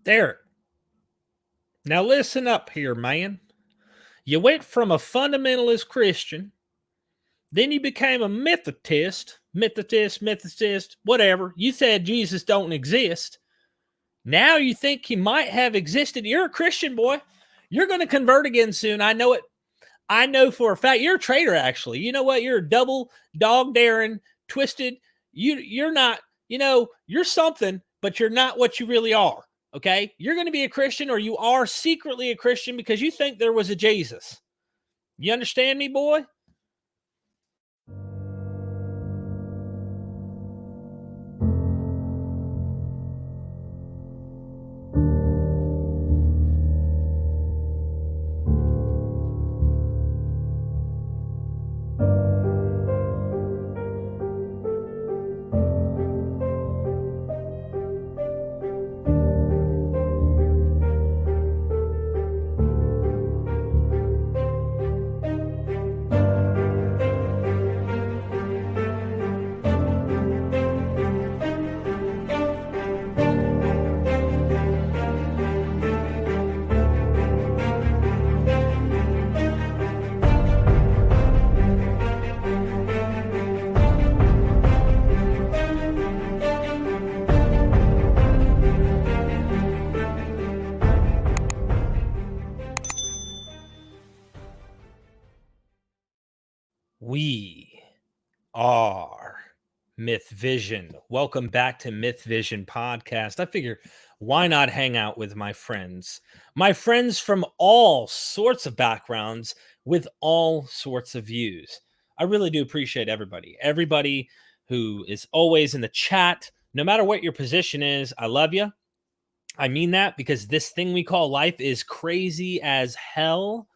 There. Now listen up here, man. You went from a fundamentalist Christian, then you became a mythicist, whatever. You said Jesus don't exist. Now you think he might have existed. You're a Christian, boy. You're going to convert again soon. I know it. I know for a fact you're a traitor, actually. You know what? You're a double dog daring, twisted. You're not, you're something, but you're not what you really are. Okay? You're going to be a Christian, or you are secretly a Christian because you think there was a Jesus. You understand me, boy? We are MythVision. Welcome back to MythVision podcast. I figure, why not hang out with my friends from all sorts of backgrounds with all sorts of views. I really do appreciate everybody who is always in the chat, no matter what your position is. I love you. I mean that because this thing we call life is crazy as hell.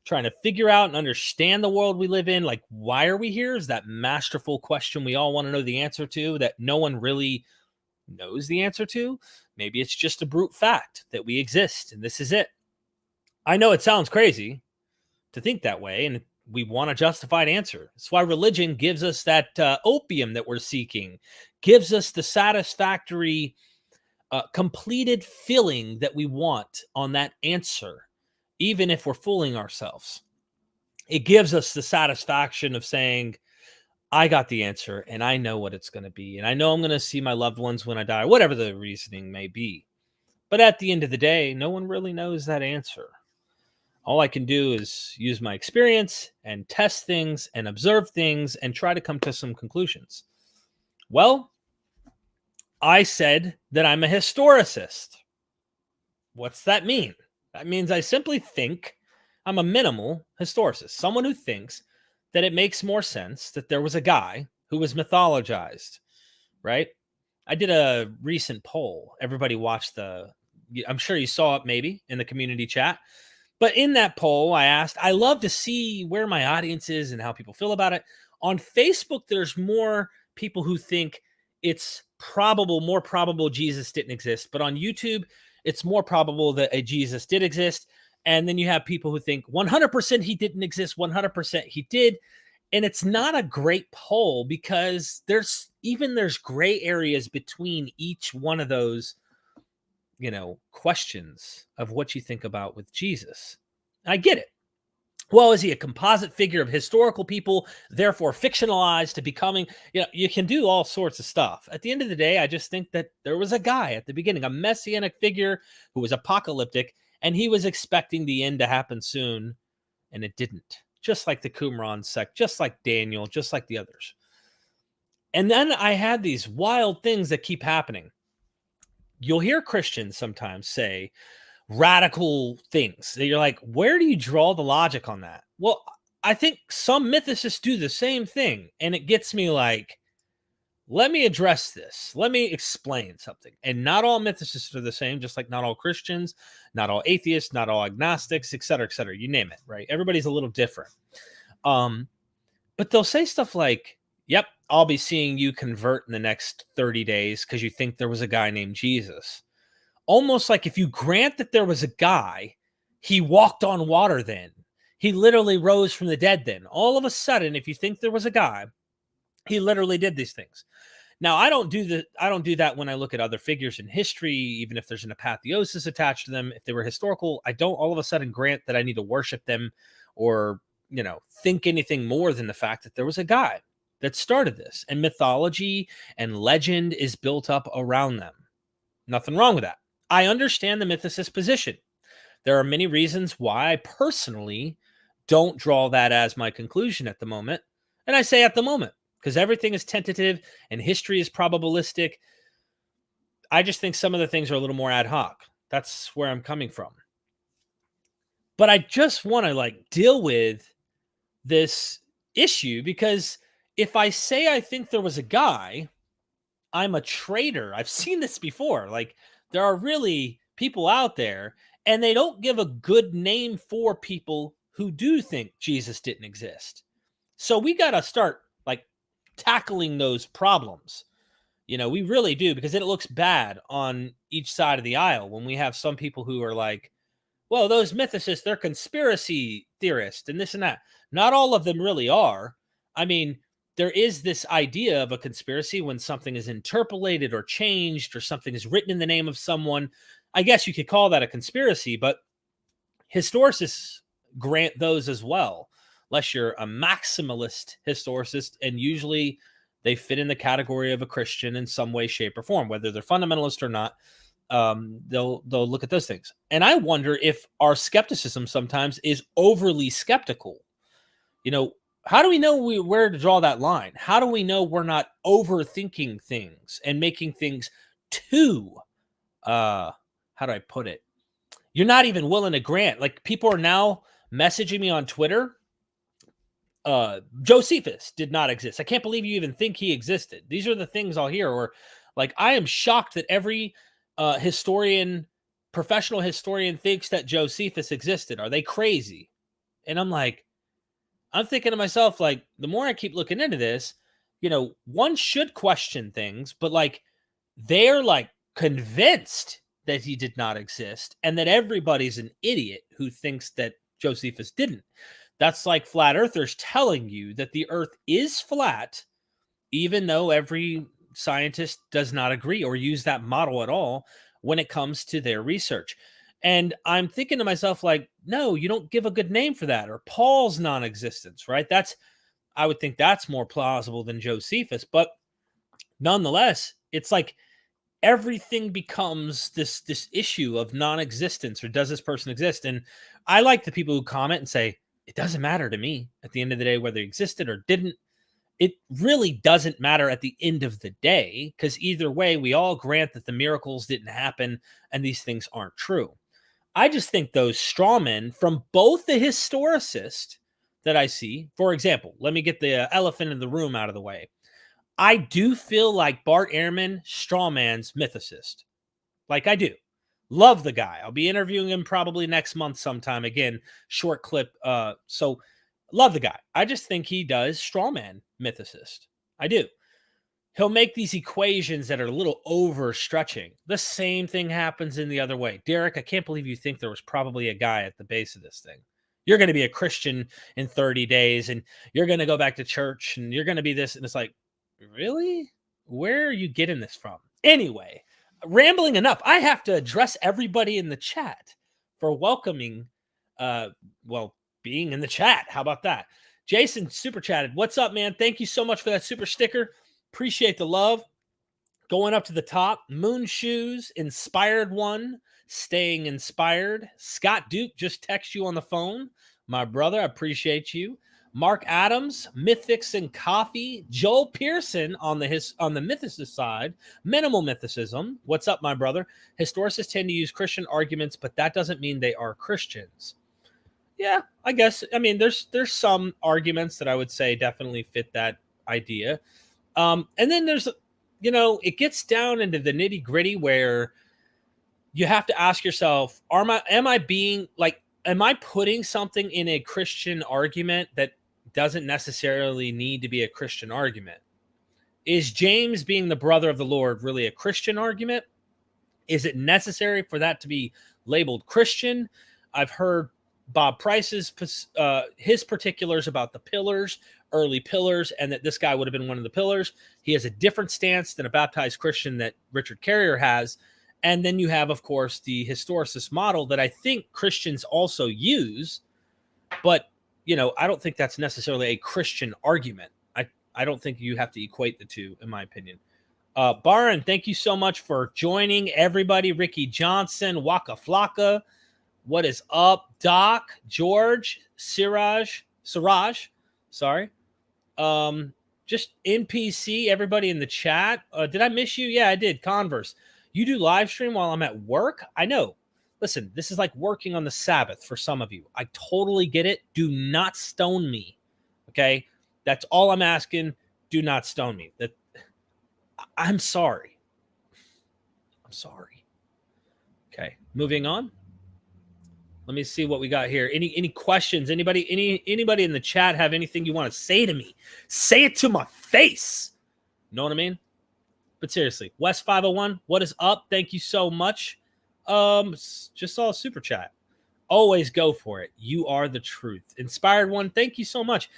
Trying to figure out and understand the world we live in. Like, why are we here? Is that masterful question we all want to know the answer to, that no one really knows the answer to. Maybe it's just a brute fact that we exist and this is it. I know it sounds crazy to think that way, and we want a justified answer. That's why religion gives us that opium that we're seeking, gives us the satisfactory, completed feeling that we want on that answer. Even if we're fooling ourselves, it gives us the satisfaction of saying, I got the answer and I know what it's going to be. And I know I'm going to see my loved ones when I die, whatever the reasoning may be. But at the end of the day, no one really knows that answer. All I can do is use my experience and test things and observe things and try to come to some conclusions. Well, I said that I'm a historicist. What's that mean? That means I simply think I'm a minimal historicist, someone who thinks that it makes more sense that there was a guy who was mythologized, right? I did a recent poll. Everybody watched I'm sure you saw it maybe in the community chat. But in that poll, I asked, I love to see where my audience is and how people feel about it. On Facebook, there's more people who think it's more probable Jesus didn't exist. But on YouTube, it's more probable that a Jesus did exist. And then you have people who think 100% he didn't exist, 100% he did. And it's not a great poll because there's gray areas between each one of those, questions of what you think about with Jesus. I get it. Well, is he a composite figure of historical people, therefore fictionalized to becoming, you can do all sorts of stuff. At the end of the day, I just think that there was a guy at the beginning, a messianic figure who was apocalyptic, and he was expecting the end to happen soon, and it didn't. Just like the Qumran sect, just like Daniel, just like the others. And then I had these wild things that keep happening. You'll hear Christians sometimes say radical things that you're like, where do you draw the logic on that? Well, I think some mythicists do the same thing, and it gets me like, let me address this. Let me explain something. And not all mythicists are the same, just like not all Christians, not all atheists, not all agnostics, et cetera, you name it, right? Everybody's a little different. But they'll say stuff like, yep, I'll be seeing you convert in the next 30 days because you think there was a guy named Jesus. Almost like if you grant that there was a guy, he walked on water then. He literally rose from the dead then. All of a sudden, if you think there was a guy, he literally did these things. Now, I don't do that when I look at other figures in history, even if there's an apotheosis attached to them. If they were historical, I don't all of a sudden grant that I need to worship them or, think anything more than the fact that there was a guy that started this, and mythology and legend is built up around them. Nothing wrong with that. I understand the mythicist position. There are many reasons why I personally don't draw that as my conclusion at the moment. And I say at the moment, because everything is tentative and history is probabilistic. I just think some of the things are a little more ad hoc. That's where I'm coming from. But I just want to deal with this issue, because if I say I think there was a guy, I'm a traitor. I've seen this before. There are really people out there, and they don't give a good name for people who do think Jesus didn't exist. So we got to start tackling those problems. We really do, because it looks bad on each side of the aisle when we have some people who are like, well, those mythicists, they're conspiracy theorists and this and that. Not all of them really are. I mean, there is this idea of a conspiracy when something is interpolated or changed, or something is written in the name of someone. I guess you could call that a conspiracy, but historicists grant those as well, unless you're a maximalist historicist, and usually they fit in the category of a Christian in some way, shape, or form, whether they're fundamentalist or not. They'll look at those things. And I wonder if our skepticism sometimes is overly skeptical. How do we know where to draw that line? How do we know we're not overthinking things and making things too, how do I put it? You're not even willing to grant. People are now messaging me on Twitter. Josephus did not exist. I can't believe you even think he existed. These are the things I'll hear. Or I am shocked that every professional historian thinks that Josephus existed. Are they crazy? And I'm thinking to myself, the more I keep looking into this, one should question things, but they're convinced that he did not exist, and that everybody's an idiot who thinks that Josephus didn't. That's like flat earthers telling you that the earth is flat, even though every scientist does not agree or use that model at all when it comes to their research. And I'm thinking to myself, no, you don't give a good name for that. Or Paul's non-existence, right? I would think that's more plausible than Josephus. But nonetheless, it's everything becomes this issue of non-existence, or does this person exist? And I like the people who comment and say, it doesn't matter to me at the end of the day whether he existed or didn't. It really doesn't matter at the end of the day, because either way, we all grant that the miracles didn't happen and these things aren't true. I just think those straw men from both the historicist that I see, for example, let me get the elephant in the room out of the way. I do feel like Bart Ehrman strawman's mythicist. I do. Love the guy. I'll be interviewing him probably next month sometime. Again, short clip. So love the guy. I just think he does strawman mythicist. I do. He'll make these equations that are a little overstretching. The same thing happens in the other way. Derek, I can't believe you think there was probably a guy at the base of this thing. You're going to be a Christian in 30 days, and you're going to go back to church, and you're going to be this. And it's really? Where are you getting this from? Anyway, rambling enough. I have to address everybody in the chat for welcoming, being in the chat. How about that? Jason super chatted. What's up, man? Thank you so much for that super sticker. Appreciate the love. Going up to the top, Moon Shoes, Inspired One, Staying Inspired. Scott Duke just text you on the phone. My brother, I appreciate you. Mark Adams, Mythics and Coffee. Joel Pearson on the mythicist side. Minimal Mythicism. What's up, my brother? Historicists tend to use Christian arguments, but that doesn't mean they are Christians. Yeah, I guess. I mean, there's some arguments that I would say definitely fit that idea. And then there's, it gets down into the nitty gritty where you have to ask yourself, am I putting something in a Christian argument that doesn't necessarily need to be a Christian argument? Is James being the brother of the Lord really a Christian argument? Is it necessary for that to be labeled Christian? I've heard Bob Price's his particulars about the pillars, early pillars, and that this guy would have been one of the pillars. He has a different stance than a baptized Christian that Richard Carrier has. And then you have, of course, the historicist model that I think Christians also use, but I don't think that's necessarily a Christian argument. I don't think you have to equate the two, in my opinion. Baron, thank you so much for joining, everybody. Ricky Johnson, Waka Flocka. What is up? Doc, George, Siraj, sorry. Just NPC, everybody in the chat. Did I miss you? Yeah, I did. Converse. You do live stream while I'm at work? I know. Listen, this is like working on the Sabbath for some of you. I totally get it. Do not stone me. Okay? That's all I'm asking. Do not stone me. I'm sorry. I'm sorry. Okay, moving on. Let me see what we got here. Any questions? Anybody in the chat have anything you want to say to me? Say it to my face. Know what I mean? But seriously, West 501, what is up? Thank you so much. Just saw a super chat. Always go for it. You are the truth. Inspired one, thank you so much.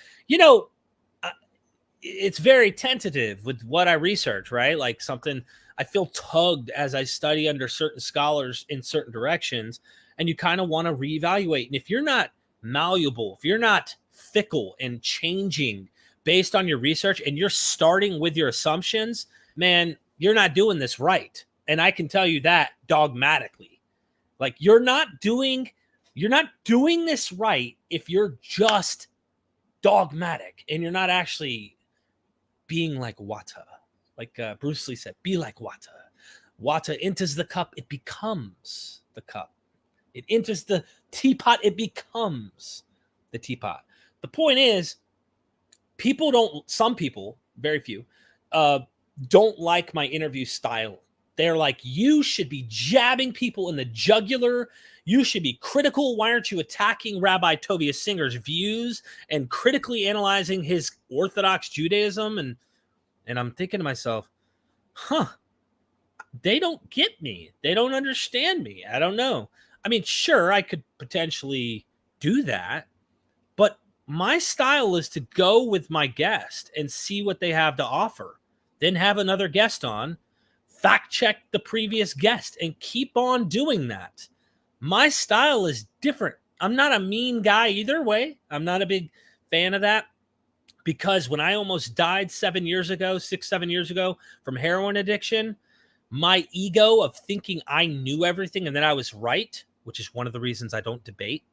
It's very tentative with what I research, right? Like something I feel tugged as I study under certain scholars in certain directions, and you kind of want to reevaluate. And if you're not malleable, if you're not fickle and changing based on your research, and you're starting with your assumptions, man, you're not doing this right. And I can tell you that dogmatically. Like you're not doing this right if you're just dogmatic and you're not actually being like water. Like Bruce Lee said, be like water. Water enters the cup, it becomes the cup. It enters the teapot, it becomes the teapot. The point is, some people, very few, don't like my interview style. They're like, you should be jabbing people in the jugular. You should be critical. Why aren't you attacking Rabbi Tovia Singer's views and critically analyzing his Orthodox Judaism? And I'm thinking to myself, they don't get me. They don't understand me. I don't know. I mean, sure, I could potentially do that, but my style is to go with my guest and see what they have to offer. Then have another guest on, fact check the previous guest, and keep on doing that. My style is different. I'm not a mean guy either way. I'm not a big fan of that, because when I almost died 7 years ago, 7 years ago from heroin addiction, my ego of thinking I knew everything and that I was right, which is one of the reasons I don't debate.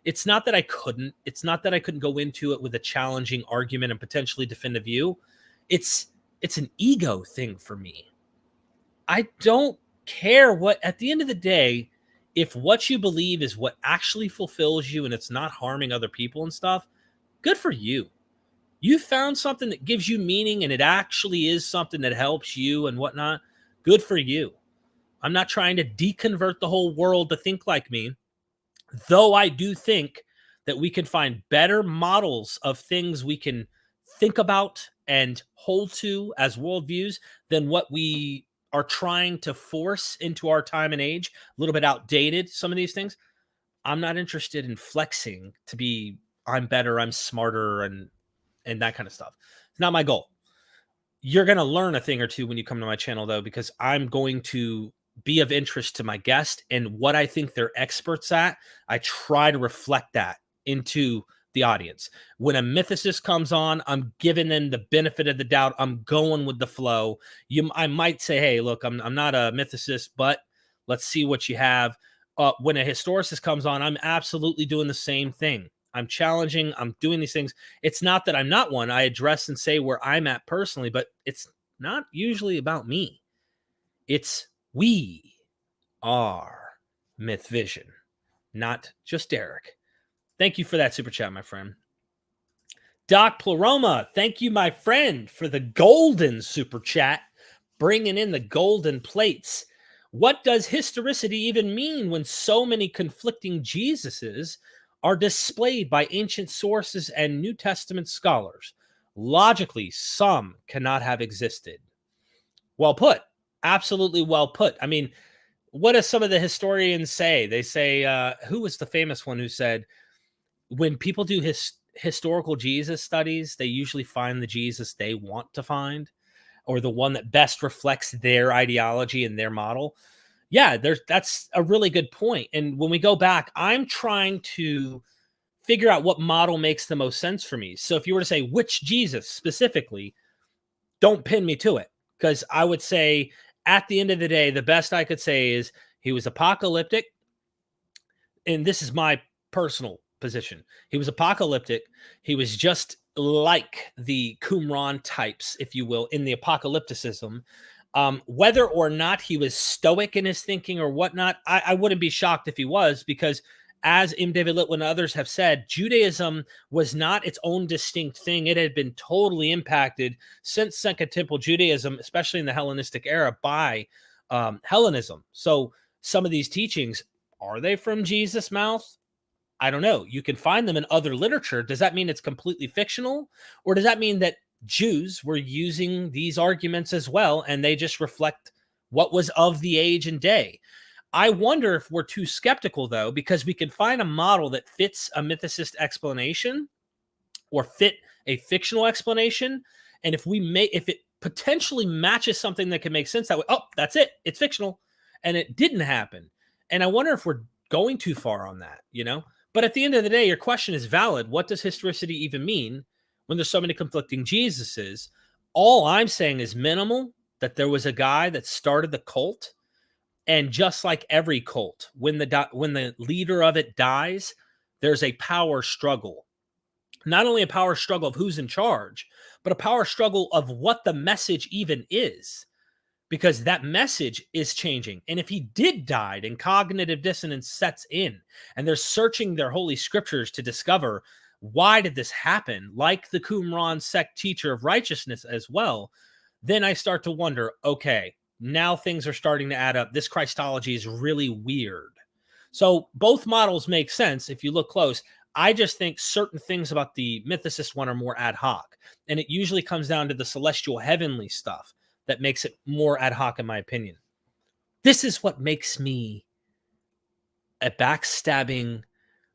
It's not that I couldn't go into it with a challenging argument and potentially defend a view. It's an ego thing for me. I don't care what, at the end of the day, if what you believe is what actually fulfills you and it's not harming other people and stuff, good for you. You found something that gives you meaning and it actually is something that helps you and whatnot. Good for you. I'm not trying to deconvert the whole world to think like me, though I do think that we can find better models of things we can think about and hold to as worldviews than what we are trying to force into our time and age. A little bit outdated, some of these things. I'm not interested in flexing to be, I'm better, I'm smarter, and that kind of stuff. It's not my goal. You're going to learn a thing or two when you come to my channel, though, because I'm going to be of interest to my guest, and what I think they're experts at, I try to reflect that into the audience. When a mythicist comes on, I'm giving them the benefit of the doubt. I'm going with the flow. I might say, hey, look, I'm not a mythicist, but let's see what you have. When a historicist comes on, I'm absolutely doing the same thing. I'm challenging. I'm doing these things. It's not that I'm not one. I address and say where I'm at personally, but it's not usually about me. It's we are MythVision, not just Derek. Thank you for that super chat, my friend. Doc Pleroma, thank you, my friend, for the golden super chat, bringing in the golden plates. What does historicity even mean when so many conflicting Jesuses are displayed by ancient sources and New Testament scholars? Logically, some cannot have existed. Well put. Absolutely well put. I mean, what do some of the historians say? They say, who was the famous one who said, when people do historical Jesus studies, they usually find the Jesus they want to find, or the one that best reflects their ideology and their model. Yeah, that's a really good point. And when we go back, I'm trying to figure out what model makes the most sense for me. So if you were to say which Jesus specifically, don't pin me to it, because I would say at the end of the day, the best I could say is he was apocalyptic. And this is my personal position. He was apocalyptic. He was just like the Qumran types, if you will, in the apocalypticism. Whether or not he was stoic in his thinking or whatnot, I wouldn't be shocked if he was, because as M. David Litwin and others have said, Judaism was not its own distinct thing. It had been totally impacted since Second Temple Judaism, especially in the Hellenistic era, by Hellenism. So some of these teachings, are they from Jesus' mouth? I don't know. You can find them in other literature. Does that mean it's completely fictional? Or does that mean that Jews were using these arguments as well, and they just reflect what was of the age and day? I wonder if we're too skeptical, though, because we can find a model that fits a mythicist explanation or fit a fictional explanation. And if it potentially matches something that can make sense that way, oh, that's it. It's fictional. And it didn't happen. And I wonder if we're going too far on that, you know? But at the end of the day, your question is valid. What does historicity even mean when there's so many conflicting Jesuses? All I'm saying is minimal, that there was a guy that started the cult. And just like every cult, when the leader of it dies, there's a power struggle. Not only a power struggle of who's in charge, but a power struggle of what the message even is, because that message is changing. And if he did die, then cognitive dissonance sets in, and they're searching their holy scriptures to discover, why did this happen? Like the Qumran sect teacher of righteousness as well. Then I start to wonder, okay, now things are starting to add up. This Christology is really weird. So both models make sense if you look close. I just think certain things about the mythicist one are more ad hoc. And it usually comes down to the celestial heavenly stuff that makes it more ad hoc, in my opinion. This is what makes me a backstabbing,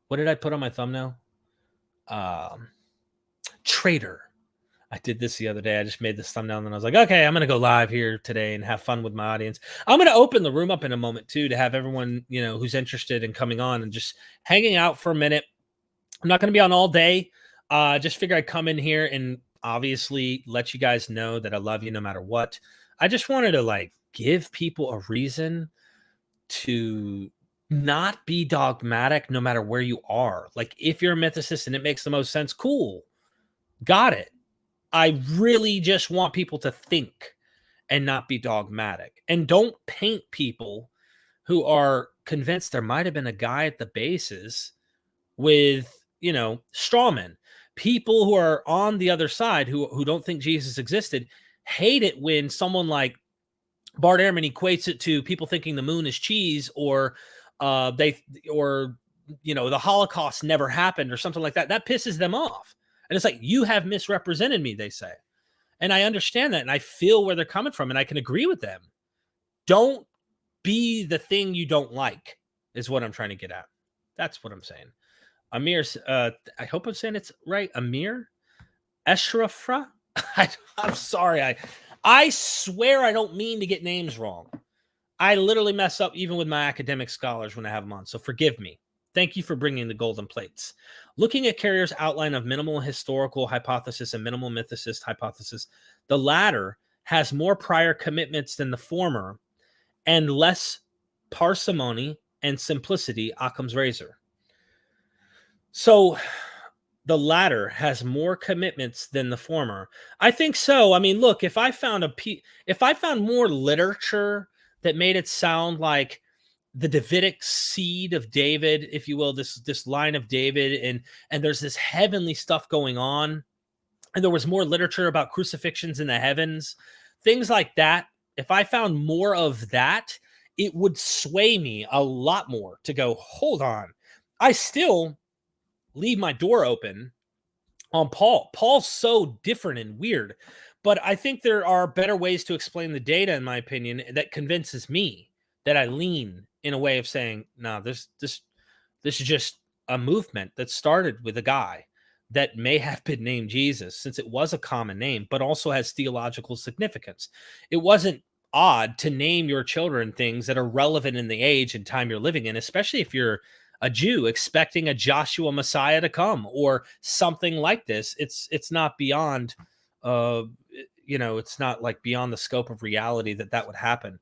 what did I put on my thumbnail? Traitor. I did this the other day. I just made this thumbnail, and then I was like, okay, I'm going to go live here today and have fun with my audience. I'm going to open the room up in a moment, too, to have everyone, you know, who's interested in coming on and just hanging out for a minute. I'm not going to be on all day. Just figure I'd come in here and obviously let you guys know that I love you no matter what. I just wanted to, like, give people a reason to not be dogmatic no matter where you are. Like, if you're a mythicist and it makes the most sense, cool. Got it. I really just want people to think and not be dogmatic. And don't paint people who are convinced there might have been a guy at the bases with, you know, strawmen. People who are on the other side who don't think Jesus existed hate it when someone like Bart Ehrman equates it to people thinking the moon is cheese, or the Holocaust never happened or something like that. That pisses them off. And it's like, you have misrepresented me, they say. And I understand that, and I feel where they're coming from, and I can agree with them. Don't be the thing you don't like, is what I'm trying to get at. That's what I'm saying. Amir, I hope I'm saying it's right. Amir Eshrafra? I'm sorry. I swear I don't mean to get names wrong. I literally mess up even with my academic scholars when I have them on, so forgive me. Thank you for bringing the golden plates. Looking at Carrier's outline of minimal historical hypothesis and minimal mythicist hypothesis, the latter has more prior commitments than the former and less parsimony and simplicity, Occam's razor. So the latter has more commitments than the former. I think so. I mean, look, if I found more literature that made it sound like the Davidic seed of David, if you will, this line of David, and there's this heavenly stuff going on, and there was more literature about crucifixions in the heavens, things like that. If I found more of that, it would sway me a lot more to go, hold on. I still leave my door open on Paul. Paul's so different and weird, but I think there are better ways to explain the data, in my opinion, that convinces me that I lean in a way of saying, no, this is just a movement that started with a guy that may have been named Jesus, since it was a common name, but also has theological significance. It wasn't odd to name your children things that are relevant in the age and time you're living in, especially if you're a Jew expecting a Joshua Messiah to come or something like this. It's not beyond, it's not like beyond the scope of reality that would happen.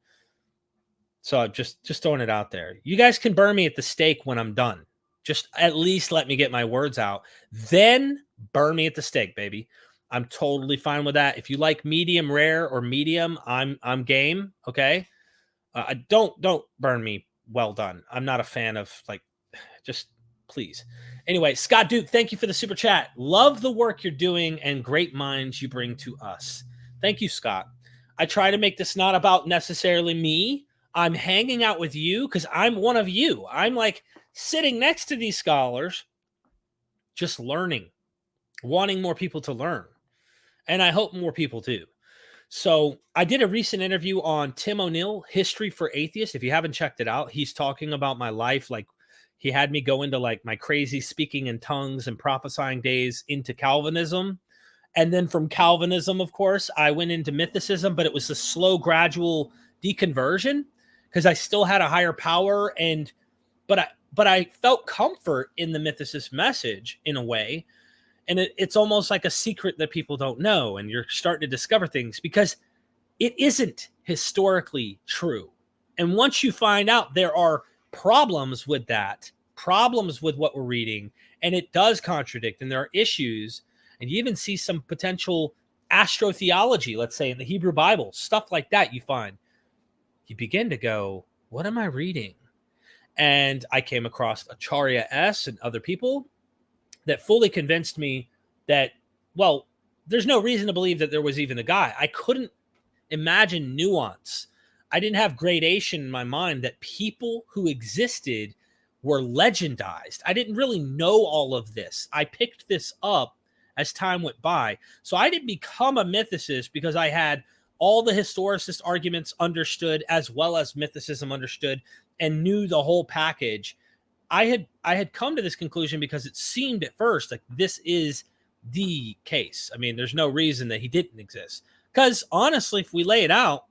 So just throwing it out there. You guys can burn me at the stake when I'm done. Just at least let me get my words out. Then burn me at the stake, baby. I'm totally fine with that. If you like medium rare or medium, I'm game. Okay. Don't burn me well done. I'm not a fan of just please. Anyway, Scott Duke, thank you for the super chat. Love the work you're doing and great minds you bring to us. Thank you, Scott. I try to make this not about necessarily me. I'm hanging out with you because I'm one of you. I'm like sitting next to these scholars, just learning, wanting more people to learn. And I hope more people do. So I did a recent interview on Tim O'Neill, History for Atheists. If you haven't checked it out, he's talking about my life. Like he had me go into like my crazy speaking in tongues and prophesying days into Calvinism. And then from Calvinism, of course, I went into Mythicism, but it was a slow, gradual deconversion because I still had a higher power. But I felt comfort in the Mythicist message in a way. And it's almost like a secret that people don't know. And you're starting to discover things because it isn't historically true. And once you find out there are problems with that, problems with what we're reading, and it does contradict, and there are issues, and you even see some potential astrotheology, let's say in the Hebrew Bible, stuff like that you find, you begin to go, what am I reading? And I came across Acharya S. and other people that fully convinced me that, well, there's no reason to believe that there was even a guy. I couldn't imagine nuance. I didn't have gradation in my mind that people who existed were legendized. I didn't really know all of this. I picked this up as time went by. So I didn't become a mythicist because I had all the historicist arguments understood as well as mythicism understood and knew the whole package. I had come to this conclusion because it seemed at first like this is the case. I mean, there's no reason that he didn't exist. Because honestly, if we lay it out,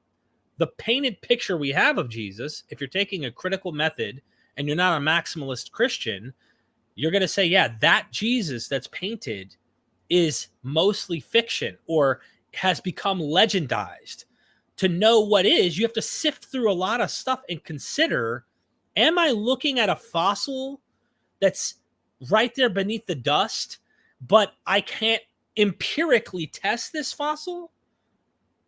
the painted picture we have of Jesus, if you're taking a critical method and you're not a maximalist Christian, you're going to say, yeah, that Jesus that's painted is mostly fiction or has become legendized. To know what is, you have to sift through a lot of stuff and consider, am I looking at a fossil that's right there beneath the dust, but I can't empirically test this fossil?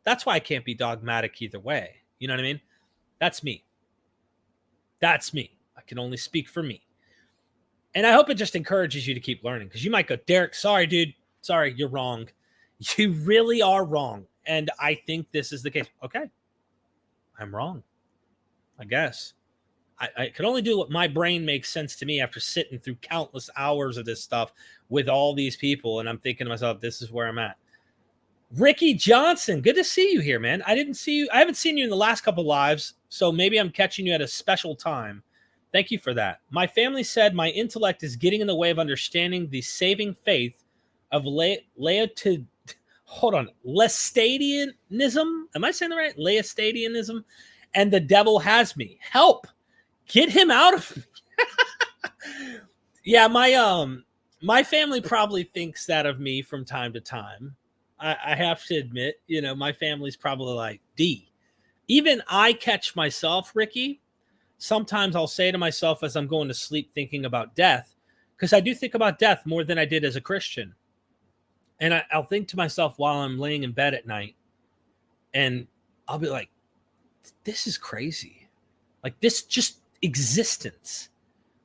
That's why I can't be dogmatic either way. You know what I mean? That's me. That's me. I can only speak for me. And I hope it just encourages you to keep learning because you might go, Derek, sorry, dude. Sorry, you're wrong. You really are wrong. And I think this is the case. Okay. I'm wrong. I guess. I can only do what my brain makes sense to me after sitting through countless hours of this stuff with all these people. And I'm thinking to myself, this is where I'm at. Ricky Johnson, good to see you here, man. I didn't see you. I haven't seen you in the last couple lives, so maybe I'm catching you at a special time. Thank you for that. My family said my intellect is getting in the way of understanding the saving faith of Laestadianism. Am I saying that right? Laestadianism. And the devil has me. Help. Get him out of me. Yeah, my family probably thinks that of me from time to time. I have to admit, my family's probably like, D. Even I catch myself, Ricky. Sometimes I'll say to myself as I'm going to sleep thinking about death, because I do think about death more than I did as a Christian. And I'll think to myself while I'm laying in bed at night, and I'll be like, this is crazy. Like this just existence,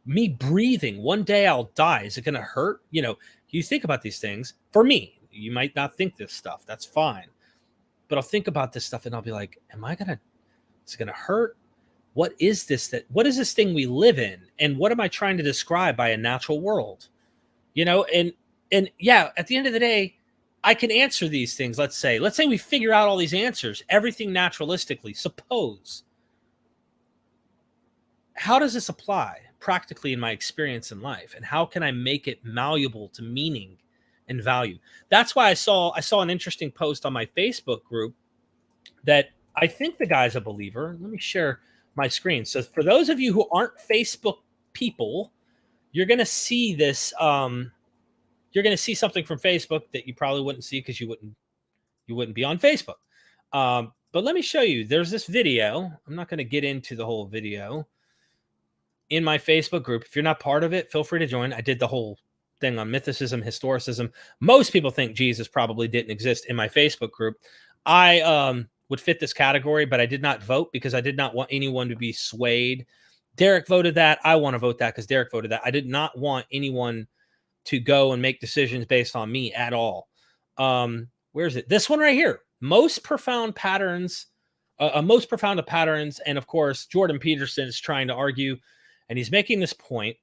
me breathing, one day I'll die. Is it going to hurt? You think about these things. For me, you might not think this stuff. That's fine. But I'll think about this stuff and I'll be like, is it going to hurt? What is this thing we live in? And what am I trying to describe by a natural world? And yeah, at the end of the day, I can answer these things. Let's say we figure out all these answers, everything naturalistically. Suppose how does this apply practically in my experience in life, and how can I make it malleable to meaning and value? That's why I saw an interesting post on my Facebook group that I think the guy's a believer. Let me share my screen. So for those of you who aren't Facebook people, you're going to see this. You're going to see something from Facebook that you probably wouldn't see because you wouldn't be on Facebook. But let me show you. There's this video. I'm not going to get into the whole video in my Facebook group. If you're not part of it, feel free to join. I did the whole thing on mythicism, historicism. Most people think Jesus probably didn't exist in my Facebook group. I would fit this category, but I did not vote because I did not want anyone to be swayed. Derek voted that. I want to vote that because Derek voted that. I did not want anyone to go and make decisions based on me at all. Where is it? This one right here. Most profound patterns, most profound of patterns. And of course, Jordan Peterson is trying to argue, and he's making this point,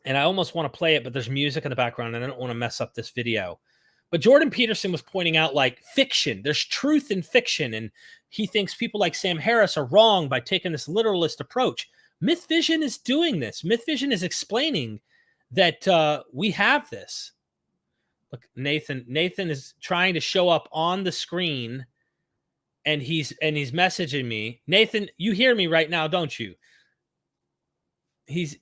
and I almost want to play it, but there's music in the background and I don't want to mess up this video. But Jordan Peterson was pointing out, like, fiction, there's truth in fiction. And he thinks people like Sam Harris are wrong by taking this literalist approach. MythVision is doing this. MythVision is explaining that we have this. Look, Nathan is trying to show up on the screen, and he's messaging me. Nathan, you hear me right now, don't you? He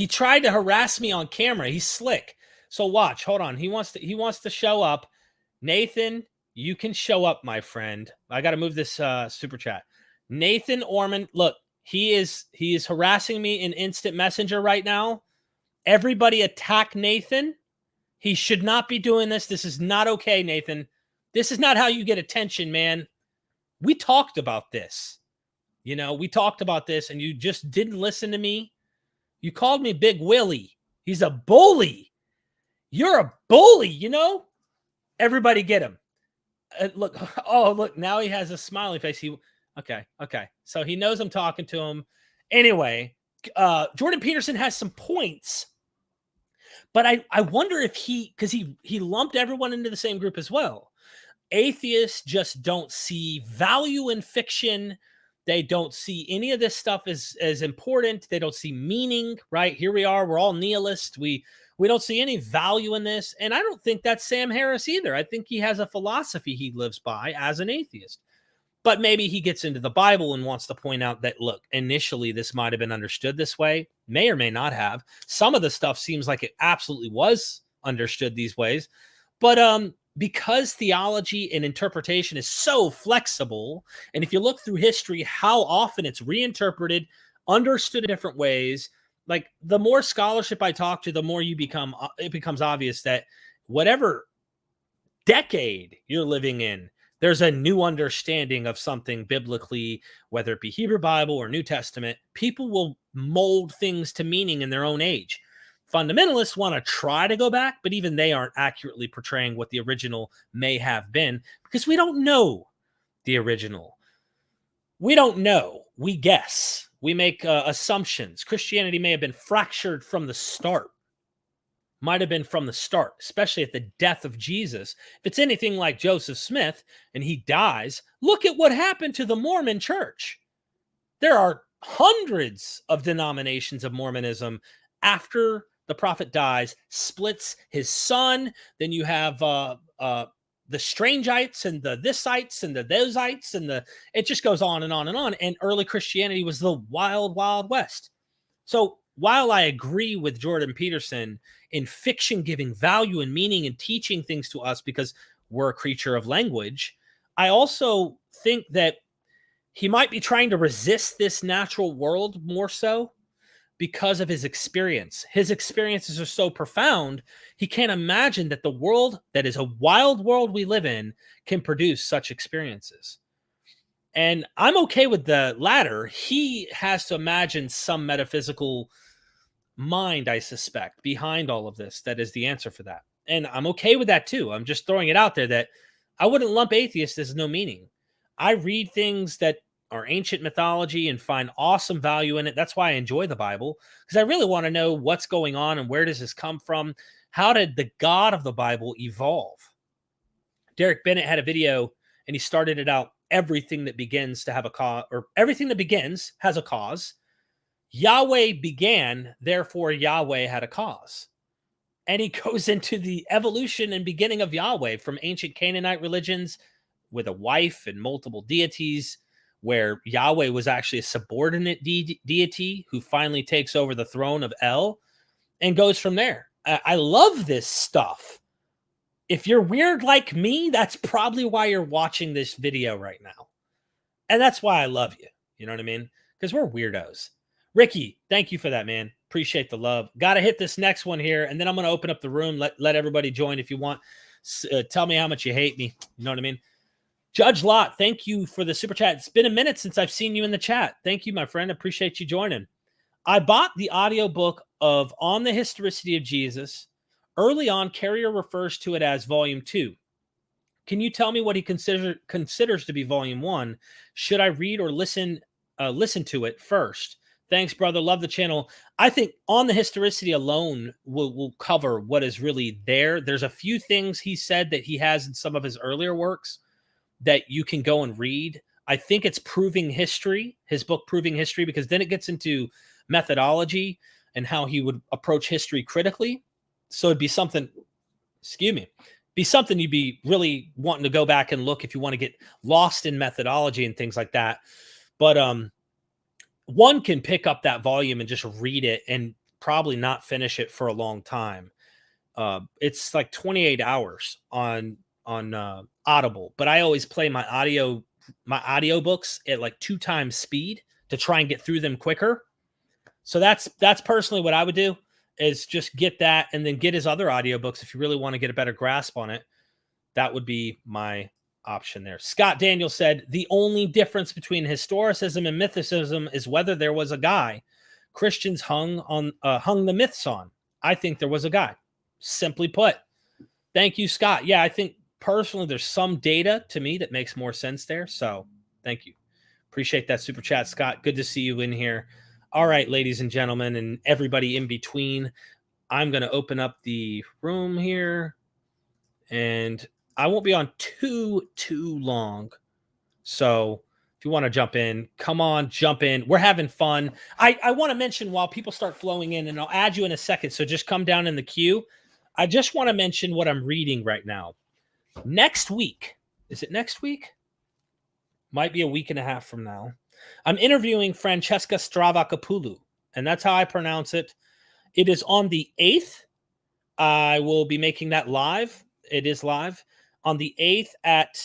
tried to harass me on camera. He's slick. So watch, hold on. He wants to show up. Nathan, you can show up, my friend. I got to move this super chat. Nathan Orman, look, he is harassing me in instant messenger right now. Everybody attack Nathan. He should not be doing this. This is not okay, Nathan. This is not how you get attention, man. We talked about this. We talked about this, and you just didn't listen to me. You called me Big Willie. He's a bully. You're a bully, Everybody get him. Look, now he has a smiley face. Okay. So he knows I'm talking to him. Anyway, Jordan Peterson has some points, but I wonder if because he lumped everyone into the same group as well. Atheists just don't see value in fiction. They don't see any of this stuff as important. They don't see meaning, right? Here we are. We're all nihilists. We don't see any value in this. And I don't think that's Sam Harris either. I think he has a philosophy he lives by as an atheist. But maybe he gets into the Bible and wants to point out that, look, initially this might have been understood this way, may or may not have. Some of the stuff seems like it absolutely was understood these ways. But because theology and interpretation is so flexible, and if you look through history, how often it's reinterpreted, understood in different ways, like the more scholarship I talk to, the more it becomes obvious that whatever decade you're living in, there's a new understanding of something biblically, whether it be Hebrew Bible or New Testament. People will mold things to meaning in their own age. Fundamentalists want to try to go back, but even they aren't accurately portraying what the original may have been because we don't know the original. We don't know. We guess. We make assumptions. Christianity may have been fractured from the start. Might have been from the start, especially at the death of Jesus. If it's anything like Joseph Smith and he dies, look at what happened to the Mormon church. There are hundreds of denominations of Mormonism after the prophet dies, splits his son. Then you have the Strangeites and the thisites and the thoseites, and it just goes on and on and on. And early Christianity was the wild, wild west. So while I agree with Jordan Peterson in fiction giving value and meaning and teaching things to us because we're a creature of language, I also think that he might be trying to resist this natural world more so because of his experience. His experiences are so profound, he can't imagine that the world that is a wild world we live in can produce such experiences. And I'm okay with the latter. He has to imagine some metaphysical mind, I suspect, behind all of this that is the answer for that. And I'm okay with that too. I'm just throwing it out there that I wouldn't lump atheists as no meaning. I read things that are ancient mythology and find awesome value in it. That's why I enjoy the Bible, because I really want to know what's going on and where does this come from? How did the God of the Bible evolve? Derek Bennett had a video, and he started it out. Everything that begins to have a cause, or everything that begins has a cause. Yahweh began, therefore Yahweh had a cause. And he goes into the evolution and beginning of Yahweh from ancient Canaanite religions with a wife and multiple deities, where Yahweh was actually a subordinate deity who finally takes over the throne of El, and goes from there. I love this stuff. If you're weird like me, that's probably why you're watching this video right now. And that's why I love you. You know what I mean? Because we're weirdos. Ricky, thank you for that, man. Appreciate the love. Got to hit this next one here, and then I'm going to open up the room. Let everybody join if you want. Tell me how much you hate me. You know what I mean? Judge Lot, thank you for the super chat. It's been a minute since I've seen you in the chat. Thank you, my friend. Appreciate you joining. I bought the audiobook of On the Historicity of Jesus. Early on, Carrier refers to it as Volume 2. Can you tell me what he considers to be Volume 1? Should I read or listen to it first? Thanks, brother. Love the channel. I think On the Historicity alone will cover what is really there. There's a few things he said that he has in some of his earlier works that you can go and read. I think it's Proving History, his book Proving History, because then it gets into methodology and how he would approach history critically. So it'd be something, be something you'd be really wanting to go back and look if you want to get lost in methodology and things like that. But one can pick up that volume and just read it and probably not finish it for a long time. It's like 28 hours on Audible, but I always play my audiobooks at like 2 times speed to try and get through them quicker. So that's personally what I would do, is just get that and then get his other audiobooks if you really want to get a better grasp on it. That would be my option there. Scott Daniel said, the only difference between historicism and mythicism is whether there was a guy. Christians hung the myths on. I think there was a guy. Simply put. Thank you, Scott. Yeah, I think personally there's some data to me that makes more sense there. So thank you. Appreciate that super chat, Scott. Good to see you in here. All right, ladies and gentlemen, and everybody in between, I'm going to open up the room here, and I won't be on too long. So if you want to jump in, come on, jump in. We're having fun. I want to mention while people start flowing in, and I'll add you in a second, so just come down in the queue. I just want to mention what I'm reading right now. Next week, is it next week? Might be a week and a half from now. I'm interviewing Francesca Stravacopoulou, and that's how I pronounce it. It is on the 8th. I will be making that live. It is live on the 8th at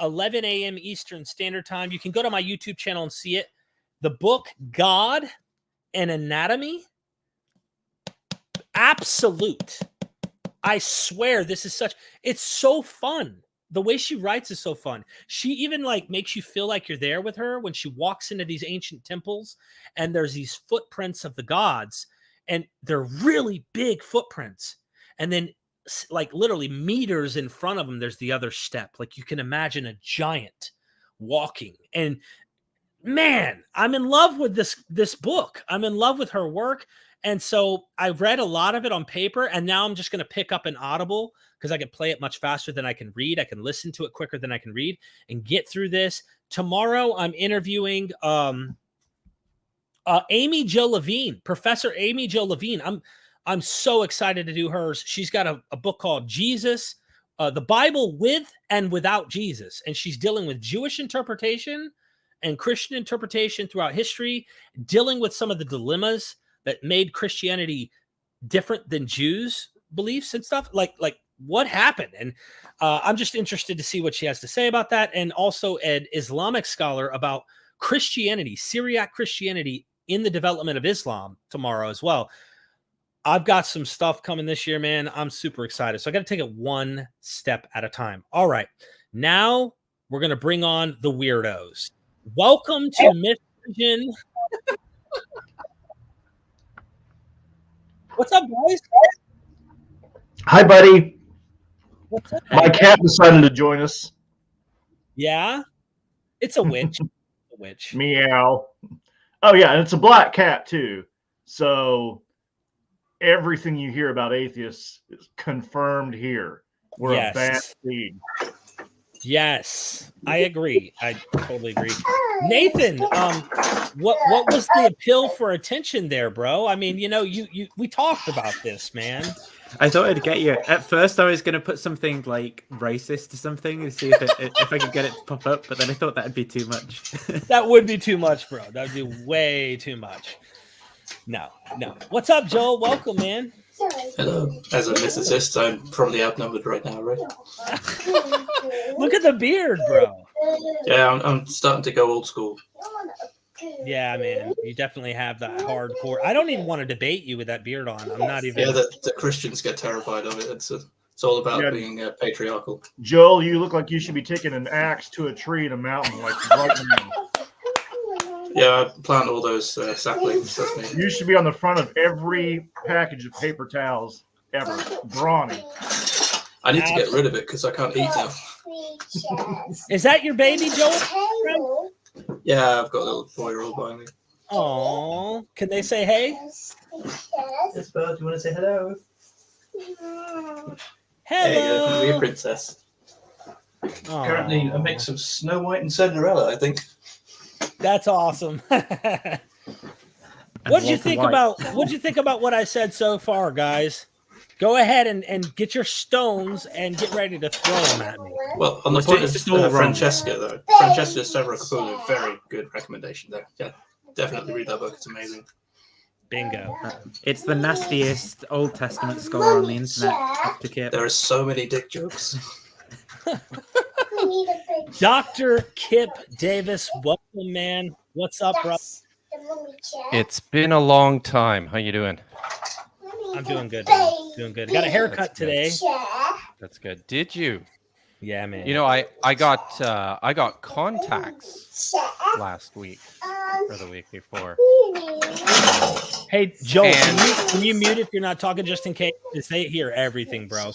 11 a.m. Eastern Standard Time. You can go to my YouTube channel and see it. The book, God and Anatomy, absolute. I swear this is it's so fun. The way she writes is so fun. She even like makes you feel like you're there with her when she walks into these ancient temples and there's these footprints of the gods, and they're really big footprints. And then like literally meters in front of them, there's the other step. Like you can imagine a giant walking. And man, I'm in love with this book. I'm in love with her work. And so I've read a lot of it on paper, and now I'm just going to pick up an Audible because I can play it much faster than I can read. I can listen to it quicker than I can read and get through this. Tomorrow, I'm interviewing Amy Jo Levine, Professor Amy Jo Levine. I'm so excited to do hers. She's got a book called Jesus, the Bible with and without Jesus, and she's dealing with Jewish interpretation and Christian interpretation throughout history, dealing with some of the dilemmas that made Christianity different than Jews' beliefs and stuff. Like what happened? And I'm just interested to see what she has to say about that. And also an Islamic scholar about Christianity, Syriac Christianity in the development of Islam tomorrow as well. I've got some stuff coming this year, man. I'm super excited. So I got to take it one step at a time. All right. Now we're going to bring on the weirdos. Welcome to MythVision. What's up, guys? Hi, buddy. What's up? My cat decided to join us. Yeah? It's a witch. A witch. Meow. Oh, yeah, and it's a black cat, too. So everything you hear about atheists is confirmed here. We're a bad seed. Yes, I agree. I totally agree. Nathan, what was the appeal for attention there, bro? I mean, we talked about this, man. I thought I'd get you. At first, I was going to put something like racist or something and see if I could get it to pop up, but then I thought that'd be too much. That would be too much, bro. That would be way too much. No. What's up, Joel? Welcome, man. Hello. As a mythicist, I'm probably outnumbered right now, right? Look at the beard, bro. Yeah, I'm starting to go old school. Yeah, man. You definitely have that hardcore. I don't even want to debate you with that beard on. I'm not even. Yeah, the Christians get terrified of it. It's all about being patriarchal. Joel, you look like you should be taking an axe to a tree in a mountain, like right now. Yeah, I plant all those saplings. That's me. You should be on the front of every package of paper towels ever. Brawny. I need to get rid of it because I can't eat now. Is that your baby, Joel? Yeah, I've got a little 4-year-old by me. Oh, can they say hey? Yes, bud. You want to say hello? Hello. Hey, can be a princess. Aww. Currently a mix of Snow White and Cinderella, I think. That's awesome. What'd you think about what I said so far, guys? Go ahead and get your stones and get ready to throw them at me. Well, on the point of Francesca, though, Francesca Stavrakopoulos, very good recommendation there. Yeah, definitely read that book. It's amazing. Bingo. It's the nastiest Old Testament scholar on the internet. There are so many dick jokes. Dr. Kip Davis, welcome, man. What's up, bro? It's been a long time. How you doing? I'm doing good, man. Doing good. Got a haircut today. That's good. Did you? Yeah, man. You know, I got contacts last week or the week before. Hey, Joel, can you mute if you're not talking just in case? Because they hear everything, bro.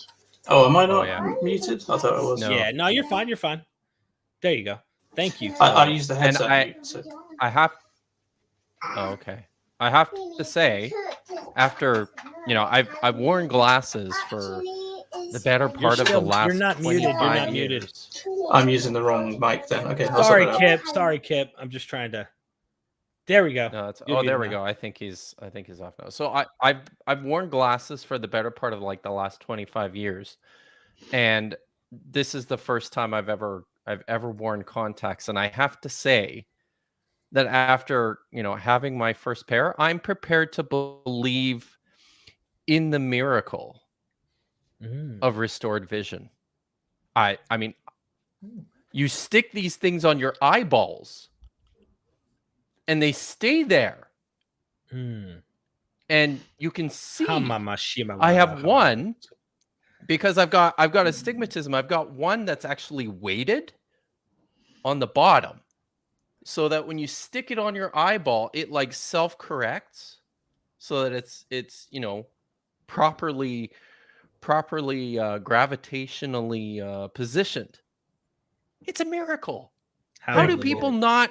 Oh, am I not muted? I thought I was. No. Yeah, no, you're fine. You're fine. There you go. Thank you. I use the headset. I have. Oh, okay. I have to say, after I've worn glasses for the better part of the last. You're not muted. You're not muted. I'm using the wrong mic then. Okay. Sorry, Kip. I'm just trying to. There we go. No, there we go. I think he's off now. So I've worn glasses for the better part of like the last 25 years, and this is the first time I've ever worn contacts, and I have to say that after having my first pair, I'm prepared to believe in the miracle of restored vision. I mean, you stick these things on your eyeballs and they stay there. And you can see. I have one because I've got astigmatism. I've got one that's actually weighted on the bottom, so that when you stick it on your eyeball, it like self-corrects, so that it's properly gravitationally positioned. It's a miracle. How do people not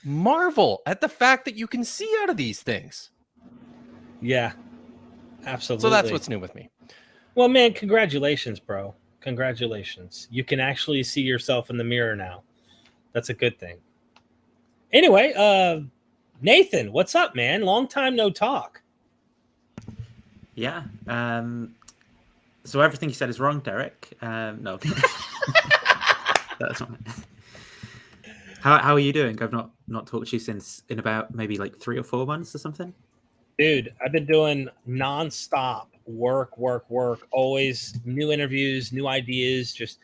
marvel at the fact that you can see out of these things? Yeah, absolutely. So that's what's new with me. Well, man, congratulations, bro. Congratulations. You can actually see yourself in the mirror now. That's a good thing. Anyway, Nathan, what's up, man? Long time no talk. Yeah. So everything you said is wrong, Derek. No. That's not. How are you doing? I've not talked to you since in about maybe like 3 or 4 months or something. Dude, I've been doing nonstop work. Always new interviews, new ideas, just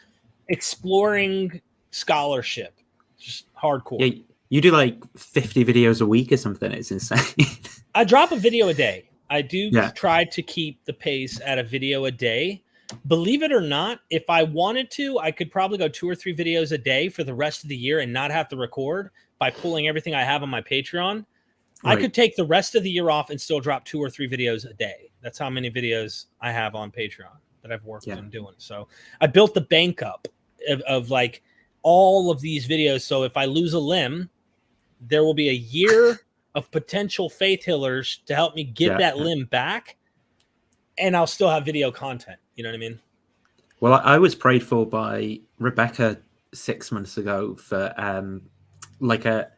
exploring scholarship. Just hardcore. Yeah, you do like 50 videos a week or something. It's insane. I drop a video a day. I do try to keep the pace at a video a day. Believe it or not, if I wanted to, I could probably go 2 or 3 videos a day for the rest of the year and not have to record by pulling everything I have on my Patreon. Right. I could take the rest of the year off and still drop 2 or 3 videos a day. That's how many videos I have on Patreon that I've worked on doing. So I built the bank up of like all of these videos. So if I lose a limb, there will be a year of potential faith healers to help me get that limb back, and I'll still have video content. You know what I mean? Well, I was prayed for by Rebecca 6 months ago for like a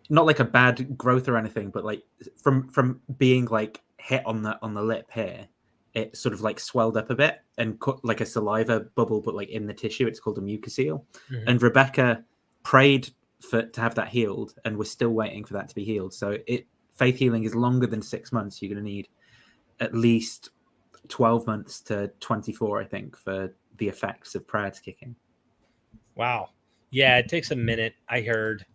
not like a bad growth or anything, but like from being like hit on the lip here, it sort of like swelled up a bit and cut like a saliva bubble, but like in the tissue. It's called a mucocele. Mhm. And Rebecca prayed to have that healed, and we're still waiting for that to be healed. So faith healing is longer than 6 months. You're going to need at least 12 months to 24, I think, for the effects of prayer to kick in. Wow. Yeah, it takes a minute, I heard.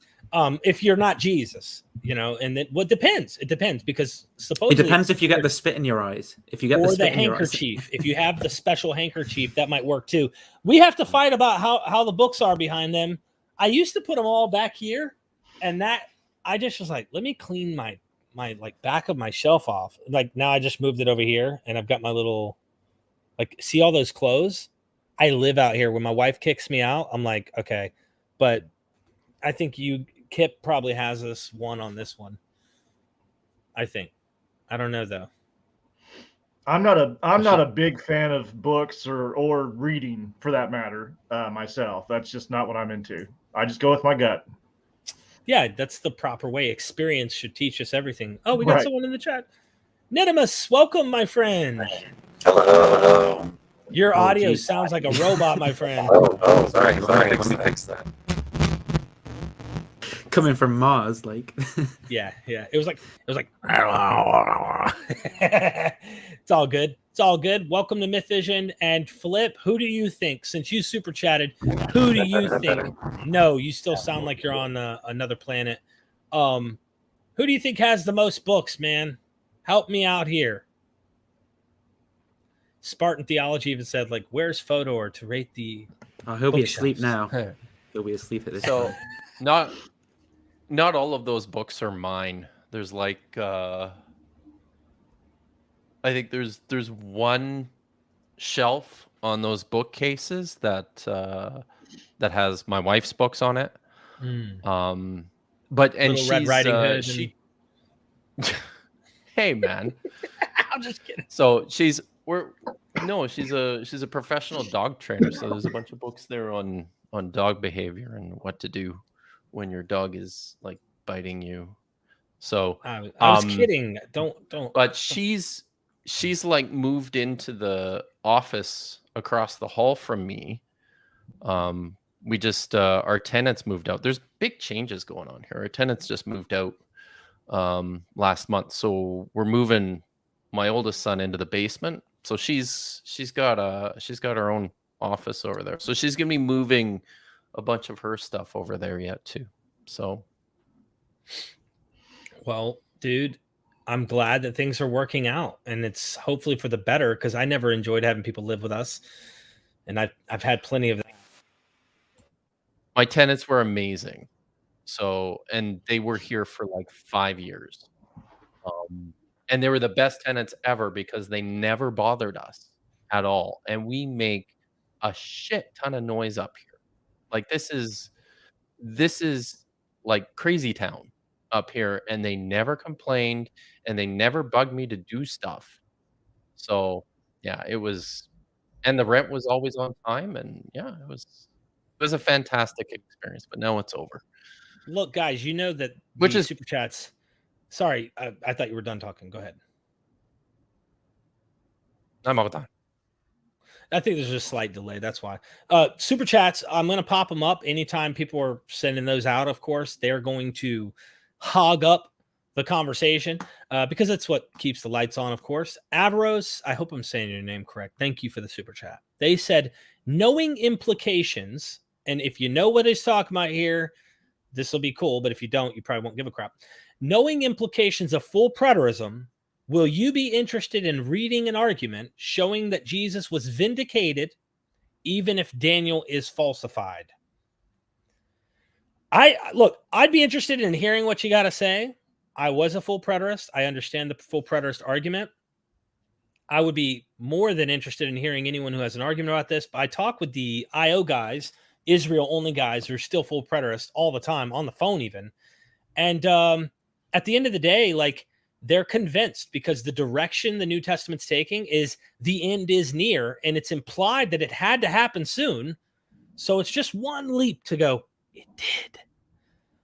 If you're not Jesus, you know, and then what depends? It depends because supposedly it depends if you get the spit in your eyes. If you get the or spit the in your eyes. handkerchief. If you have the special handkerchief, that might work too. We have to fight about how the books are behind them. I used to put them all back here, and that I just was like, let me clean my like back of my shelf off. Like now I just moved it over here, and I've got my little like see all those clothes. I live out here. When my wife kicks me out, I'm like, okay, but I think Kip probably has us one on this one. I think. I don't know though. I'm not a big fan of books or reading for that matter myself. That's just not what I'm into. I just go with my gut. Yeah, that's the proper way. Experience should teach us everything. Oh, we got Right. someone in the chat. Nedimus, welcome, my friend. Hello. Your Oh, audio geez. sounds like a robot, my friend. Sorry. Let me fix that. Coming from Mars, like. Yeah. It was like it's all good. It's all good. Welcome to MythVision. And Flip, who do you think, since you super chatted, who do you think? No, you still sound like you're on another planet. Who do you think has the most books, man? Help me out here. Spartan Theology even said, like, where's Fodor to rate the Oh, he'll be bookshelves? asleep now. He'll be asleep at this So time. not all of those books are mine. There's like I think there's one shelf on those bookcases that has my wife's books on it. But and Little Red she's Riding Hood she Hey man. I'm just kidding. So she's a professional dog trainer. So there's a bunch of books there on dog behavior and what to do when your dog is like biting you. So I was kidding. Don't. But she's like moved into the office across the hall from me. We just our tenants moved out. There's big changes going on here. Our tenants just moved out last month, so we're moving my oldest son into the basement. So she's got her own office over there. So she's gonna be moving a bunch of her stuff over there yet too. So, Well, dude, I'm glad that things are working out, and it's hopefully for the better, because I never enjoyed having people live with us, and I've had plenty of. my tenants were amazing. So, and they were here for like 5 years. And they were the best tenants ever because they never bothered us at all. And we make a shit ton of noise up here. Like this is like crazy town up here, and they never complained and they never bugged me to do stuff. So yeah, it was, and the rent was always on time, and yeah, it was a fantastic experience, but now it's over. Look, guys, you know that Which the is- super chats. Sorry, I thought you were done talking. Go ahead. I'm all done. I think there's a slight delay. That's why. Super chats, I'm going to pop them up anytime people are sending those out. Of course, they're going to hog up the conversation because that's what keeps the lights on, of course. Averos, I hope I'm saying your name correct. Thank you for the super chat. They said, knowing implications, and if you know what he's talking about here, this will be cool, but if you don't, you probably won't give a crap. Knowing implications of full preterism, will you be interested in reading an argument showing that Jesus was vindicated even if Daniel is falsified? I'd be interested in hearing what you got to say. I was a full preterist. I understand the full preterist argument. I would be more than interested in hearing anyone who has an argument about this. But I talk with the IO guys, Israel only guys who are still full preterist all the time, on the phone even. And at the end of the day, like, they're convinced because the direction the New Testament's taking is the end is near, and it's implied that it had to happen soon. So it's just one leap to go, it did.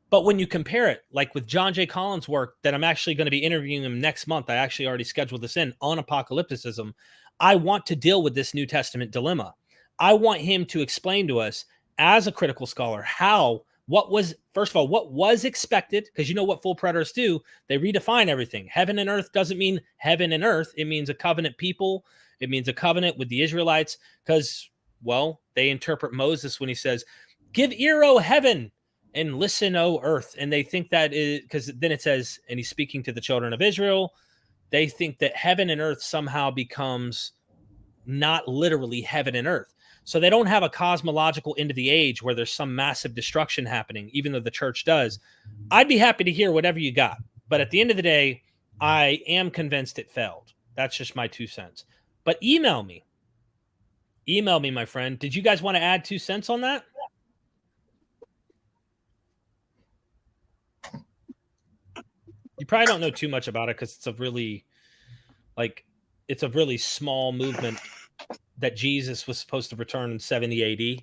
But when you compare it, like with John J. Collins' work that I'm actually going to be interviewing him next month, I actually already scheduled this in on apocalypticism. I want to deal with this New Testament dilemma. I want him to explain to us as a critical scholar what was expected, because you know what full preterists do? They redefine everything. Heaven and earth doesn't mean heaven and earth. It means a covenant people. It means a covenant with the Israelites because, well, they interpret Moses when he says, give ear, O heaven, and listen, O earth. And they think that is because then it says, and he's speaking to the children of Israel. They think that heaven and earth somehow becomes not literally heaven and earth. So they don't have a cosmological end of the age where there's some massive destruction happening, even though the church does. I'd be happy to hear whatever you got. But at the end of the day, I am convinced it failed. That's just my 2 cents. But email me. Email me, my friend. Did you guys want to add 2 cents on that? You probably don't know too much about it because it's a really small movement that Jesus was supposed to return in 70 AD.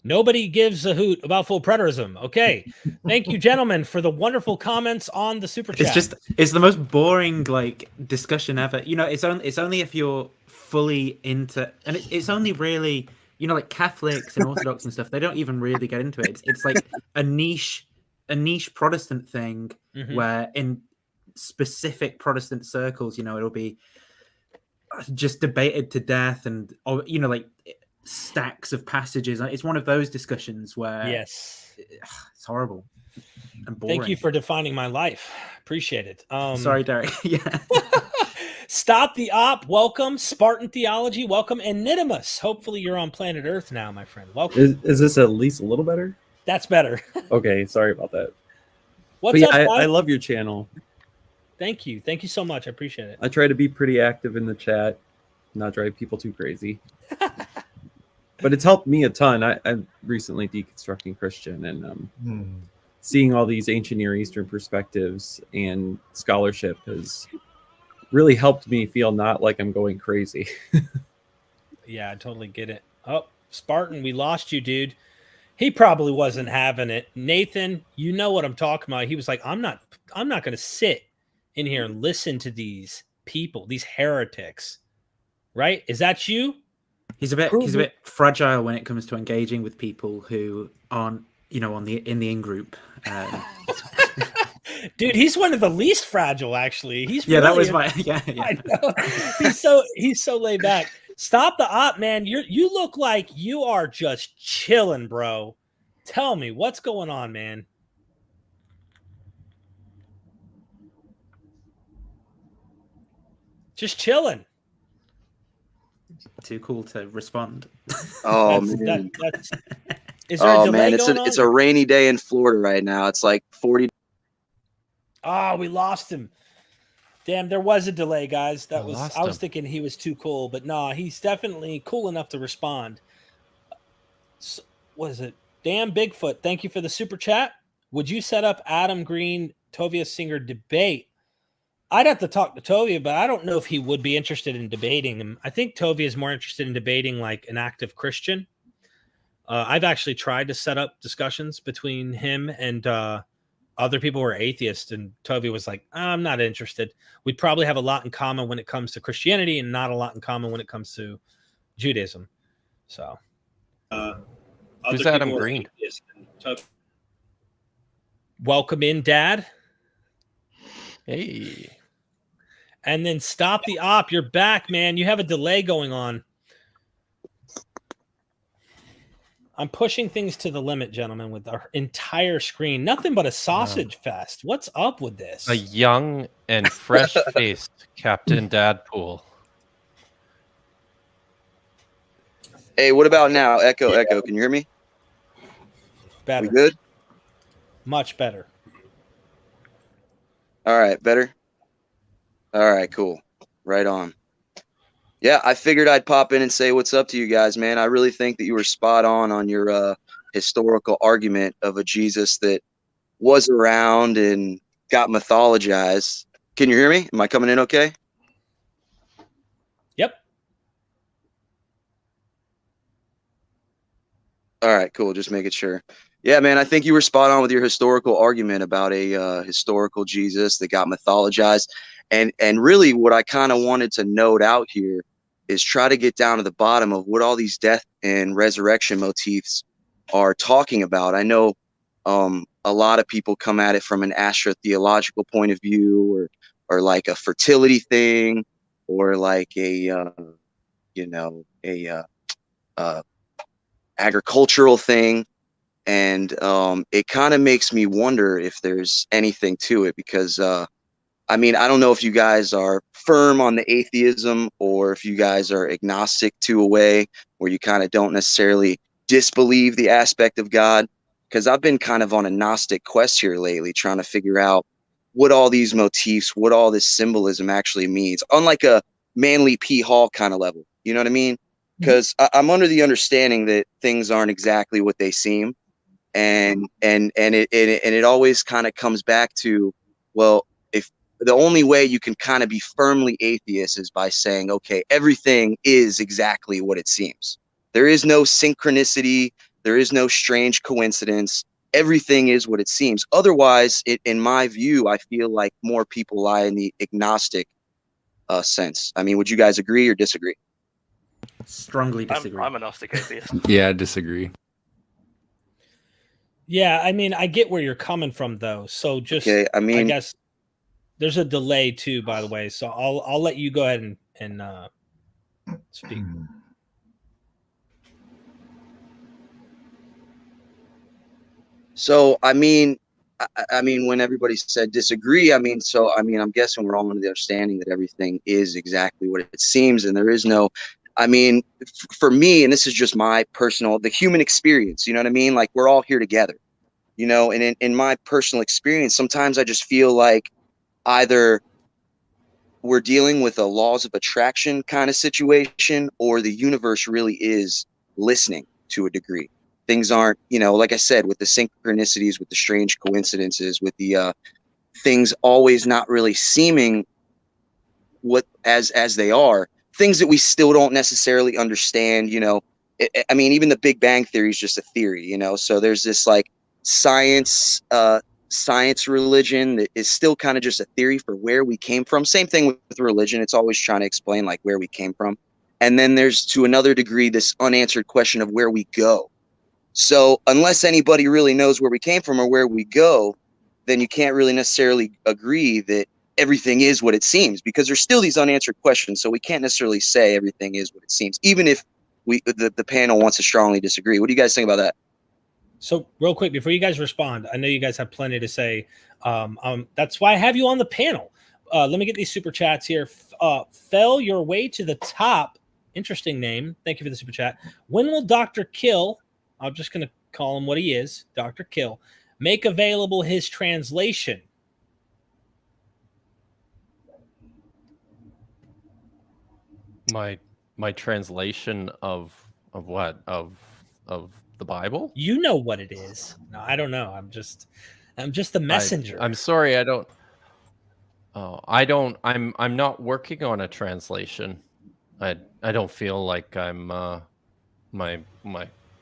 Nobody gives a hoot about full preterism. Okay. Thank you, gentlemen, for the wonderful comments on the super chat. It's the most boring discussion ever. You know, it's only if you're fully into, and it's only really, you know, like Catholics and Orthodox and stuff, they don't even really get into it. It's like a niche Protestant thing where in specific Protestant circles, you know, it'll be just debated to death and, or, you know, like stacks of passages. It's one of those discussions where it's horrible and boring. Thank you for defining my life. Appreciate it. Sorry, Derek. Yeah. Stop the Op. Welcome. Spartan Theology. Welcome. And Nidimus. Hopefully you're on planet Earth now, my friend. Welcome. Is this at least a little better? That's better. Okay. Sorry about that. What's up, I love your channel. Thank you. Thank you so much. I appreciate it. I try to be pretty active in the chat, not drive people too crazy. But it's helped me a ton. I'm recently deconstructing Christian and seeing all these ancient Near Eastern perspectives and scholarship has really helped me feel not like I'm going crazy. Yeah, I totally get it. Oh, Spartan, we lost you, dude. He probably wasn't having it. Nathan, you know what I'm talking about. He was like, I'm not going to sit in here and listen to these people, these heretics. Right? Is that you? He's a bit fragile when it comes to engaging with people who aren't, you know, in the in-group. Dude, he's one of the least fragile, actually. That was my I know. He's so laid back. Stop the Op, man. You look like you are just chilling, bro. Tell me what's going on, man. Just chilling. Too cool to respond. Oh man! Is there a delay going it's a rainy day in Florida right now. It's like 40. Oh, we lost him. Damn, there was a delay, guys. I was thinking he was too cool, but no, he's definitely cool enough to respond. So, what is it? Damn Bigfoot. Thank you for the super chat. Would you set up Adam Green, Tovia Singer debate? I'd have to talk to Tovia, but I don't know if he would be interested in debating him. I think Tovia is more interested in debating like an active Christian. I've actually tried to set up discussions between him and other people who are atheists, and Tovia was like, I'm not interested. We'd probably have a lot in common when it comes to Christianity and not a lot in common when it comes to Judaism. So, who's Adam Green? Welcome in, Dad. Hey. And then Stop the Op. You're back, man. You have a delay going on. I'm pushing things to the limit, gentlemen, with our entire screen. Nothing but a sausage fest. What's up with this? A young and fresh-faced Captain Dadpool. Hey, what about now? Echo. Can you hear me? Better. We good? Much better. All right, better? All right, cool. Right on. Yeah, I figured I'd pop in and say what's up to you guys, man. I really think that you were spot on your historical argument of a Jesus that was around and got mythologized. Can you hear me? Am I coming in okay? All right, cool. Just making sure. Yeah, man, I think you were spot on with your historical argument about a historical Jesus that got mythologized. And really what I kind of wanted to note out here is try to get down to the bottom of what all these death and resurrection motifs are talking about. I know a lot of people come at it from an astrotheological point of view, or like a fertility thing, or like a agricultural thing. And it kind of makes me wonder if there's anything to it, because I mean, I don't know if you guys are firm on the atheism, or if you guys are agnostic to a way where you kind of don't necessarily disbelieve the aspect of God. Because I've been kind of on a Gnostic quest here lately, trying to figure out what all these motifs, what all this symbolism actually means, on like a Manly P. Hall kind of level. You know what I mean? Because I'm under the understanding that things aren't exactly what they seem. And it always kind of comes back to, well, if the only way you can kind of be firmly atheist is by saying, okay, everything is exactly what it seems. There is no synchronicity. There is no strange coincidence. Everything is what it seems. Otherwise, in my view, I feel like more people lie in the agnostic sense. I mean, would you guys agree or disagree? Strongly disagree. I'm a Gnostic atheist. Yeah, I disagree. Yeah, I mean, I get where you're coming from, though. So just, Okay, I mean, I guess there's a delay too, by the way. So I'll let you go ahead and speak. So I mean, when everybody said disagree, I mean, I'm guessing we're all under the understanding that everything is exactly what it seems, and there is no. I mean, for me, and this is just my personal, the human experience. You know what I mean? Like, we're all here together. You know, and in my personal experience, sometimes I just feel like either we're dealing with a laws of attraction kind of situation, or the universe really is listening to a degree. Things aren't, you know, like I said, with the synchronicities, with the strange coincidences, with the things always not really seeming what as they are, things that we still don't necessarily understand. You know, I mean, even the Big Bang Theory is just a theory, you know. So there's this like science religion that is still kind of just a theory for where we came from. Same thing with religion. It's always trying to explain like where we came from. And then there's, to another degree, this unanswered question of where we go. So unless anybody really knows where we came from or where we go, then you can't really necessarily agree that everything is what it seems, because there's still these unanswered questions. So we can't necessarily say everything is what it seems, even if the panel wants to strongly disagree. What do you guys think about that? So real quick, before you guys respond, I know you guys have plenty to say. That's why I have you on the panel. Let me get these super chats here. Fell your way to the top. Interesting name. Thank you for the super chat. When will Dr. Kill, I'm just going to call him what he is, Dr. Kill, make available his translation? My translation of what? Of the Bible? You know what it is. No, I don't know. I'm just the messenger. I'm sorry, I don't. Oh, I don't. I'm not working on a translation. I don't feel like I'm my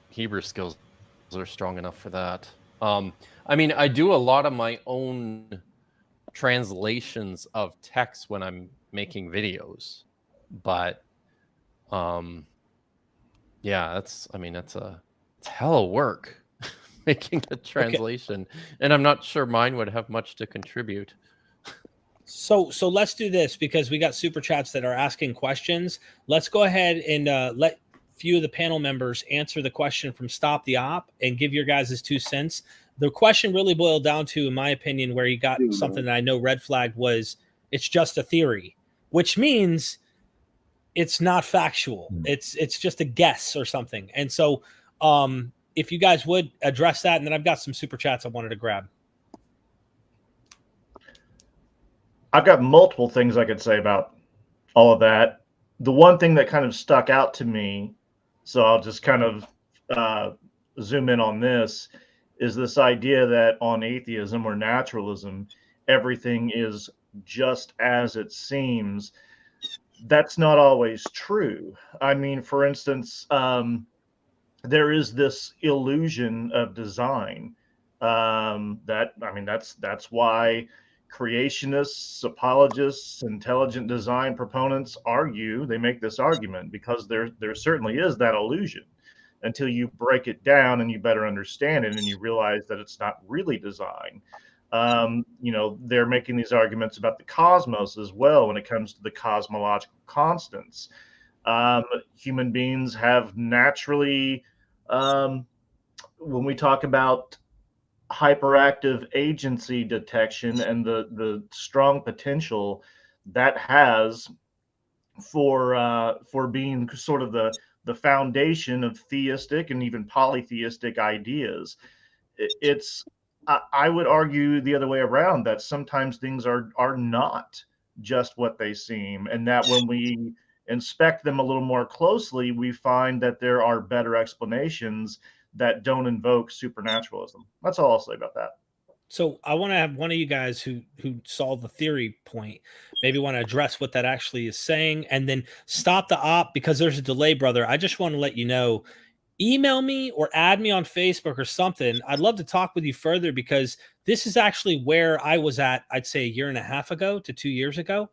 Hebrew skills are strong enough for that. I mean, I do a lot of my own translations of text when I'm making videos, but yeah, it's hella work making a translation, and I'm not sure mine would have much to contribute. So let's do this, because we got super chats that are asking questions. Let's go ahead and let few of the panel members answer the question from Stop the Op and give your guys' 2 cents. The question really boiled down to, in my opinion, where he got something that I know red flagged was, it's just a theory, which means it's not factual. It's just a guess or something. And so if you guys would address that, and then I've got some super chats I wanted to grab. I've got multiple things I could say about all of that. The one thing that kind of stuck out to me, so I'll just kind of zoom in on this, is this idea that on atheism or naturalism, everything is just as it seems. That's not always true. I mean, for instance, there is this illusion of design. That's why creationists, apologists, intelligent design proponents argue. They make this argument because there certainly is that illusion until you break it down and you better understand it and you realize that it's not really design. They're making these arguments about the cosmos as well when it comes to the cosmological constants. Human beings have naturally, when we talk about hyperactive agency detection and the strong potential that has for being sort of the foundation of theistic and even polytheistic ideas. I would argue the other way around, that sometimes things are not just what they seem, and that when we inspect them a little more closely, we find that there are better explanations that don't invoke supernaturalism. That's all I'll say about that. So I want to have one of you guys who saw the theory point maybe want to address what that actually is saying, and then stop the op because there's a delay, brother. I just want to let you know, email me or add me on Facebook or something. I'd love to talk with you further because this is actually where I was at, I'd say 1.5 years ago to 2 years ago.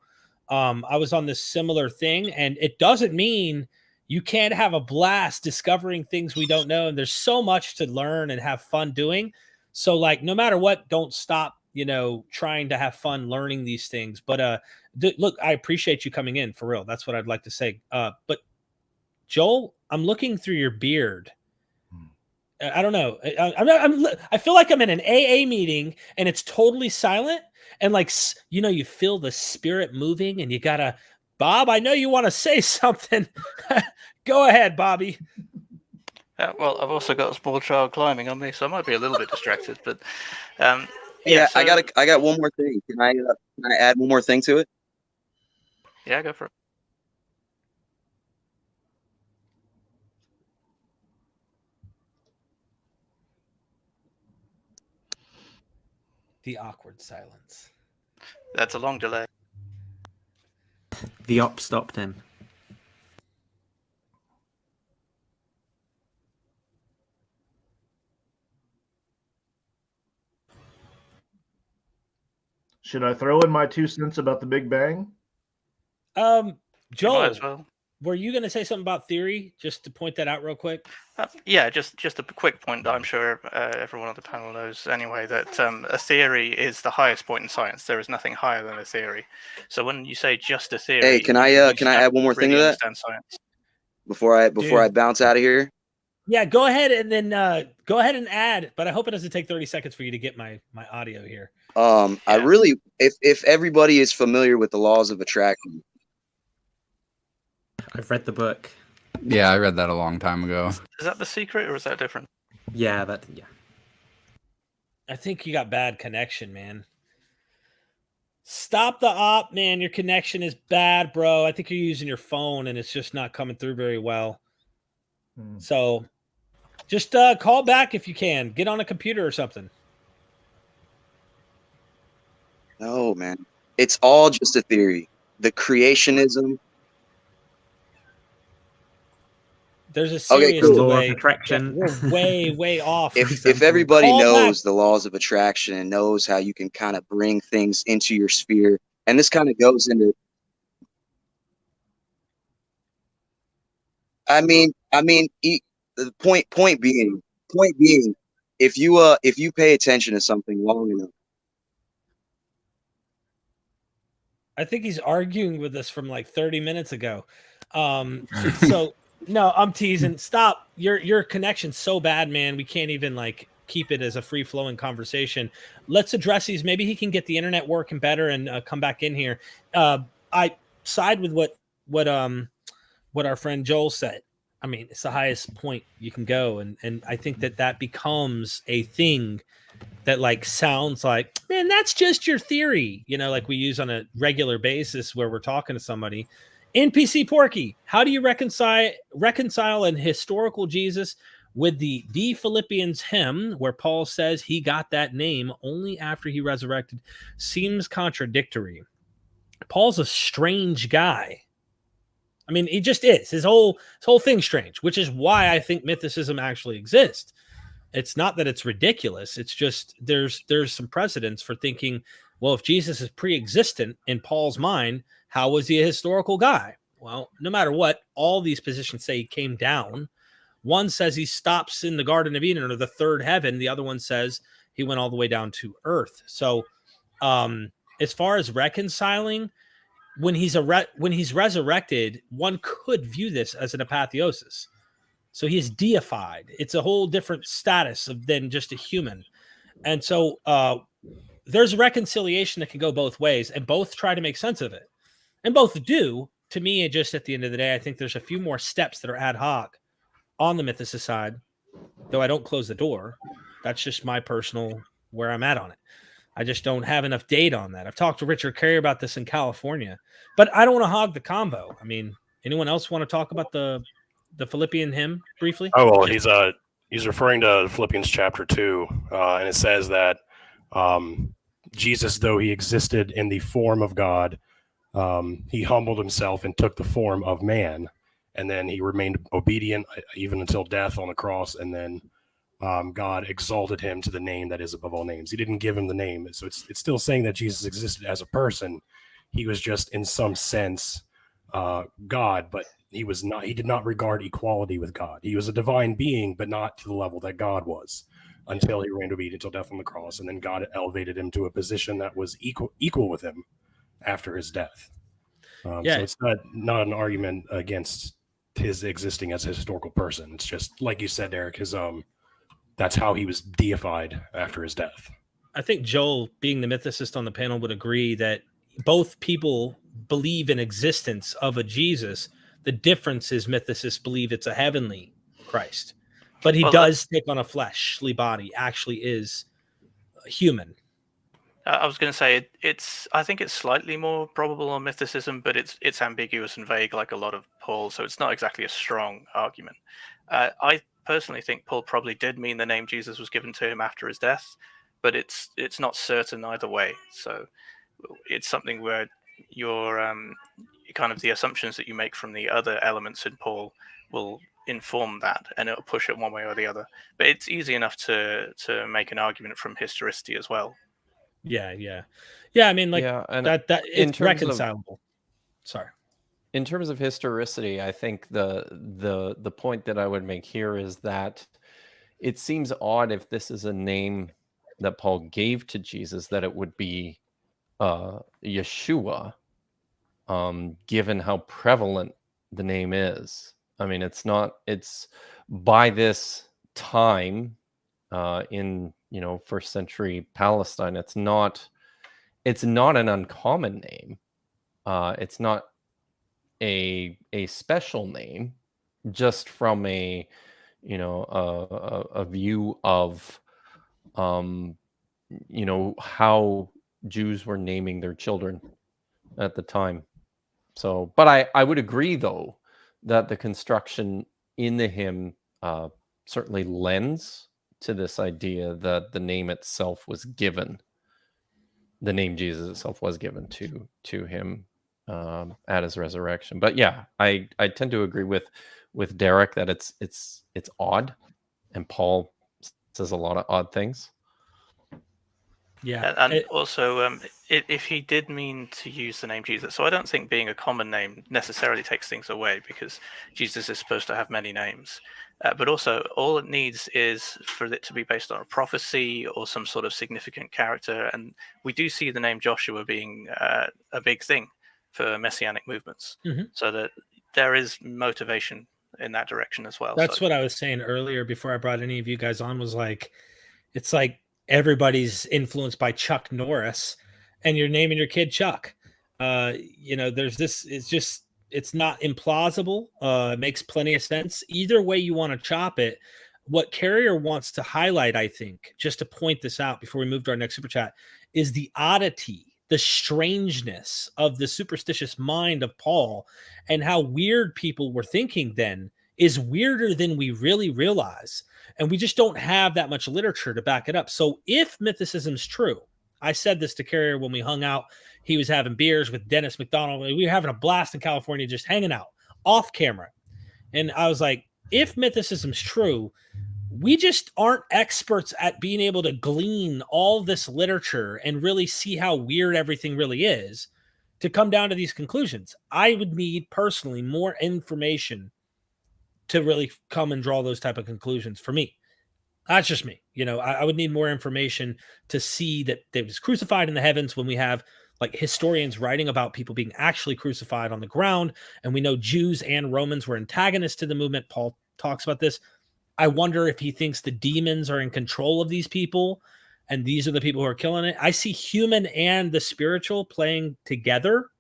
I was on this similar thing, and it doesn't mean you can't have a blast discovering things we don't know. And there's so much to learn and have fun doing. So like, no matter what, don't stop, trying to have fun learning these things. But look, I appreciate you coming in for real. That's what I'd like to say. But Joel, I'm looking through your beard. I don't know. I feel like I'm in an AA meeting and it's totally silent. And like, you feel the spirit moving and you gotta, Bob, I know you want to say something. Go ahead, Bobby. Well, I've also got a small child climbing on me, so I might be a little bit distracted. But yeah, so, I got one more thing. Can I add one more thing to it? Yeah, go for it. The awkward silence. That's a long delay. The op stopped him. Should I throw in my 2 cents about the Big Bang? Joel, well. Were you going to say something about theory? Just to point that out real quick. Yeah, just a quick point that I'm sure everyone on the panel knows anyway, that a theory is the highest point in science. There is nothing higher than a theory. So when you say just a theory, hey, can I add one more thing to that? Science. Before I bounce out of here. Yeah, go ahead and then go ahead and add. But I hope it doesn't take 30 seconds for you to get my audio here. Yeah. I really, if everybody is familiar with the laws of attraction. I've read the book. Yeah, I read that a long time ago. Is that The Secret or is that different? Yeah. I think you got bad connection, man. Stop the op, man. Your connection is bad, bro. I think you're using your phone and it's just not coming through very well. So just call back if you can. Get on a computer or something. No, man. It's all just a theory. The creationism. There's a serious law of attraction. We're way off. If everybody knows the laws of attraction and knows how you can kind of bring things into your sphere, and this kind of goes into. The point being, if you pay attention to something long enough. I think he's arguing with us from like 30 minutes ago. So. No, I'm teasing. Stop. Your connection's so bad, man. We can't even like keep it as a free flowing conversation. Let's address these. Maybe he can get the internet working better and come back in here. I side with what our friend Joel said. I mean, it's the highest point you can go, and I think that becomes a thing that like sounds like, man, that's just your theory. Like we use on a regular basis where we're talking to somebody. NPC Porky, how do you reconcile an historical Jesus with the De Philippians hymn where Paul says he got that name only after he resurrected? Seems contradictory. Paul's a strange guy. I mean, he just is. His whole thing's strange, which is why I think mythicism actually exists. It's not that it's ridiculous. It's just there's some precedents for thinking, well, if Jesus is pre-existent in Paul's mind, how was he a historical guy? Well, no matter what, all these positions say he came down. One says he stops in the Garden of Eden or the third heaven. The other one says he went all the way down to earth. So as far as reconciling, when he's resurrected, one could view this as an apotheosis. So he's deified. It's a whole different status than just a human. And so there's reconciliation that can go both ways, and both try to make sense of it. And both do. To me, it just at the end of the day, I think there's a few more steps that are ad hoc on the mythicist side, though I don't close the door. That's just my personal where I'm at on it. I just don't have enough data on that. I've talked to Richard Carey about this in California, but I don't want to hog the convo. I mean, anyone else want to talk about the Philippian hymn briefly? Oh, well, he's referring to Philippians chapter 2, and it says that Jesus, though he existed in the form of God, he humbled himself and took the form of man, and then he remained obedient even until death on the cross, and then God exalted him to the name that is above all names. He didn't give him the name, so it's still saying that Jesus existed as a person. He was just in some sense God, but he did not regard equality with God. He was a divine being, but not to the level that God was, until he remained obedient until death on the cross, and then God elevated him to a position that was equal with him after his death. So it's not an argument against his existing as a historical person. It's just like you said, Derek, that's how he was deified after his death. I think Joel, being the mythicist on the panel, would agree that both people believe in existence of a Jesus. The difference is mythicists believe it's a heavenly Christ, but he does take on a fleshly body, actually is human. I was going to say I think it's slightly more probable on mythicism, but it's ambiguous and vague, like a lot of Paul. So it's not exactly a strong argument. I personally think Paul probably did mean the name Jesus was given to him after his death, but it's not certain either way. So it's something where your kind of the assumptions that you make from the other elements in Paul will inform that, and it'll push it one way or the other. But it's easy enough to make an argument from historicity as well. Yeah. I mean, like that it's reconcilable. Sorry. In terms of historicity, I think the point that I would make here is that it seems odd if this is a name that Paul gave to Jesus, that it would be Yeshua, given how prevalent the name is. I mean, it's by this time in first century Palestine, it's not an uncommon name. It's not a special name, just from a view of how Jews were naming their children at the time. So, but I would agree, though, that the construction in the hymn certainly lends to this idea that the name itself was given, the name Jesus itself was given to him at his resurrection. But yeah, I tend to agree with Derek that it's odd, and Paul says a lot of odd things. Yeah, and also if he did mean to use the name Jesus, so I don't think being a common name necessarily takes things away, because Jesus is supposed to have many names. But also, all it needs is for it to be based on a prophecy or some sort of significant character. And we do see the name Joshua being a big thing for messianic movements. Mm-hmm. So that there is motivation in that direction as well. That's what I was saying earlier before I brought any of you guys on, was like, it's like everybody's influenced by Chuck Norris and you're naming your kid Chuck. There's this, it's not implausible. It makes plenty of sense. Either way you want to chop it. What Carrier wants to highlight, I think, just to point this out before we move to our next super chat, is the oddity, the strangeness of the superstitious mind of Paul, and how weird people were thinking then is weirder than we really realize. And we just don't have that much literature to back it up. So if mythicism's true, I said this to Carrier when we hung out. He was having beers with Dennis McDonald. We were having a blast in California, just hanging out. off camera. And I was like, if mythicism's true, we just aren't experts at being able to glean all this literature and really see how weird everything really is to come down to these conclusions. I would need personally more information to really come and draw those type of conclusions for me. That's just me. You know, I would need more information to see that they was crucified in the heavens when we have like historians writing about people being actually crucified on the ground. And we know Jews and Romans were antagonists to the movement. Paul talks about this. I wonder if he thinks the demons are in control of these people and these are the people who are killing it. I see human and the spiritual playing together,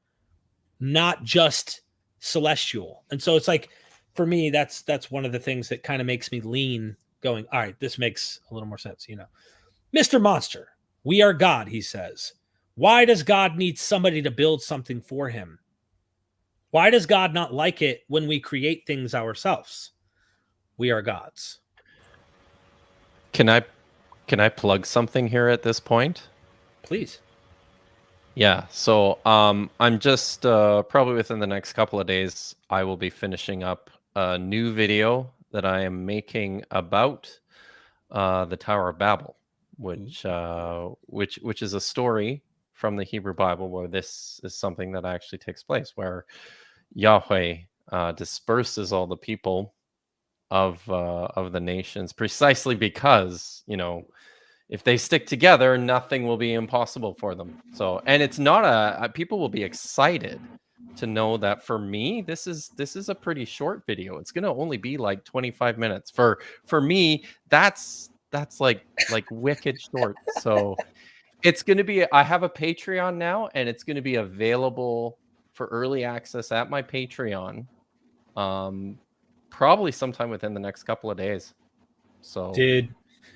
not just celestial. And so it's like, for me, that's one of the things that kind of makes me lean going, all right, this makes a little more sense. You know, Mr. Monster, we are God, he says. Why does God need somebody to build something for him? Why does God not like it when we create things ourselves? We are gods. Can I plug something here at this point? Please. Yeah. So I'm just probably within the next couple of days, I will be finishing up a new video that I am making about the Tower of Babel, which is a story from the Hebrew Bible where this is something that actually takes place, where Yahweh disperses all the people of the nations, precisely because, you know, if they stick together, nothing will be impossible for them. So, and it's not people will be excited to know that for me, this is a pretty short video. It's going to only be like 25 minutes. For me, that's like wicked short. So it's going to be, I have a Patreon now, and it's going to be available for early access at my Patreon. Probably sometime within the next couple of days. So, dude,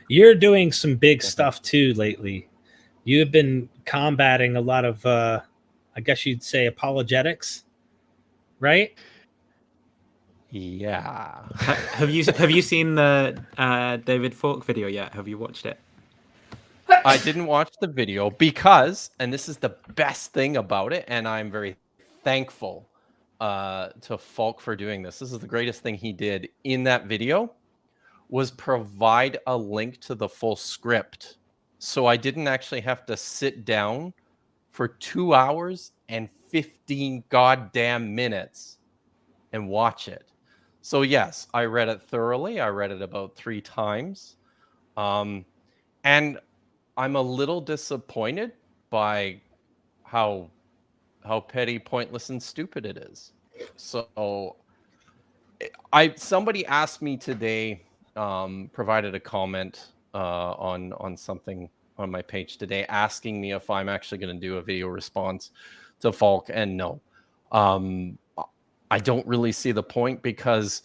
you're doing some big stuff too lately. You've been combating a lot of, I guess you'd say, apologetics, right? Yeah. Have you seen the David Falk video yet? Have you watched it? I didn't watch the video because, and this is the best thing about it, and I'm very thankful to Falk for doing this. This is the greatest thing he did in that video, was provide a link to the full script. So I didn't actually have to sit down for 2 hours and 15 goddamn minutes and watch it. So yes, I read it thoroughly. I read it about 3 times. And I'm a little disappointed by how petty, pointless, and stupid it is. So somebody asked me today, provided a comment on something on my page today, asking me if I'm actually going to do a video response to Falk, and no, I don't really see the point, because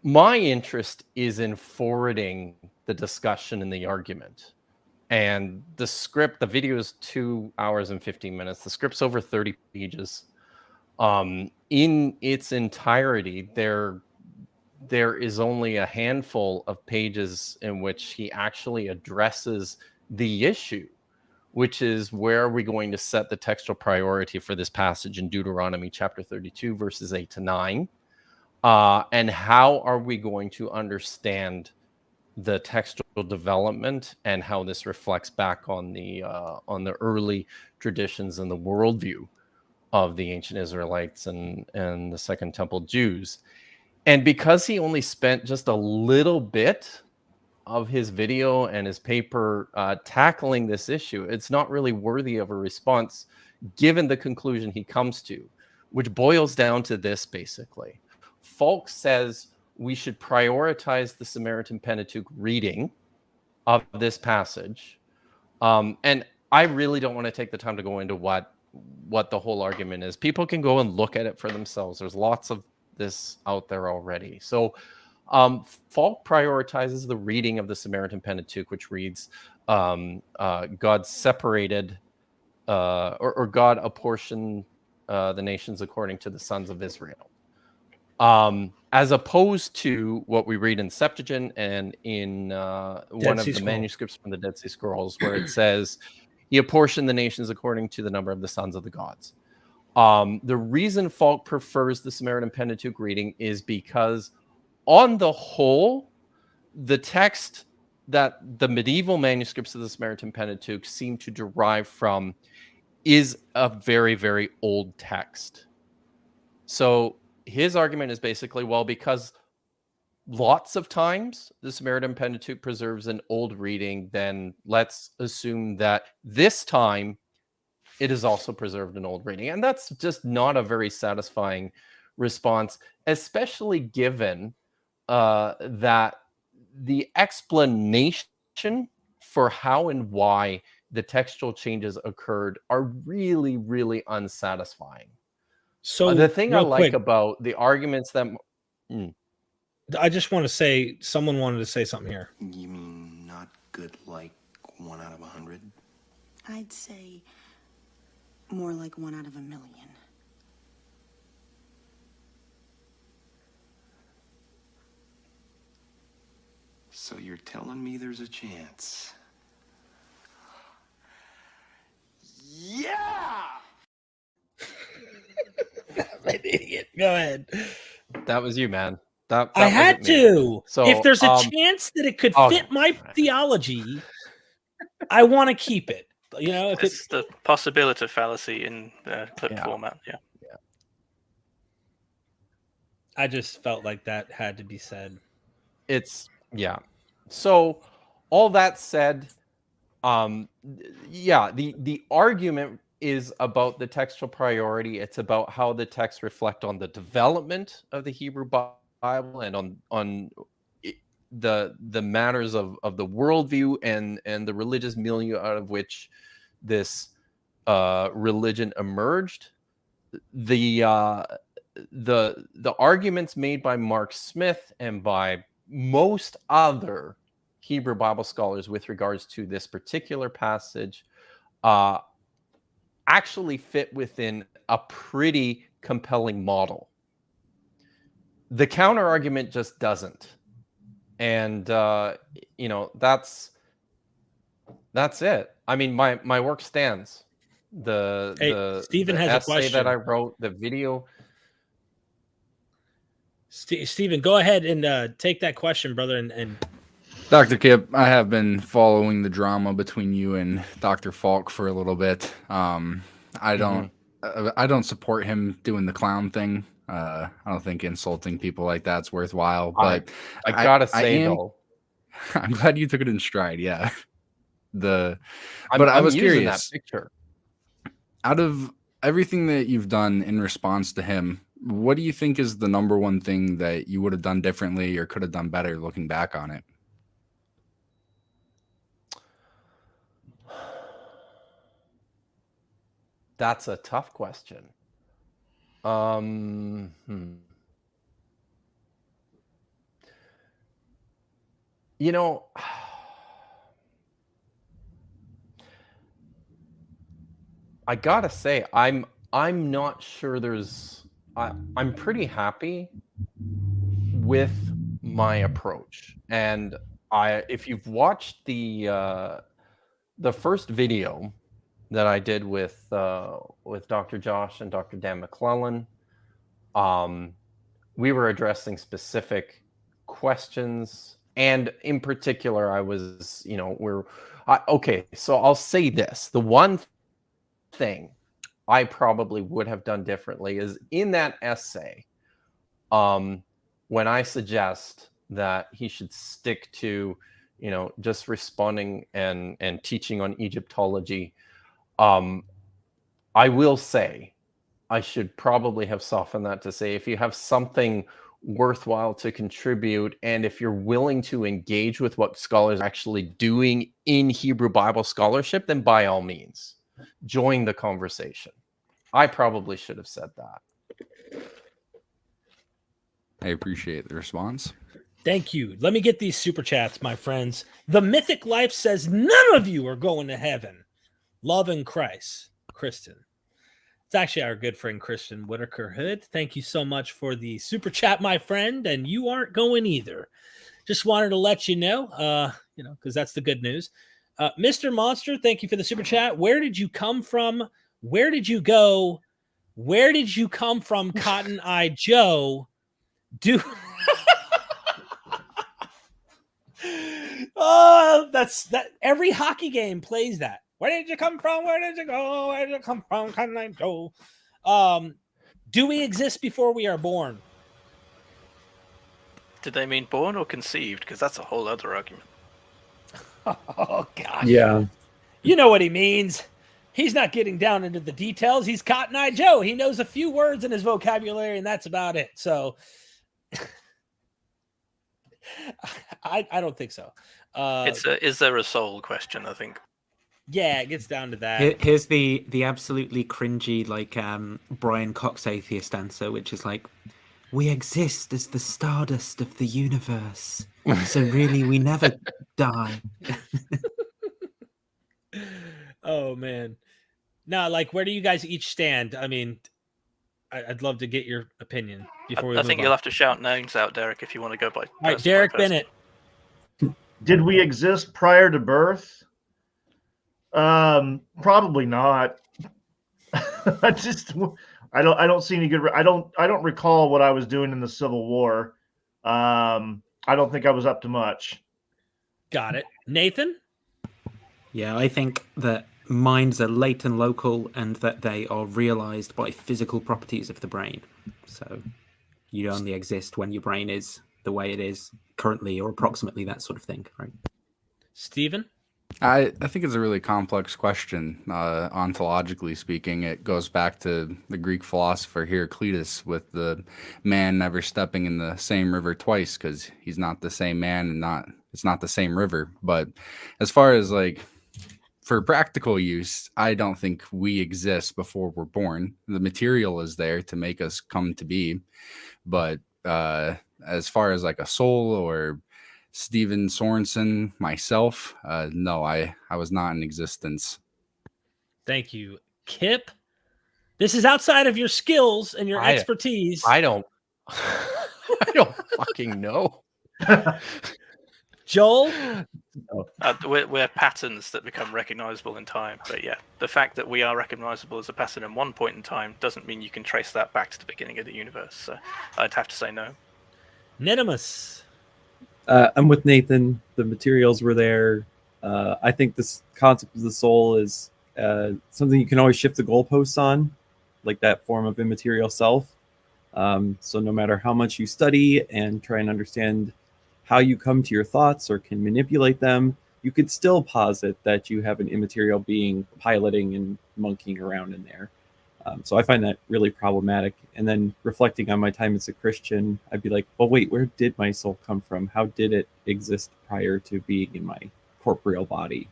my interest is in forwarding the discussion and the argument. And the script, the video is 2 hours and 15 minutes. The script's over 30 pages. In its entirety, there is only a handful of pages in which he actually addresses the issue, which is, where are we going to set the textual priority for this passage in Deuteronomy chapter 32, verses 8 to 9? And how are we going to understand the textual development and how this reflects back on the early traditions and the worldview of the ancient Israelites and the Second Temple Jews? And because he only spent just a little bit of his video and his paper tackling this issue, it's not really worthy of a response, given the conclusion he comes to, which boils down to this basically. Falk says we should prioritize the Samaritan Pentateuch reading of this passage. And I really don't want to take the time to go into what the whole argument is. People can go and look at it for themselves. There's lots of this out there already. So Falk prioritizes the reading of the Samaritan Pentateuch, which reads, God separated or God apportioned the nations according to the sons of Israel. As opposed to what we read in Septuagint and in one of the manuscripts from the Dead Sea Scrolls, where it says, he apportioned the nations according to the number of the sons of the gods. The reason Falk prefers the Samaritan Pentateuch reading is because, on the whole, the text that the medieval manuscripts of the Samaritan Pentateuch seem to derive from is a very, very old text. So his argument is basically, well, because lots of times the Samaritan Pentateuch preserves an old reading, then let's assume that this time it is also preserved an old reading. And that's just not a very satisfying response, especially given that the explanation for how and why the textual changes occurred are really, really unsatisfying. So the thing I real like quick, about the arguments that... I just want to say, someone wanted to say something here. You mean not good like 1 out of 100? I'd say more like 1 out of 1 million. So you're telling me there's a chance? Yeah! I'm an idiot. Go ahead. That was you, man. That I had wasn't me. to. So, if there's a chance that it could fit my theology, I want to keep it. You know, if it's the possibility fallacy in clip format. Yeah. I just felt like that had to be said. So all that said, the argument is about the textual priority. It's about how the texts reflect on the development of the Hebrew Bible and on the matters of the worldview and the religious milieu out of which this religion emerged. The arguments made by Mark Smith and by most other Hebrew Bible scholars with regards to this particular passage actually fit within a pretty compelling model. The counter argument just doesn't. And, that's it. I mean, my work stands. Stephen has a essay question that I wrote, the video. Stephen, go ahead and take that question, brother. And Dr. Kip, I have been following the drama between you and Dr. Falk for a little bit. I don't support him doing the clown thing. I don't think insulting people like that's worthwhile. But I gotta say though, I'm glad you took it in stride. Yeah. I was curious. That picture. Out of everything that you've done in response to him, what do you think is the number one thing that you would have done differently or could have done better looking back on it? That's a tough question. You know, I gotta say, I'm not sure I'm pretty happy with my approach. And if you've watched the first video that I did with Dr. Josh and Dr. Dan McClellan, we were addressing specific questions, and in particular, I was, okay. So I'll say this: the one thing I probably would have done differently is in that essay, when I suggest that he should stick to, just responding and teaching on Egyptology. I will say I should probably have softened that to say, if you have something worthwhile to contribute, and if you're willing to engage with what scholars are actually doing in Hebrew Bible scholarship, then by all means, join the conversation. I probably should have said that. I appreciate the response. Thank you. Let me get these super chats, my friends. The Mythic Life says none of you are going to heaven. Love in Christ, Kristen. It's actually our good friend Christian Whitaker Hood. Thank you so much for the super chat, my friend. And you aren't going either. Just wanted to let you know, because that's the good news. Mr. Monster, thank you for the super chat. Where did you come from? Where did you go? Where did you come from, Cotton Eye Joe? Oh, that's that. Every hockey game plays that. Where did you come from? Where did you go? Where did you come from, Cotton Eye Joe? Do we exist before we are born? Did they mean born or conceived? Because that's a whole other argument. Oh gosh. Yeah. You know what he means. He's not getting down into the details. He's Cotton Eye Joe. He knows a few words in his vocabulary, and that's about it. So I don't think so. Is there a soul question, I think. Yeah, it gets down to that. Here's the absolutely cringy, like, Brian Cox atheist answer, which is like, we exist as the stardust of the universe. So really, we never die. Oh, man. Now, like, where do you guys each stand? I mean, I'd love to get your opinion before we I move think on. you'll have to shout names out, Derek, if you want to go by. All right, Derek Bennett. Did we exist prior to birth? Probably not. I don't see any good. I don't recall what I was doing in the Civil War. I don't think I was up to much. Got it. Nathan? Yeah, I think that minds are late and local, and that they are realized by physical properties of the brain. So you only exist when your brain is the way it is currently, or approximately that sort of thing, right? Stephen? I think it's a really complex question. Ontologically speaking, it goes back to the Greek philosopher Heraclitus with the man never stepping in the same river twice, because he's not the same man and it's not the same river. But as far as like for practical use, I don't think we exist before we're born. The material is there to make us come to be. But as far as like a soul or Steven Sorensen, myself, no, I was not in existence. Thank you. Kip? This is outside of your skills and your expertise. I don't fucking know. Joel? We're patterns that become recognizable in time. But yeah, the fact that we are recognizable as a pattern in one point in time doesn't mean you can trace that back to the beginning of the universe. So I'd have to say no. Nenimus? I'm with Nathan. The materials were there. I think this concept of the soul is something you can always shift the goalposts on, like that form of immaterial self. So no matter how much you study and try and understand how you come to your thoughts or can manipulate them, you could still posit that you have an immaterial being piloting and monkeying around in there. So I find that really problematic. And then reflecting on my time as a Christian, I'd be like, well, wait, where did my soul come from? How did it exist prior to being in my corporeal body?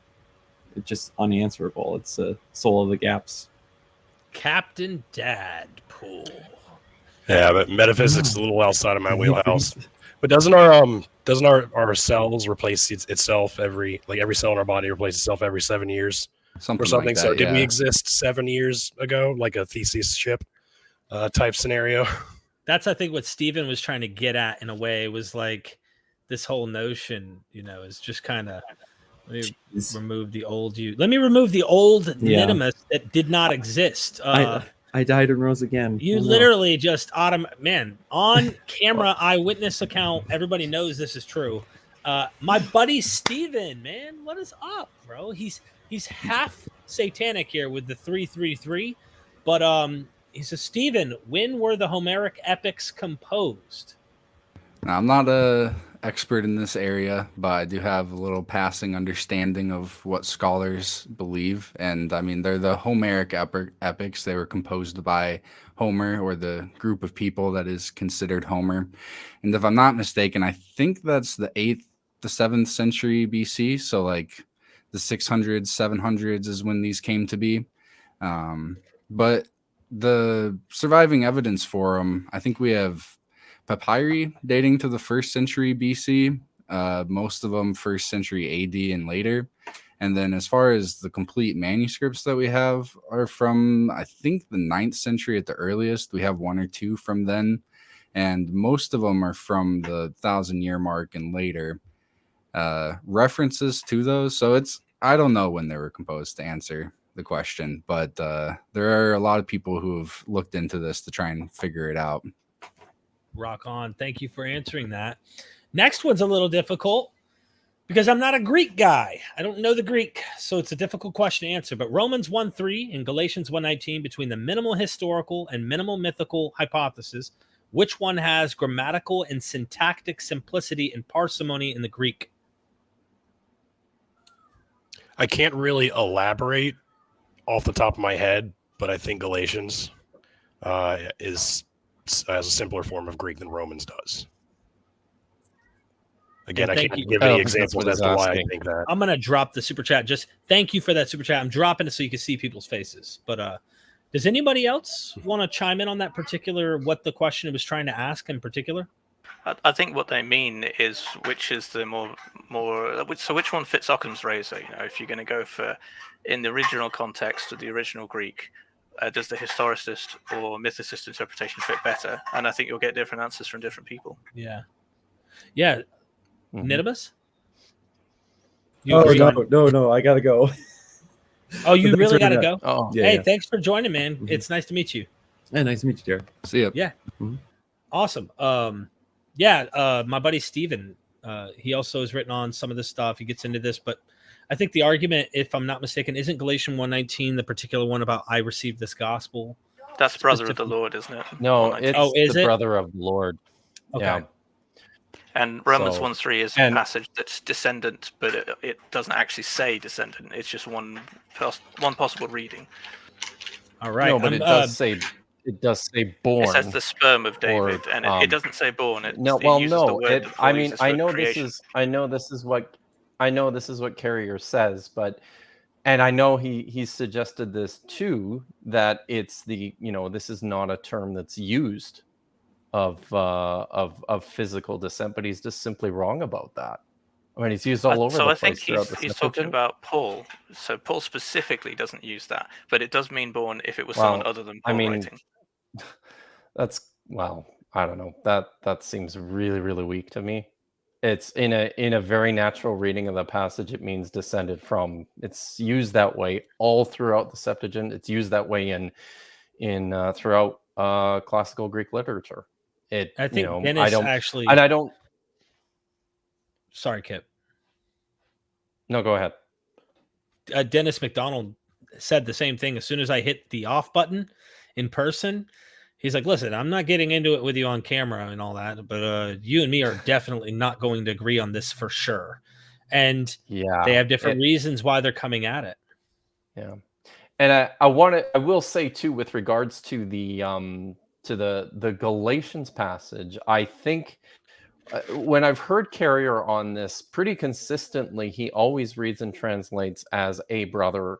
It's just unanswerable. It's a soul of the gaps. Captain Dadpool. Yeah, but metaphysics is a little outside of my wheelhouse. But doesn't our cells replace itself every cell in our body replaces itself every 7 years? Something Or something. like that, So did we yeah. exist 7 years ago, like a Theseus ship type scenario? That's, I think, what Stephen was trying to get at in a way, was like this whole notion, is just kind of, let me remove the old you. Let me remove the old Nenimus that did not exist. I died and rose again. You literally just on camera eyewitness account. Everybody knows this is true. My buddy Steven, man, what is up, bro? He's half satanic here with the 333, but he says, Steven, when were the Homeric epics composed? Now, I'm not a expert in this area, but I do have a little passing understanding of what scholars believe. And I mean, they're the Homeric epics. They were composed by Homer, or the group of people that is considered Homer. And if I'm not mistaken, I think that's the 8th to 7th century BC. So like the 600s, 700s is when these came to be. But the surviving evidence for them, I think we have papyri dating to the 1st century BC, most of them 1st century AD and later. And then as far as the complete manuscripts that we have are from, I think, the 9th century at the earliest. We have 1 or 2 from then. And most of them are from the 1,000-year mark and later. References to those. So I don't know when they were composed, to answer the question, but there are a lot of people who have looked into this to try and figure it out. Rock on. Thank you for answering that. Next one's a little difficult because I'm not a Greek guy. I don't know the Greek, so it's a difficult question to answer. But Romans 1:3 and Galatians 1:19, between the minimal historical and minimal mythical hypothesis, which one has grammatical and syntactic simplicity and parsimony in the Greek? I can't really elaborate off the top of my head, but I think Galatians has a simpler form of Greek than Romans does. Again, I can't give any examples as to why I think that. I'm going to drop the super chat. Just thank you for that super chat. I'm dropping it so you can see people's faces. But does anybody else want to chime in on that particular, what the question was trying to ask in particular? I think what they mean is which is the more so which one fits Occam's razor? You know, if you're going to go for in the original context of the original Greek, does the historicist or mythicist interpretation fit better? And I think you'll get different answers from different people. Yeah. Nidibus? No, I gotta go. Oh, you really gotta go? Oh, hey, thanks for joining, man. Mm-hmm. It's nice to meet you. Yeah, nice to meet you, Jared. See ya. Yeah. Mm-hmm. Awesome. My buddy Steven, he also has written on some of this stuff. He gets into this, but I think the argument, if I'm not mistaken, isn't Galatians 1:19 the particular one about I received this gospel? That's brother of the Lord, isn't it? No, it's the brother of the Lord. Okay. Yeah. And Romans 1:3 is a passage that's descendant, but it doesn't actually say descendant. It's just one possible reading. All right. No, but it does say born. It says the sperm of David, and it doesn't say born. I know this is what Carrier says, but and I know he's suggested this too, that it's this is not a term that's used of physical descent, but he's just simply wrong about that. I mean, he's used all over the place. So I think he's talking about Paul. So Paul specifically doesn't use that, but it does mean born if it was someone other than Paul writing. I don't know. That seems really, really weak to me. It's in a very natural reading of the passage. It means descended from. It's used that way all throughout the Septuagint. It's used that way in throughout classical Greek literature. I think Dennis actually. And I don't. Sorry, Kip. No, go ahead. Dennis McDonald said the same thing. As soon as I hit the off button in person, he's like, listen, I'm not getting into it with you on camera and all that, but you and me are definitely not going to agree on this for sure. And they have different reasons why they're coming at it. Yeah. And I will say too, with regards to the Galatians passage, I think when I've heard Carrier on this pretty consistently, he always reads and translates as a brother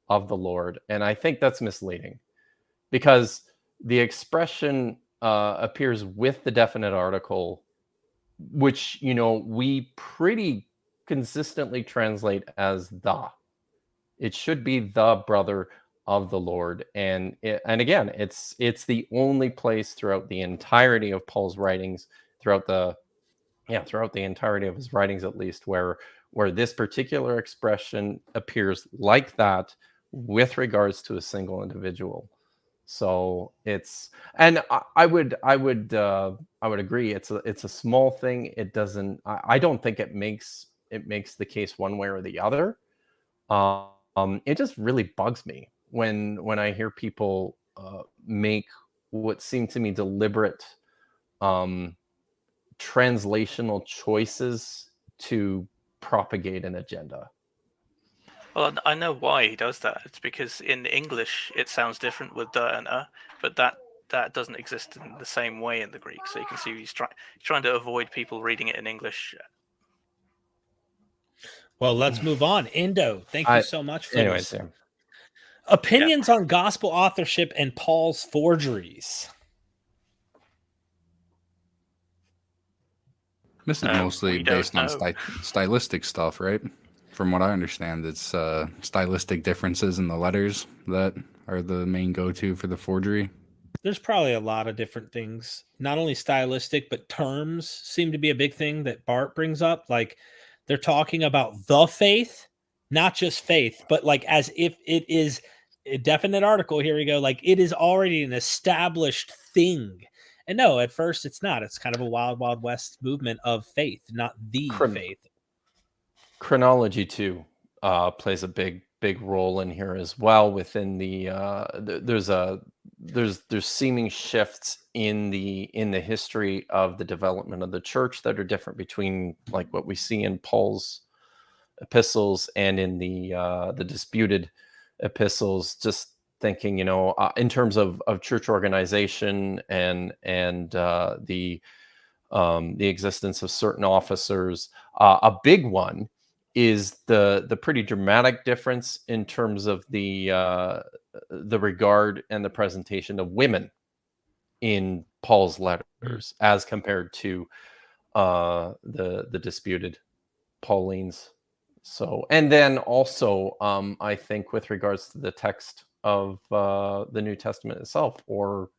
of the Lord. And I think that's misleading because the expression appears with the definite article, which, we pretty consistently translate as the. It should be the brother of the Lord. And again, it's the only place throughout the entirety of Paul's writings, throughout the entirety of his writings, at least, where this particular expression appears like that with regards to a single individual. So I would agree. It's a small thing. It doesn't. I don't think it makes the case one way or the other. It just really bugs me when I hear people make what seem to me deliberate translational choices to propagate an agenda. Well, I know why he does that. It's because in English it sounds different with the and but that doesn't exist in the same way in the Greek. So you can see he's trying to avoid people reading it in English. Well, let's move on. Indo, thank you so much for anyways, this. Opinions on gospel authorship and Paul's forgeries. This is mostly based on stylistic stuff, right? From what I understand, it's stylistic differences in the letters that are the main go-to for the forgery. There's probably a lot of different things, not only stylistic, but terms seem to be a big thing that Bart brings up. Like they're talking about the faith not just faith, but like as if it is a definite article. Here we go. Like it is already an established thing. And no, at first it's not. It's kind of a wild, wild west movement of faith, not the faith. Chronology too plays a big role in here as well. Within the there's seeming shifts in the history of the development of the church that are different between like what we see in Paul's epistles and in the disputed epistles. Just thinking, in terms of church organization and the existence of certain officers, a big one is the pretty dramatic difference in terms of the regard and the presentation of women in Paul's letters as compared to the disputed Paulines. So, and then also, I think with regards to the text of the New Testament itself, or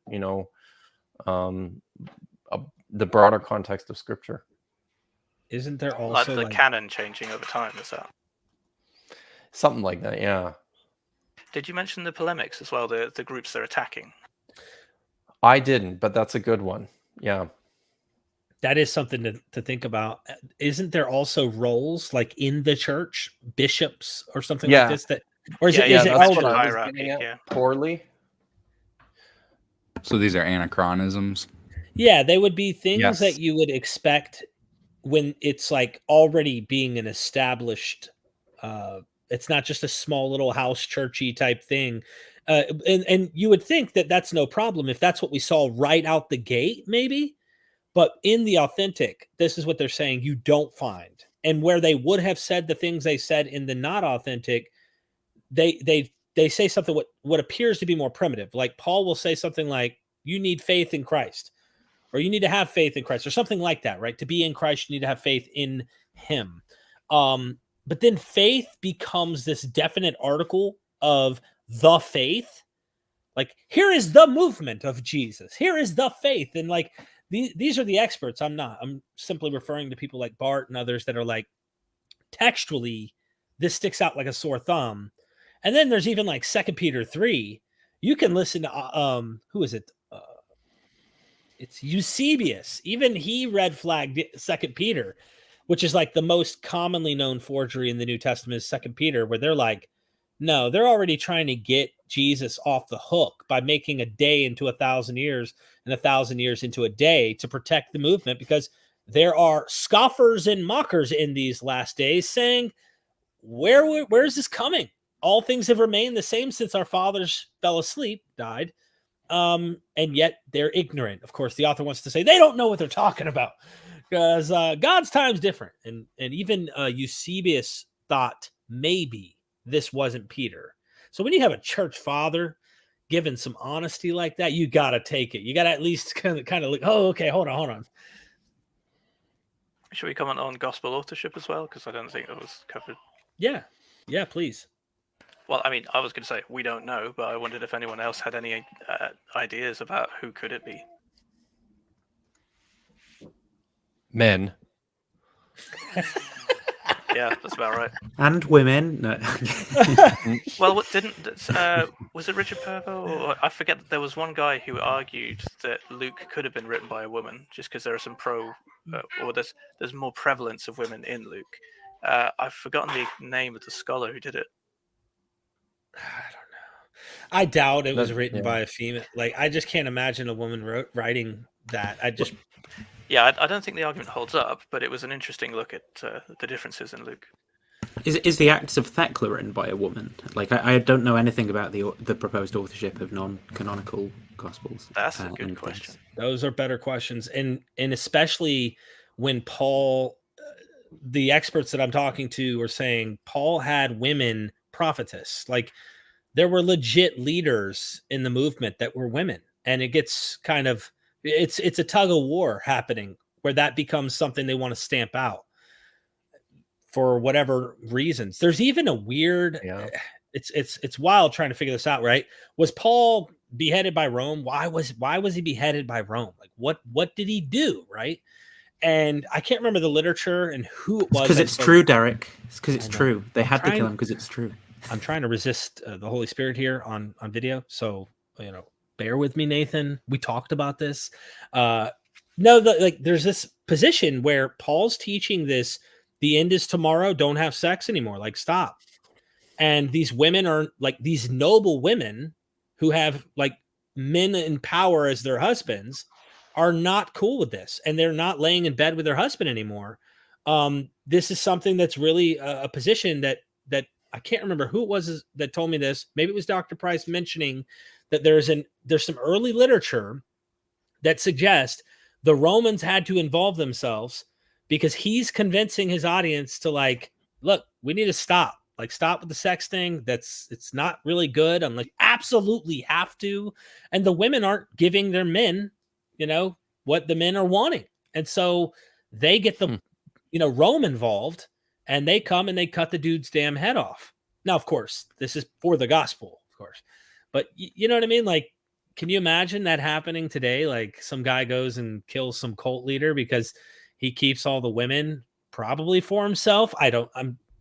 the broader context of Scripture. Isn't there also like the canon changing over time? Is that something like that? Yeah. Did you mention the polemics as well? The groups they're attacking. I didn't, but that's a good one. Yeah. That is something to think about. Isn't there also roles like in the church, bishops or something like this? That, or is it that's what elder? I was getting at poorly. So these are anachronisms. Yeah, they would be things that you would expect when it's like already being an established. It's not just a small little house churchy type thing, and you would think that that's no problem if that's what we saw right out the gate, maybe. But in the authentic, this is what they're saying you don't find. And where they would have said the things they said in the not authentic, they say something what appears to be more primitive. Like Paul will say something like, you need faith in Christ, or you need to have faith in Christ, or something like that, right? To be in Christ, you need to have faith in him. But then faith becomes this definite article of the faith. Like, here is the movement of Jesus. Here is the faith. And like, these are the experts. I'm not. I'm simply referring to people like Bart and others that are like, textually, this sticks out like a sore thumb. And then there's even like 2 Peter 3. You can listen to, who is it? It's Eusebius. Even he red flagged 2 Peter, which is like the most commonly known forgery in the New Testament is 2 Peter, where they're like, no, they're already trying to get Jesus off the hook by making a day into 1,000 years and 1,000 years into a day to protect the movement, because there are scoffers and mockers in these last days saying, where is this coming? All things have remained the same since our fathers fell asleep, died. And yet they're ignorant. Of course, the author wants to say they don't know what they're talking about because God's time's different. And even Eusebius thought maybe this wasn't Peter. So when you have a church father given some honesty like that, you got to take it. You got to at least kind of look, oh, okay, hold on. Should we comment on gospel authorship as well? Because I don't think that was covered. Yeah, please. Well, I mean, I was going to say we don't know, but I wondered if anyone else had any ideas about who could it be. Men. Yeah, that's about right. And women. No. Well, what didn't was it Richard Purvo? Or I forget. There was one guy who argued that Luke could have been written by a woman, just because there are some or there's more prevalence of women in Luke. I've forgotten the name of the scholar who did it. I don't know. I doubt it was written by a female. Like, I just can't imagine a woman writing that. Yeah, I don't think the argument holds up, but it was an interesting look at the differences in Luke. Is the Acts of Thecla written by a woman? Like, I don't know anything about the proposed authorship of non-canonical gospels. That's a good question. Those are better questions, and especially when Paul, the experts that I'm talking to are saying Paul had women prophetess. Like, there were legit leaders in the movement that were women, and it gets kind of it's a tug of war happening where that becomes something they want to stamp out for whatever reasons. There's even a weird, it's wild trying to figure this out, right? Was Paul beheaded by Rome? Why was he beheaded by Rome? Like, what did he do, right? And I can't remember the literature and who it was. Because it's true, Derek. It's because it's true. They had to kill him because it's true. I'm trying to resist the Holy Spirit here on video. So, bear with me, Nathan. We talked about this. There's this position where Paul's teaching this, the end is tomorrow, don't have sex anymore. Like, stop. And these women are like these noble women who have like men in power as their husbands are not cool with this. And they're not laying in bed with their husband anymore. This is something that's really a position that I can't remember who it was that told me this. Maybe it was Dr. Price mentioning that there's some early literature that suggests the Romans had to involve themselves because he's convincing his audience to like, look, we need to stop. Like, stop with the sex thing. It's not really good. I'm like, absolutely have to. And the women aren't giving their men, what the men are wanting. And so they get the, Rome involved, and they come and they cut the dude's damn head off. Now, of course, this is for the gospel, of course. But you know what I mean? Like, can you imagine that happening today? Like, some guy goes and kills some cult leader because he keeps all the women probably for himself.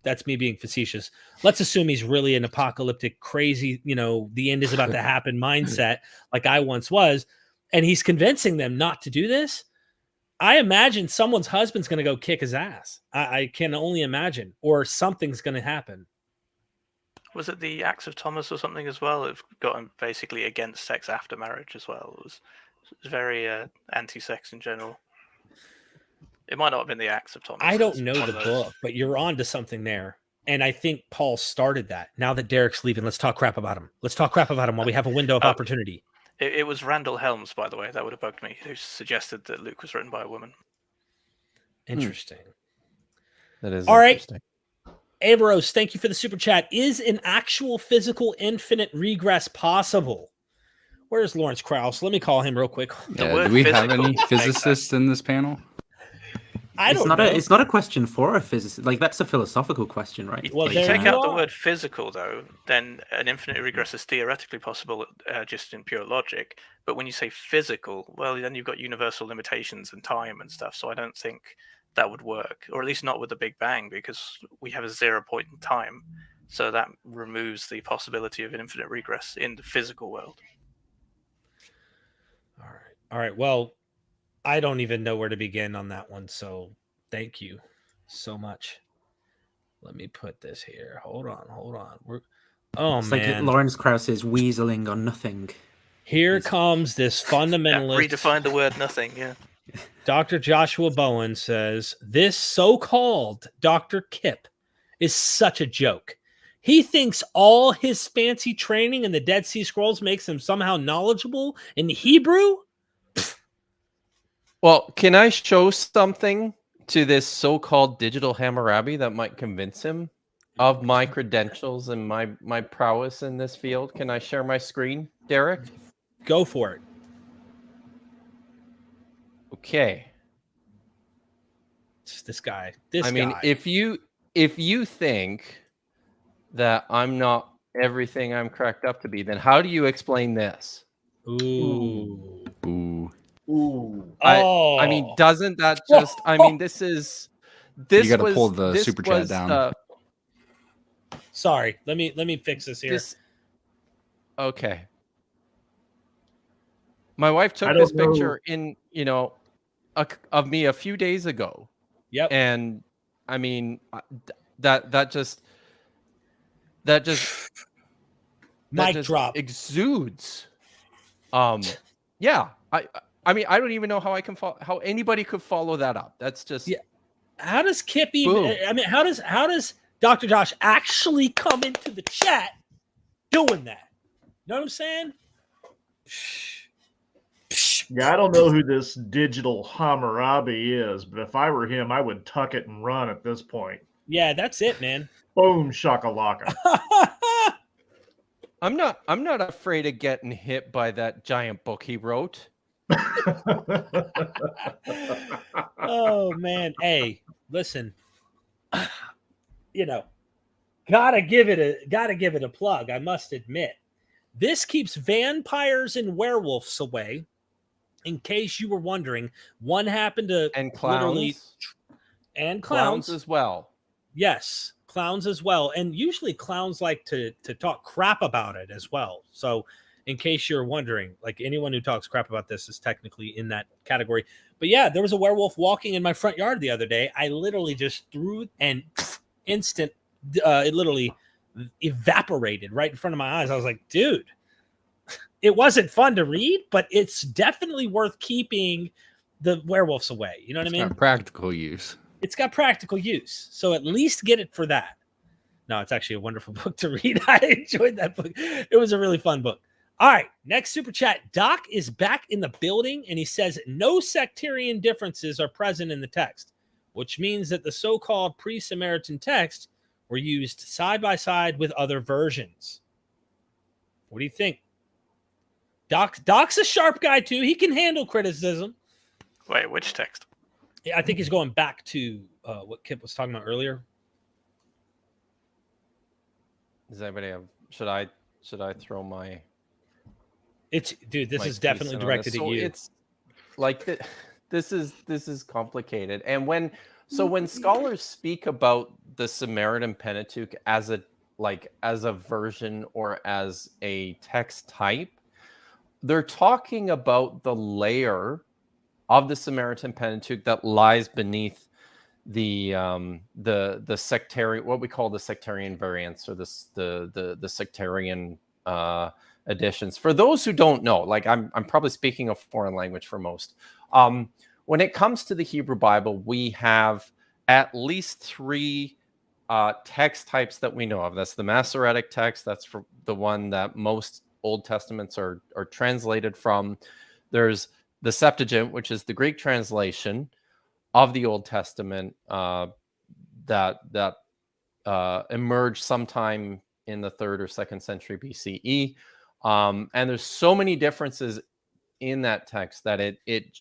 That's me being facetious. Let's assume he's really an apocalyptic, crazy, the end is about to happen mindset like I once was. And he's convincing them not to do this. I imagine someone's husband's going to go kick his ass. I can only imagine, or something's going to happen. Was it the Acts of Thomas or something as well? It got him basically against sex after marriage as well. It was very anti-sex in general. It might not have been the Acts of Thomas. I don't know the book, but you're on to something there. And I think Paul started that. Now that Derek's leaving, let's talk crap about him. Let's talk crap about him while we have a window of opportunity. It was Randall Helms, by the way. That would have bugged me, who suggested that Luke was written by a woman. Interesting. That is all interesting. Right. Averos, thank you for the super chat. Is an actual physical infinite regress possible? Where's Lawrence Krauss? Let me call him real quick. Yeah, do we have any physicists in this panel? It's not a question for a physicist. Like, that's a philosophical question, right? Well, you take out the word physical, though, then an infinite regress is theoretically possible just in pure logic. But when you say physical, well, then you've got universal limitations and time and stuff. So I don't think that would work, or at least not with the Big Bang, because we have a 0 point in time. So that removes the possibility of an infinite regress in the physical world. All right. Well, I don't even know where to begin on that one. So thank you so much. Let me put this here. Hold on. It's like Lawrence Krauss is weaseling on nothing. Here comes this fundamentalist. Redefine the word nothing. Yeah. Dr. Joshua Bowen says, this so-called Dr. Kip is such a joke. He thinks all his fancy training in the Dead Sea Scrolls makes him somehow knowledgeable in Hebrew. Well, can I show something to this so-called digital Hammurabi that might convince him of my credentials and my prowess in this field? Can I share my screen, Derek? Go for it. Okay. It's this guy. I mean, if you think that I'm not everything I'm cracked up to be, then how do you explain this? Ooh. I mean, doesn't that just? I mean, this. You got to pull the super chat down. Sorry, let me fix this here. Okay. My wife took this picture of me a few days ago. Yep. And I mean, that just mic drop exudes. Yeah. I mean, I don't even know how how anybody could follow that up. That's just How does Kip even? Boom. I mean, how does Dr. Josh actually come into the chat doing that? You know what I'm saying? Yeah, I don't know who this digital Hammurabi is, but if I were him, I would tuck it and run at this point. Yeah, that's it, man. Boom, shakalaka. I'm not afraid of getting hit by that giant book he wrote. Oh man, hey, listen. Gotta give it a plug. I must admit, this keeps vampires and werewolves away. In case you were wondering, one happened to And literally clowns. and Clowns as well. Yes, clowns as well. And usually clowns like to talk crap about it as well. So in case you're wondering, like anyone who talks crap about this is technically in that category. But yeah, there was a werewolf walking in my front yard the other day. I literally just threw it and instant, it literally evaporated right in front of my eyes. I was like, dude, it wasn't fun to read, but it's definitely worth keeping the werewolves away. You know what I mean? Got practical use. It's got practical use. So at least get it for that. No, it's actually a wonderful book to read. I enjoyed that book. It was a really fun book. All right, next super chat. Doc is back in the building, and he says no sectarian differences are present in the text, which means that the so-called pre-Samaritan text were used side by side with other versions. What do you think? Doc's a sharp guy, too. He can handle criticism. Wait, which text? I think he's going back to what Kip was talking about earlier. Does anybody have? Should I throw my? It's dude. This my is definitely piece in on directed this? at So you. It's like this is complicated. And when scholars speak about the Samaritan Pentateuch as a version or as a text type, they're talking about the layer of the Samaritan Pentateuch that lies beneath the sectarian, what we call the sectarian variants, or the sectarian editions. For those who don't know, like I'm probably speaking a foreign language for most. When it comes to the Hebrew Bible, we have at least 3 text types that we know of. That's the Masoretic text. That's for the one that most Old Testaments are translated from. There's the Septuagint, which is the Greek translation of the Old Testament that emerged sometime in the 3rd or 2nd century BCE. And there's so many differences in that text that it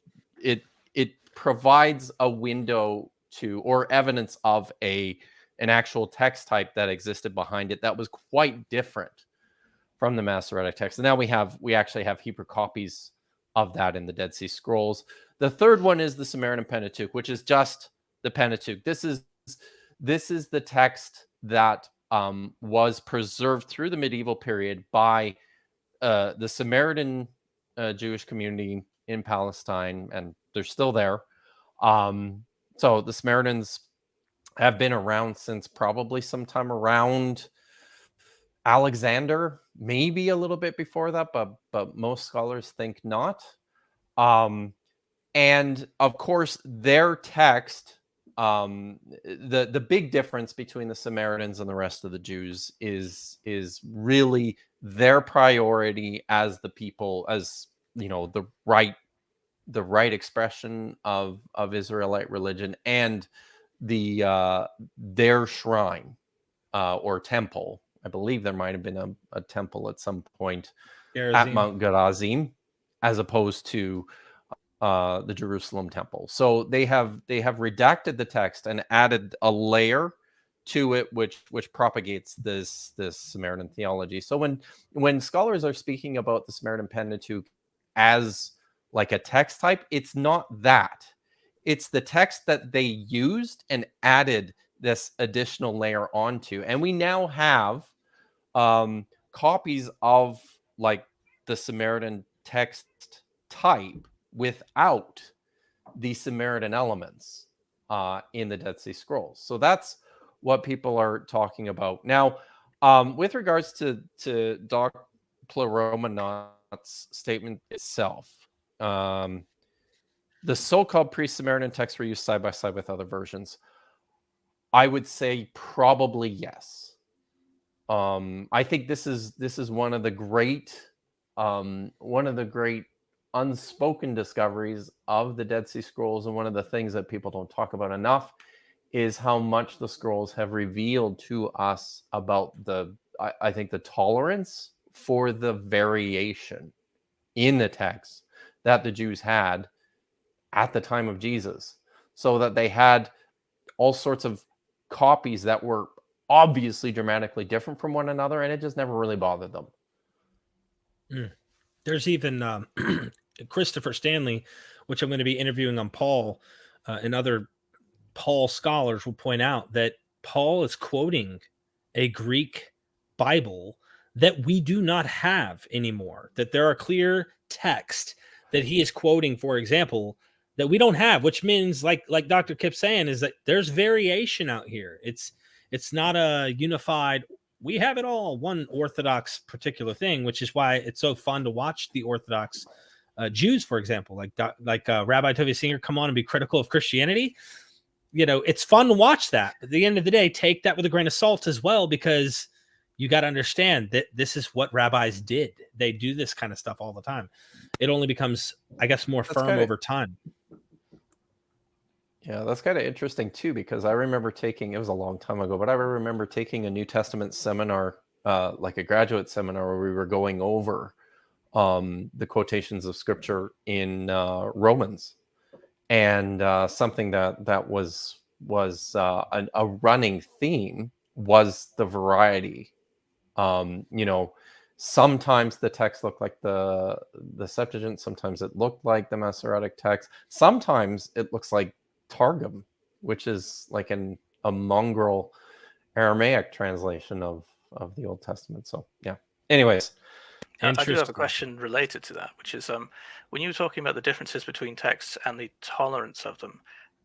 provides a window to, or evidence of an actual text type that existed behind it that was quite different from the Masoretic text. And now we actually have Hebrew copies of that in the Dead Sea Scrolls. The third one is the Samaritan Pentateuch, which is just the Pentateuch. This is the text that was preserved through the medieval period by the Samaritan Jewish community in Palestine, and they're still there. So the Samaritans have been around since probably sometime around Alexander, maybe a little bit before that, but most scholars think not. And of course, their text, the big difference between the Samaritans and the rest of the Jews is really their priority as the people, as the right expression of Israelite religion, and their shrine or temple. I believe there might have been a temple at some point at Mount Gerizim, as opposed to the Jerusalem temple. So they have redacted the text and added a layer to it, which propagates this Samaritan theology. So when scholars are speaking about the Samaritan Pentateuch as like a text type, it's not that. It's the text that they used and added this additional layer onto. And we now have copies of like the Samaritan text type without the Samaritan elements in the Dead Sea Scrolls. So that's what people are talking about. Now, with regards to Doc Pleuromonaut's statement itself, the so-called pre-Samaritan texts were used side by side with other versions. I would say probably yes. I think this is one of the great unspoken discoveries of the Dead Sea Scrolls, and one of the things that people don't talk about enough is how much the scrolls have revealed to us about I think the tolerance for the variation in the text that the Jews had at the time of Jesus, so that they had all sorts of copies that were obviously dramatically different from one another, and it just never really bothered them. There's even Christopher Stanley, which I'm going to be interviewing on Paul, and other Paul scholars will point out that Paul is quoting a Greek Bible that we do not have anymore, that there are clear texts that he is quoting, for example, that we don't have, which means, like Dr. Kip's saying, is that there's variation out here. It's not a unified, we have it all, one orthodox particular thing, which is why it's so fun to watch the Orthodox Jews, for example, like Rabbi Tovia Singer come on and be critical of Christianity. It's fun to watch that. At the end of the day, take that with a grain of salt as well, because you got to understand that this is what rabbis did. They do this kind of stuff all the time. It only becomes, I guess, more firm over time. Yeah, that's kind of interesting too, because I remember taking, it was a long time ago, but I remember taking a New Testament seminar, like a graduate seminar, where we were going over the quotations of scripture in Romans. And something that was a running theme was the variety. Sometimes the text looked like the Septuagint, sometimes it looked like the Masoretic text, sometimes it looks like Targum, which is like a mongrel Aramaic translation of the Old Testament. So yeah. Anyways. I do have a question related to that, which is when you were talking about the differences between texts and the tolerance of them,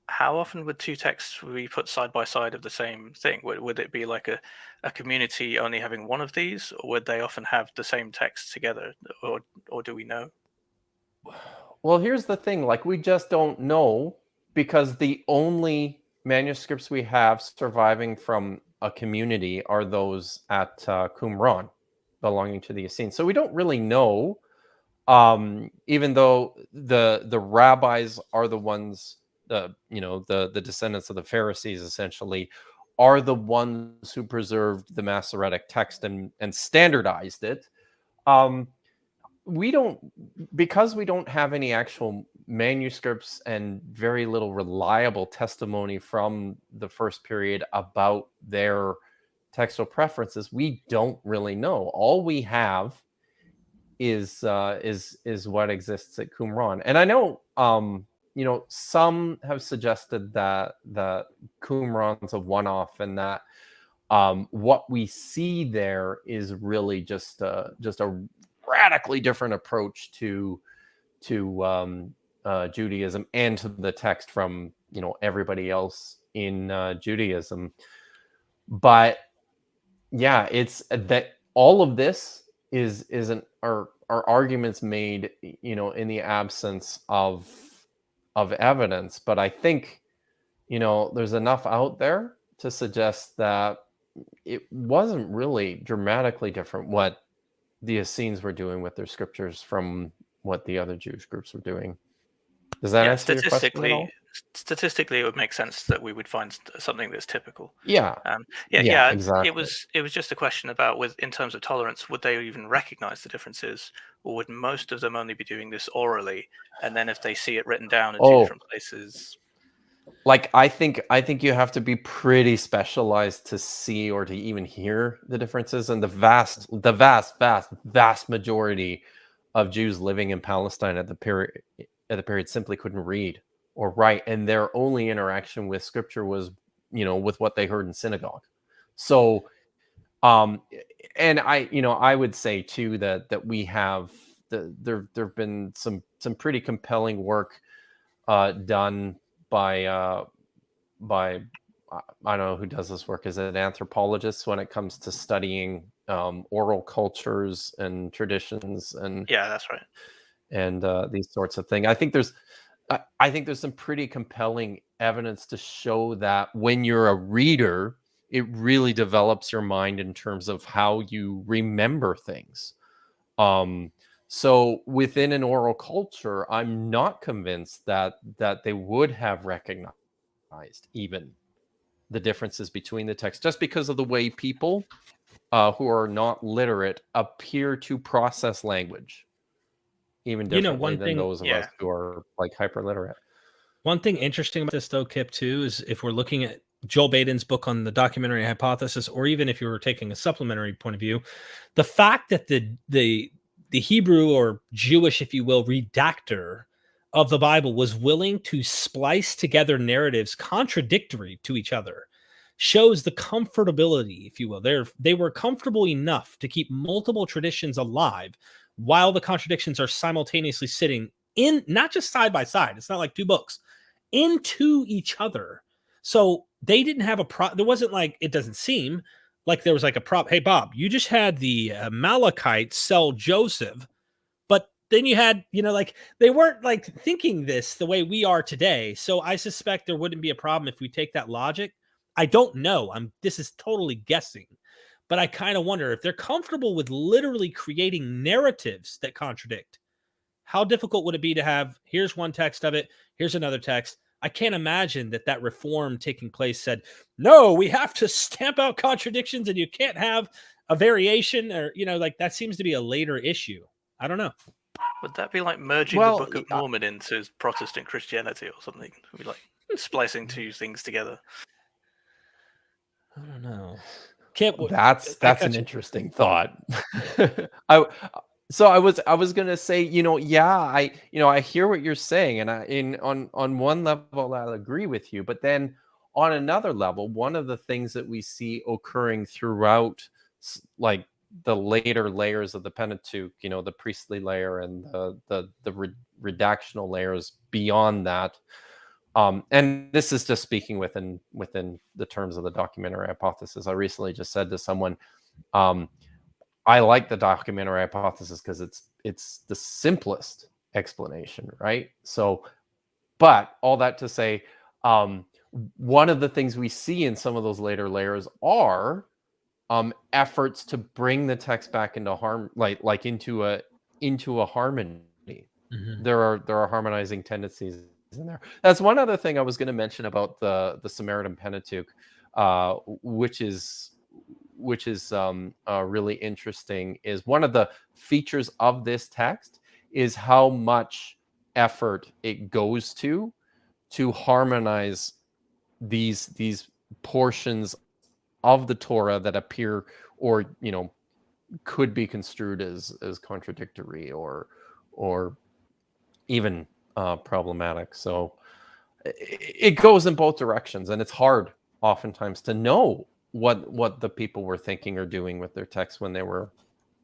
how often would two texts be put side by side of the same thing? Would it be like a community only having one of these, or would they often have the same text together, or do we know? Well, here's the thing, like, we just don't know, because the only manuscripts we have surviving from a community are those at Qumran, belonging to the Essenes. So we don't really know, even though the rabbis are the ones, the descendants of the Pharisees, essentially, are the ones who preserved the Masoretic text and standardized it. Because we don't have any actual manuscripts and very little reliable testimony from the first period about their textual preferences, we don't really know. All we have is what exists at Qumran. And I know some have suggested that Qumran's a one-off, and that what we see there is really just a radically different approach to Judaism and to the text from everybody else in Judaism. But yeah, it's that all of this are arguments made in the absence of evidence. But I think there's enough out there to suggest that it wasn't really dramatically different what the Essenes were doing with their scriptures from what the other Jewish groups were doing. Does that answer your question at all? Statistically, it would make sense that we would find something that's typical. Yeah. Exactly. It was just a question about, in terms of tolerance, would they even recognize the differences, or would most of them only be doing this orally? And then if they see it written down in two different places, like, I think you have to be pretty specialized to see or to even hear the differences. And the vast majority of Jews living in Palestine at the period simply couldn't read or write, and their only interaction with scripture was with what they heard in synagogue. So and I would say too that we have there've been some pretty compelling work done by I don't know who does this work. Is it anthropologists when it comes to studying oral cultures and traditions? And yeah, that's right. And these sorts of things. I think there's some pretty compelling evidence to show that when you're a reader, it really develops your mind in terms of how you remember things. So within an oral culture, I'm not convinced that they would have recognized even the differences between the texts, just because of the way people who are not literate appear to process language even differently than those of us who are like hyper literate. One thing interesting about this, though, Kip, too, is if we're looking at Joel Baden's book on the documentary hypothesis, or even if you were taking a supplementary point of view, the fact that the the Hebrew or Jewish, if you will, redactor of the Bible was willing to splice together narratives contradictory to each other shows the comfortability, if you will. They were comfortable enough to keep multiple traditions alive while the contradictions are simultaneously sitting in, not just side by side. It's not like two books, into each other. So they didn't have there wasn't like, it doesn't seem like there was like a prop. Hey, Bob, you just had the Amalekites sell Joseph, but then you had, like they weren't like thinking this the way we are today. So I suspect there wouldn't be a problem if we take that logic. I don't know. This is totally guessing, but I kind of wonder if they're comfortable with literally creating narratives that contradict. How difficult would it be to have, here's one text of it, here's another text. I can't imagine that reform taking place said, no, we have to stamp out contradictions and you can't have a variation, or, like that seems to be a later issue. I don't know. Would that be like merging the Book of Mormon into Protestant Christianity or something? Would be like splicing two things together. I don't know. That's an interesting thought. I was gonna say, I hear what you're saying, and on one level I'll agree with you, but then on another level, one of the things that we see occurring throughout, like the later layers of the Pentateuch, the priestly layer and the redactional layers beyond that. And this is just speaking within the terms of the documentary hypothesis. I recently just said to someone, I like the documentary hypothesis because it's the simplest explanation, right? So, but all that to say, one of the things we see in some of those later layers are efforts to bring the text back into into a harmony. Mm-hmm. There are harmonizing tendencies in there. That's one other thing I was going to mention about the Samaritan Pentateuch, which is really interesting. Is one of the features of this text is how much effort it goes to harmonize these portions of the Torah that appear or could be construed as contradictory or even problematic. So it goes in both directions, and it's hard oftentimes to know what the people were thinking or doing with their text when they were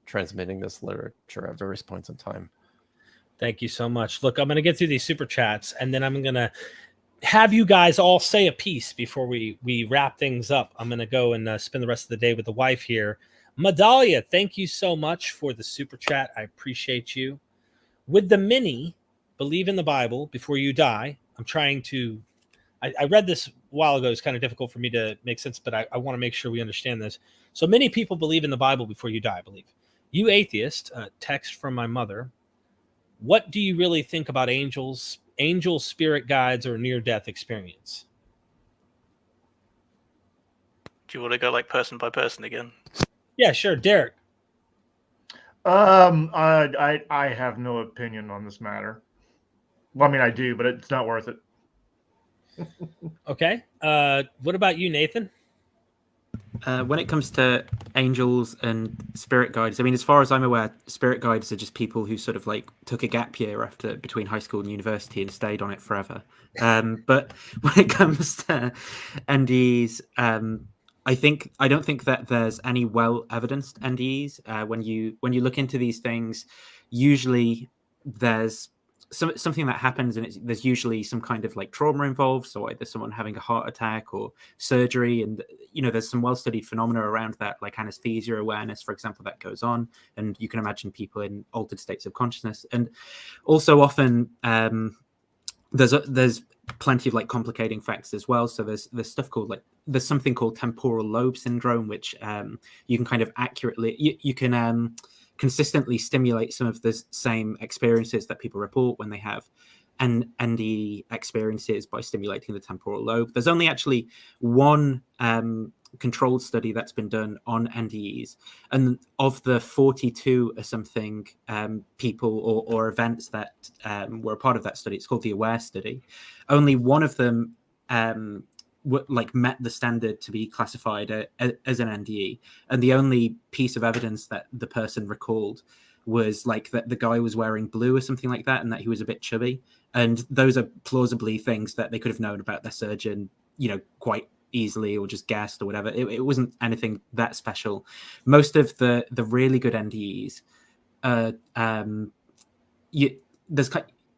transmitting this literature at various points in time. Thank you so much. Look, I'm going to get through these super chats, and then I'm going to have you guys all say a piece before we wrap things up. I'm going to go and spend the rest of the day with the wife here. Medalia, thank you so much for the super chat. I appreciate you. With the mini, believe in the Bible before you die. I'm trying to, I read this a while ago. It's kind of difficult for me to make sense, but I want to make sure we understand this. So many people believe in the Bible before you die, I believe. You atheist, text from my mother. What do you really think about angels, spirit guides, or near-death experience? Do you want to go like person by person again? Yeah, sure. Derek. I have no opinion on this matter. Well, I mean, I do, but it's not worth it. Okay. What about you, Nathan? When it comes to angels and spirit guides, I mean, as far as I'm aware, spirit guides are just people who sort of like took a gap year between high school and university and stayed on it forever. But when it comes to NDEs, I don't think that there's any well evidenced NDEs. When you look into these things, usually there's something that happens, and there's usually some kind of like trauma involved. So either someone having a heart attack or surgery, and there's some well-studied phenomena around that, like anesthesia awareness, for example, that goes on, and you can imagine people in altered states of consciousness. And also often there's plenty of like complicating factors as well. So there's stuff called there's something called temporal lobe syndrome, which you can kind of accurately you can consistently stimulate some of the same experiences that people report when they have NDE experiences by stimulating the temporal lobe. There's only actually one controlled study that's been done on NDEs, and of the 42 or something people or events that were a part of that study, it's called the AWARE study, only one of them met the standard to be classified as an NDE, and the only piece of evidence that the person recalled was like that the guy was wearing blue or something like that, and that he was a bit chubby. And those are plausibly things that they could have known about their surgeon, quite easily, or just guessed or whatever. It wasn't anything that special. Most of the really good NDEs,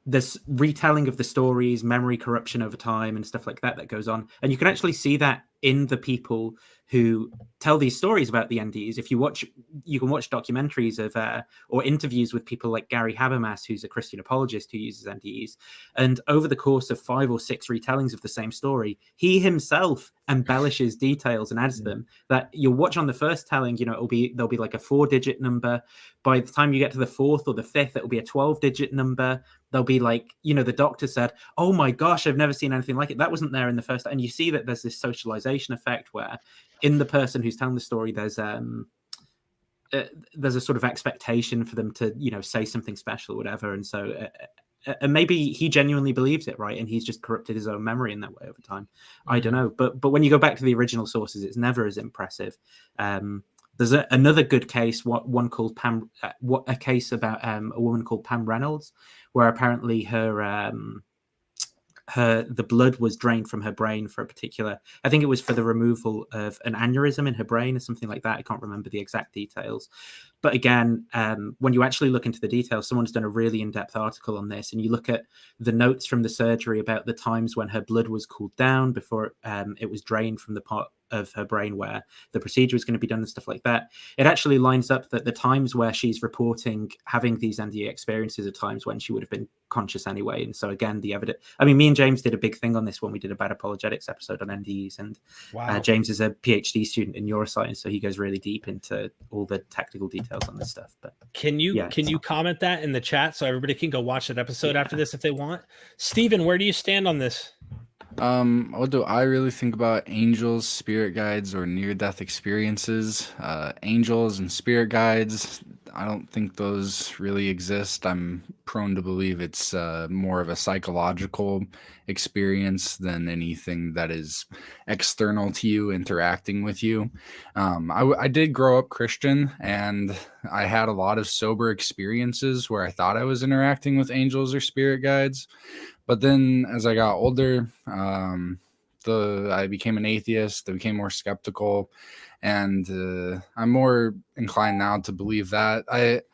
there's retelling of the stories, memory corruption over time, and stuff like that goes on. And you can actually see that in the people who tell these stories about the NDEs. If you can watch documentaries of or interviews with people like Gary Habermas, who's a Christian apologist who uses NDEs, and over the course of 5 or 6 retellings of the same story, he himself embellishes details and adds them. That you'll watch on the first telling, there'll be like a 4-digit number. By the time you get to the 4th or the 5th, it'll be a 12-digit number. They'll be like, the doctor said, "Oh my gosh, I've never seen anything like it. That wasn't there in the first." And you see that there's this socialization effect where in the person who's telling the story, there's a sort of expectation for them to, say something special or whatever. And so and maybe he genuinely believes it, right? And he's just corrupted his own memory in that way over time. I don't know. But when you go back to the original sources, it's never as impressive. There's another good case, one called Pam, a case about a woman called Pam Reynolds, where apparently the blood was drained from her brain for a particular, I think it was for the removal of an aneurysm in her brain or something like that. I can't remember the exact details. But again, when you actually look into the details, someone's done a really in-depth article on this, and you look at the notes from the surgery about the times when her blood was cooled down before it was drained from the part of her brain where the procedure is going to be done and stuff like that. It actually lines up that the times where she's reporting having these NDE experiences are times when she would have been conscious anyway. And so again, the evidence, me and James did a big thing on this when we did a bad apologetics episode on NDEs, and wow. James is a PhD student in neuroscience, so he goes really deep into all the technical details on this stuff. But can you comment that in the chat so everybody can go watch that episode after this if they want? Stephen, where do you stand on this? What do I really think about angels, spirit guides, or near-death experiences? Angels and spirit guides, I don't think those really exist. I'm prone to believe it's more of a psychological experience than anything that is external to you, interacting with you. I did grow up Christian, and I had a lot of sober experiences where I thought I was interacting with angels or spirit guides. But then as I got older, I became an atheist. I became more skeptical, and I'm more inclined now to believe that.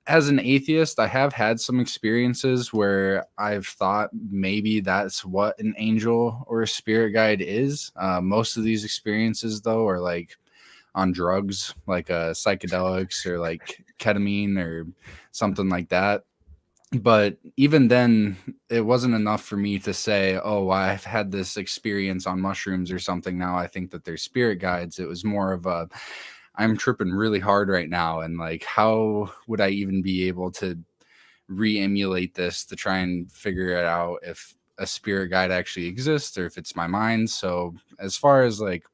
As an atheist, I have had some experiences where I've thought maybe that's what an angel or a spirit guide is. Most of these experiences, though, are like on drugs, like psychedelics or like ketamine or something like that. But even then, it wasn't enough for me to say, "Oh, I've had this experience on mushrooms or something. Now I think that they're spirit guides." It was more of a, I'm tripping really hard right now, and like, how would I even be able to re-emulate this to try and figure it out if a spirit guide actually exists or if it's my mind? So as far as like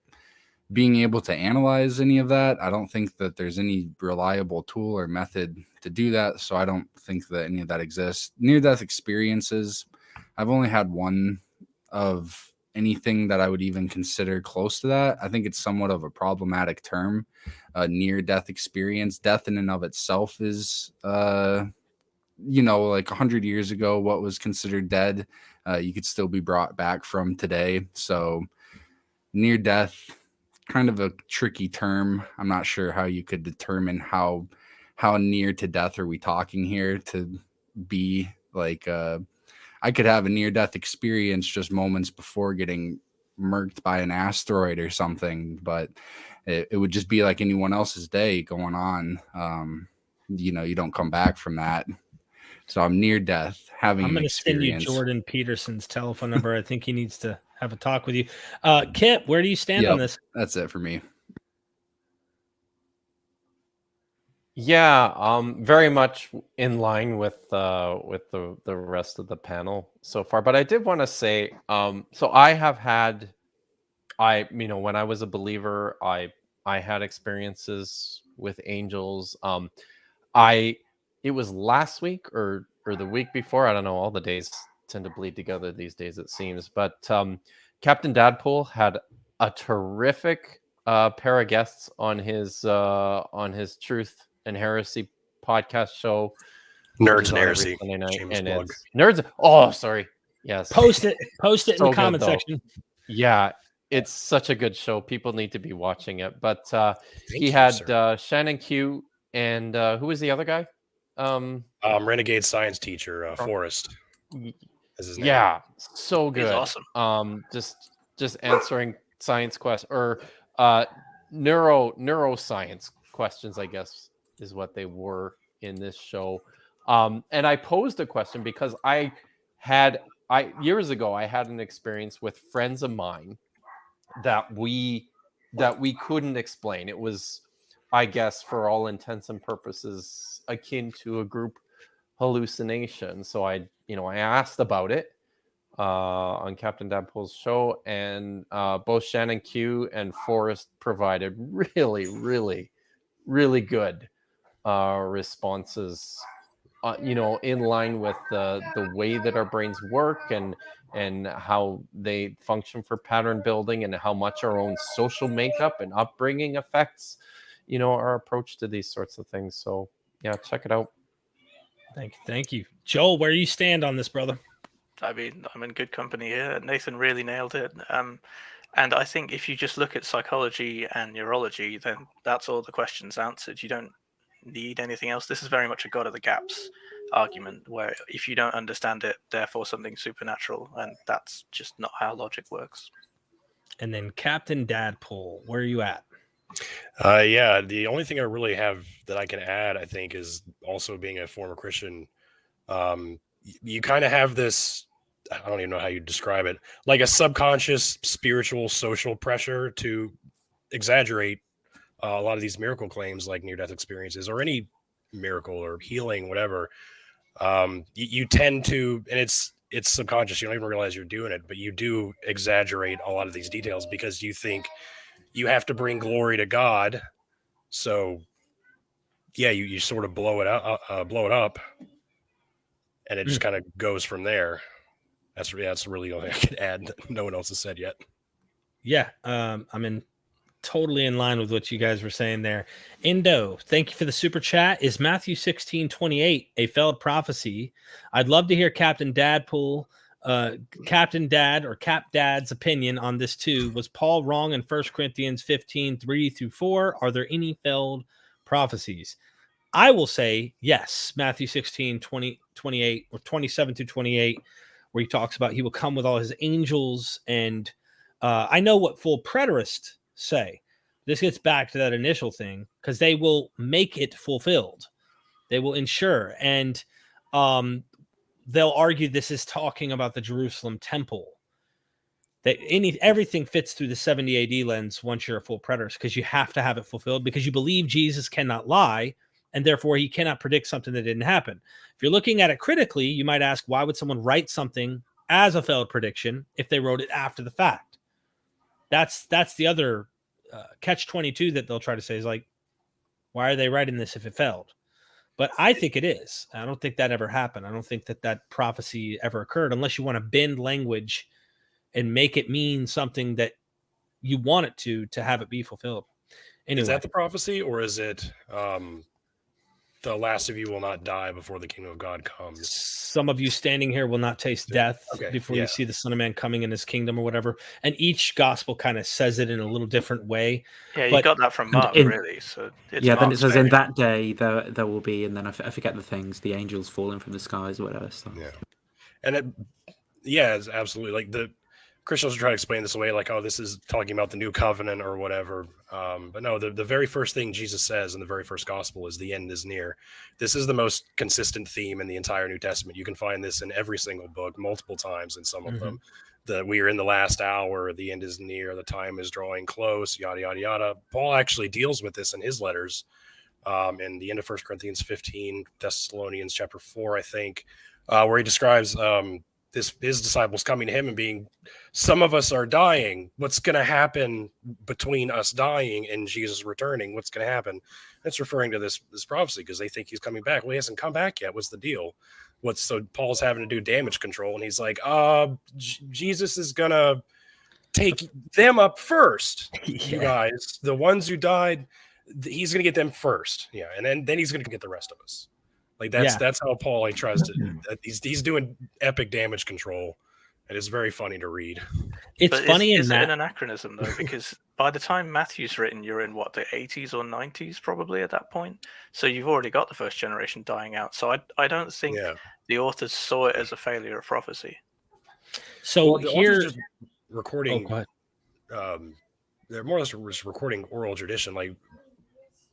being able to analyze any of that, I don't think that there's any reliable tool or method to do that. So I don't think that any of that exists. Near-death experiences, I've only had one of anything that I would even consider close to that. I think it's somewhat of a problematic term, near-death experience. Death in and of itself is, like 100 years ago, what was considered dead, you could still be brought back from today. So near-death, kind of a tricky term. I'm not sure how you could determine how near to death are we talking here to be like, I could have a near-death experience just moments before getting murked by an asteroid or something, but it would just be like anyone else's day going on. You don't come back from that. So I'm near death, having I'm an going to send you experience. Jordan Peterson's telephone number. I think he needs to have a talk with you. Kip, where do you stand on this? That's it for me. Yeah, very much in line with the rest of the panel so far. But I did want to say, so I have had, when I was a believer, I had experiences with angels. It was last week or the week before. I don't know. All the days tend to bleed together these days, it seems. But Captain Dadpool had a terrific pair of guests on his Truth and Heresy podcast show. which Nerds is and on every Heresy. Sunday night, Shameless and plug. it's Nerds. Oh, sorry. Yes. Post it in So the good, comment though. section. Yeah, it's such a good show. People need to be watching it. But he you, had sir. Shannon Q and who was the other guy? Renegade science teacher, Forrest. Is his name. Yeah, so He's good. awesome. Just answering science questions or neuroscience questions, I guess, is what they were in this show. And I posed a question because years ago I had an experience with friends of mine that we couldn't explain. It was, I guess, for all intents and purposes, akin to a group hallucination. So I asked about it on Captain Dadpool's show, and both Shannon Q and Forrest provided really, really, really good responses. In line with the way that our brains work and how they function for pattern building, and how much our own social makeup and upbringing affects, our approach to these sorts of things. So yeah, check it out. Thank you. Joel, where do you stand on this, brother? I mean, I'm in good company here. Nathan really nailed it. And I think if you just look at psychology and neurology, then that's all the questions answered. You don't need anything else. This is very much a God of the gaps argument, where if you don't understand it, therefore something supernatural, and that's just not how logic works. And then Captain Dadpool, where are you at? Yeah, the only thing I really have that I can add, I think, is also being a former Christian. You kind of have this, I don't even know how you describe it, like a subconscious spiritual social pressure to exaggerate a lot of these miracle claims, like near-death experiences or any miracle or healing, whatever. You tend to, and it's subconscious, you don't even realize you're doing it, but you do exaggerate a lot of these details because you think you have to bring glory to God. So yeah, you sort of blow it up, and it just kind of goes from there. That's really all I can add that no one else has said yet. Yeah, I'm totally in line with what you guys were saying there. Indo, thank you for the super chat. Is Matthew 16:28 a failed prophecy? I'd love to hear Captain Dadpool, Captain Dad or Cap Dad's opinion on this too. Was Paul wrong in 1 Corinthians 15:3-4? Are there any failed prophecies? I will say yes. Matthew 16:28 or 27-28, where he talks about he will come with all his angels. And I know what full preterists say. This gets back to that initial thing, because they will make it fulfilled. They will ensure. And they'll argue this is talking about the Jerusalem temple. That everything fits through the 70 AD lens once you're a full preterist, because you have to have it fulfilled, because you believe Jesus cannot lie, and therefore he cannot predict something that didn't happen. If you're looking at it critically, you might ask, why would someone write something as a failed prediction if they wrote it after the fact? That's the other catch-22 that they'll try to say, is like, why are they writing this if it failed? But I think it is. I don't think that ever happened. I don't think that prophecy ever occurred, unless you want to bend language and make it mean something that you want it to have it be fulfilled. Anyway. Is that the prophecy, or is it the last of you will not die before the kingdom of God comes? Some of you standing here will not taste death before you see the Son of Man coming in his kingdom, or whatever. And each gospel kind of says it in a little different way. Yeah, you got that from Mark, really. So it's then it Mark's says, very... in that day there will be, and then I forget the things, the angels falling from the skies or whatever. So. Yeah, and it's absolutely, like, the Christians try to explain this away, like, oh, this is talking about the new covenant or whatever. But no, the very first thing Jesus says in the very first gospel is the end is near. This is the most consistent theme in the entire New Testament. You can find this in every single book, multiple times in some of them. That we are in the last hour, the end is near, the time is drawing close, yada, yada, yada. Paul actually deals with this in his letters in the end of 1 Corinthians 15, Thessalonians chapter 4, I think, where he describes his disciples coming to him and being, some of us are dying. What's going to happen between us dying and Jesus returning? What's going to happen? That's referring to this prophecy, because they think he's coming back. Well, he hasn't come back yet. What's the deal? So Paul's having to do damage control, and he's like, Jesus is going to take them up first. You guys, the ones who died, he's going to get them first. Yeah. And then he's going to get the rest of us. Like that's how Paul tries to, he's doing epic damage control. And it's very funny to read. It's funny is it an anachronism though? Because by the time Matthew's written, you're in what, the 80s or 90s probably at that point. So you've already got the first generation dying out. So I don't think the authors saw it as a failure of prophecy. So the here, just recording, they're more or less just recording oral tradition. Like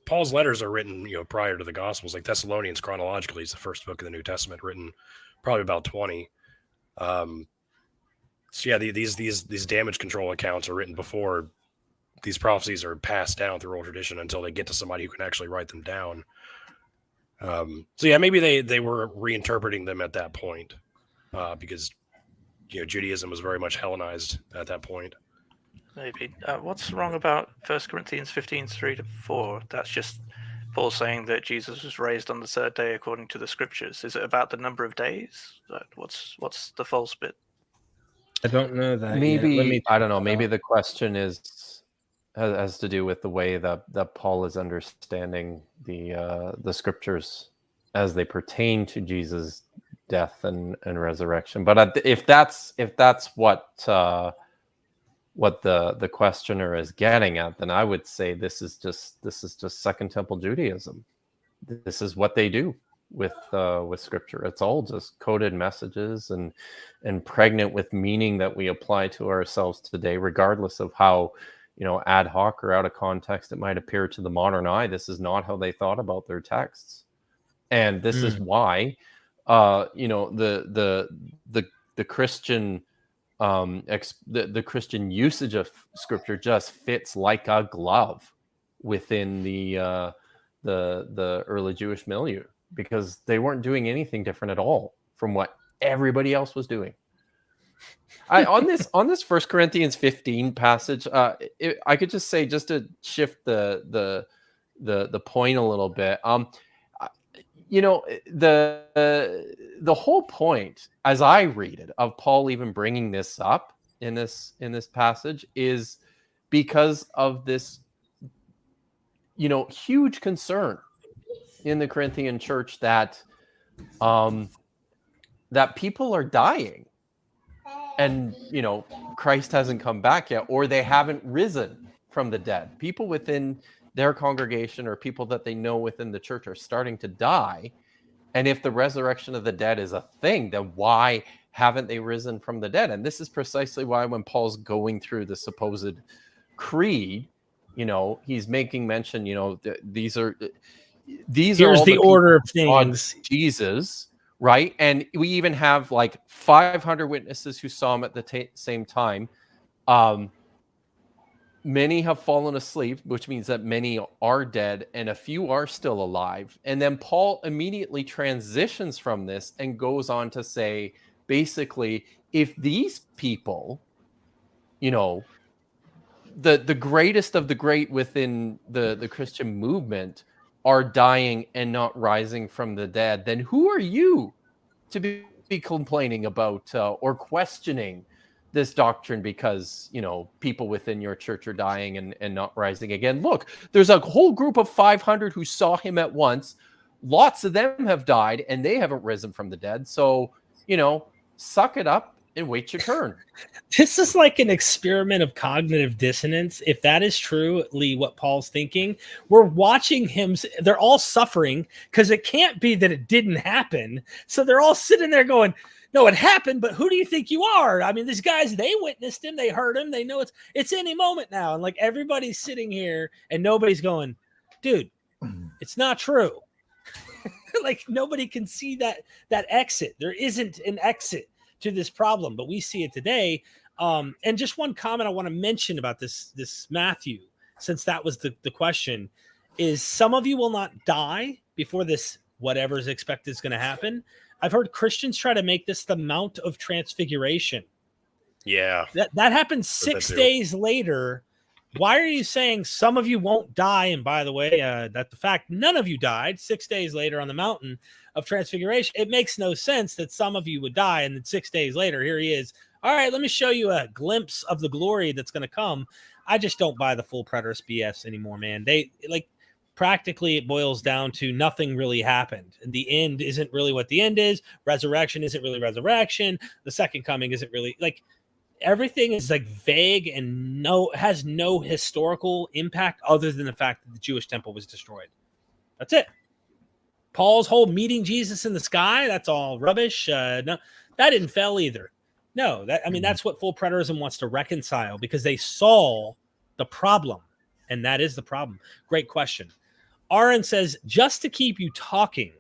Paul's letters are written, prior to the Gospels. Like Thessalonians chronologically is the first book of the New Testament, written probably about 20. So yeah, these damage control accounts are written before these prophecies are passed down through oral tradition until they get to somebody who can actually write them down. So yeah, maybe they were reinterpreting them at that point because Judaism was very much Hellenized at that point. Maybe. What's wrong about 1 Corinthians 15:3-4? That's just Paul saying that Jesus was raised on the third day according to the scriptures. Is it about the number of days? What's the false bit? I don't know that. Maybe I don't know. Maybe the question has to do with the way that Paul is understanding the scriptures as they pertain to Jesus' death and resurrection. But if that's what the questioner is getting at, then I would say this is just Second Temple Judaism. This is what they do with scripture. It's all just coded messages and pregnant with meaning that we apply to ourselves today, regardless of how ad hoc or out of context it might appear to the modern eye. This is not how they thought about their texts, and this is why the Christian the Christian usage of scripture just fits like a glove within the early Jewish milieu, because they weren't doing anything different at all from what everybody else was doing. On this 1 Corinthians 15 passage, I could just say, just to shift the point a little bit, the whole point, as I read it, of Paul even bringing this up in this passage is because of this huge concern in the Corinthian church that people are dying and Christ hasn't come back yet, or they haven't risen from the dead. People within their congregation or people that they know within the church are starting to die. And if the resurrection of the dead is a thing, then why haven't they risen from the dead? And this is precisely why when Paul's going through the supposed creed, he's making mention, these are all the order of things. Jesus, right? And we even have like 500 witnesses who saw him at the same time. Many have fallen asleep, which means that many are dead and a few are still alive. And then Paul immediately transitions from this and goes on to say, basically, if these people, the greatest of the great within the Christian movement are dying and not rising from the dead, then who are you to be complaining about or questioning this doctrine because people within your church are dying and not rising again? Look, there's a whole group of 500 who saw him at once. Lots of them have died and they haven't risen from the dead. So suck it up and wait your turn. This is like an experiment of cognitive dissonance. If that is true, Lee, what Paul's thinking, we're watching him. They're all suffering because it can't be that it didn't happen. So they're all sitting there going, no, it happened, but who do you think you are? I mean, these guys, they witnessed him, they heard him, they know it's any moment now. And like everybody's sitting here and nobody's going, dude, it's not true. Like nobody can see that exit. There isn't an exit to this problem, but we see it today. And just one comment I want to mention about this Matthew, since that was the question, is some of you will not die before this whatever is expected is going to happen. I've heard Christians try to make this the Mount of Transfiguration. Yeah. That happened 6 days later. Why are you saying some of you won't die? And by the way, that the fact none of you died 6 days later on the mountain of Transfiguration. It makes no sense that some of you would die. And then 6 days later, here he is. All right, let me show you a glimpse of the glory that's going to come. I just don't buy the full preterist BS anymore, man. practically it boils down to nothing really happened. And the end isn't really what the end is. Resurrection isn't really resurrection. The second coming isn't really like, everything is like vague and has no historical impact other than the fact that the Jewish temple was destroyed. That's it. Paul's whole meeting Jesus in the sky, that's all rubbish. No, that didn't fail either. No, that's what full preterism wants to reconcile, because they saw the problem, and that is the problem. Great question. Aaron says, just to keep you talking.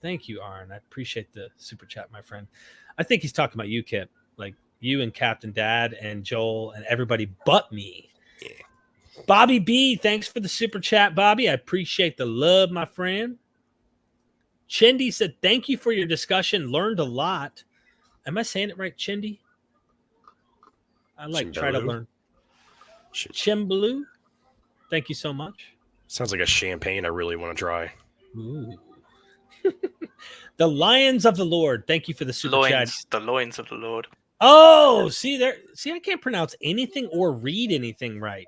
Thank you, Aaron. I appreciate the super chat, my friend. I think he's talking about you, Kip, like you and Captain Dad and Joel and everybody but me. Yeah. Bobby B, thanks for the super chat, Bobby. I appreciate the love, my friend. Chindy said, thank you for your discussion. Learned a lot. Am I saying it right, Chindy? I try to learn. Chimbaloo. Thank you so much. Sounds like a champagne I really want to try. Ooh. The Lions of the Lord. Thank you for the super chat. The loins of the Lord. Oh, see, I can't pronounce anything or read anything right.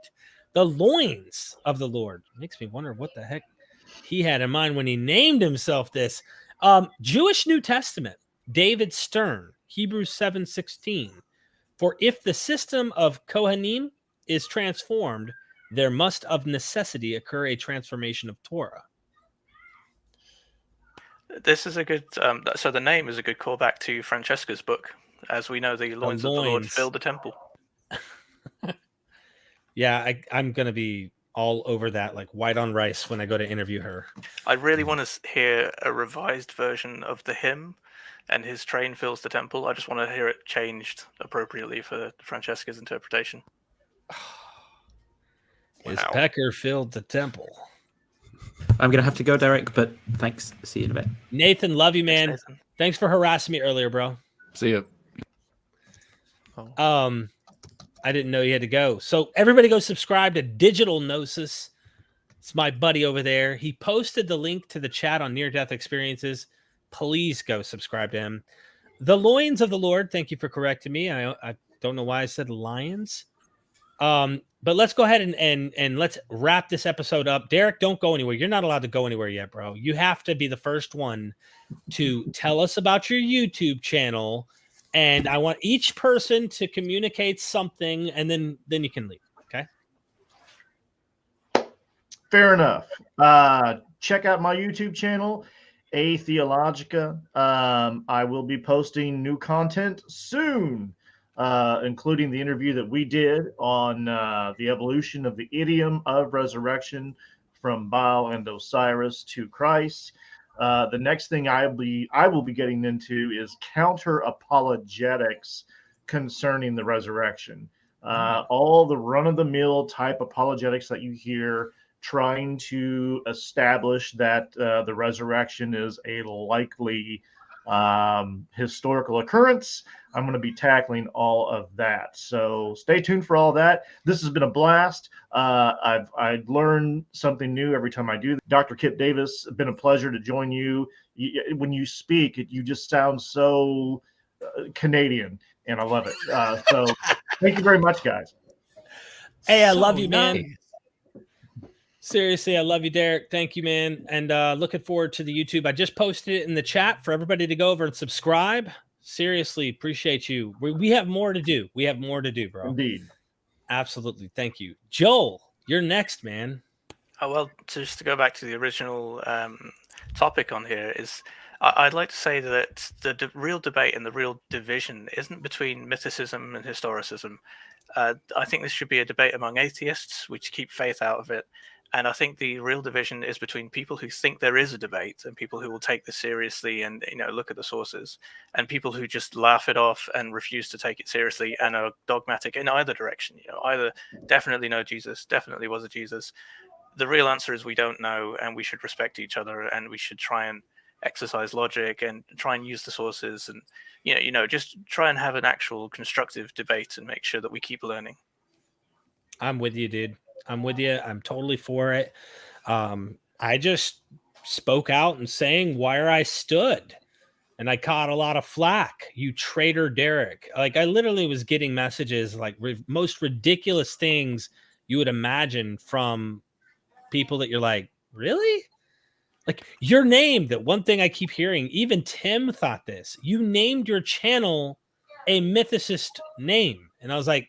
The loins of the Lord. Makes me wonder what the heck he had in mind when he named himself this. Jewish New Testament. David Stern, Hebrews 7:16. For if the system of Kohanim is transformed, there must of necessity occur a transformation of Torah. This is a good. So the name is a good callback to Francesca's book. As we know, the loins of the Lord filled the temple. Yeah, I'm going to be all over that, like white on rice, when I go to interview her. I really want to hear a revised version of the hymn, and his train fills the temple. I just want to hear it changed appropriately for Francesca's interpretation. His pecker filled the temple. I'm going to have to go, Derek, but thanks. See you in a bit. Nathan, love you, man. Thanks for harassing me earlier, bro. See you. I didn't know you had to go. So everybody go subscribe to Digital Gnosis. It's my buddy over there. He posted the link to the chat on near-death experiences. Please go subscribe to him. The Loins of the Lord. Thank you for correcting me. I don't know why I said lions. But let's go ahead and let's wrap this episode up. Derek, don't go anywhere. You're not allowed to go anywhere yet, bro. You have to be the first one to tell us about your YouTube channel. And I want each person to communicate something, and then you can leave. Okay. Fair enough. Check out my YouTube channel, Theologica. I will be posting new content soon, including the interview that we did on the evolution of the idiom of resurrection from Baal and Osiris to Christ. The next thing I will be getting into is counter apologetics concerning the resurrection. All the run-of-the-mill type apologetics that you hear trying to establish that the resurrection is a likely historical occurrence. I'm going to be tackling all of that. So stay tuned for all that. This has been a blast. I've learned something new every time I do. Dr. Kip Davis, it's been a pleasure to join you. When you speak, you just sound so Canadian, and I love it. So thank you very much, guys. Hey, I love you, man. Seriously, I love you, Derek. Thank you, man. And looking forward to the YouTube. I just posted it in the chat for everybody to go over and subscribe. Seriously, appreciate you. We have more to do. We have more to do, bro. Indeed. Absolutely. Thank you. Joel, you're next, man. Oh, well, just to go back to the original topic on here is I'd like to say that the real debate and the real division isn't between mythicism and historicism. I think this should be a debate among atheists, which keep faith out of it. And I think the real division is between people who think there is a debate and people who will take this seriously and look at the sources, and people who just laugh it off and refuse to take it seriously and are dogmatic in either direction. Either definitely no Jesus, definitely was a Jesus. The real answer is we don't know, and we should respect each other, and we should try and exercise logic and try and use the sources, and just try and have an actual constructive debate and make sure that we keep learning. I'm with you, dude. I'm with you. I'm totally for it. I just spoke out and saying where I stood, and I caught a lot of flack. You traitor, Derek. Like, I literally was getting messages like most ridiculous things you would imagine from people that you're like, really? Like your name, that one thing I keep hearing, even Tim thought this. You named your channel a mythicist name. And I was like,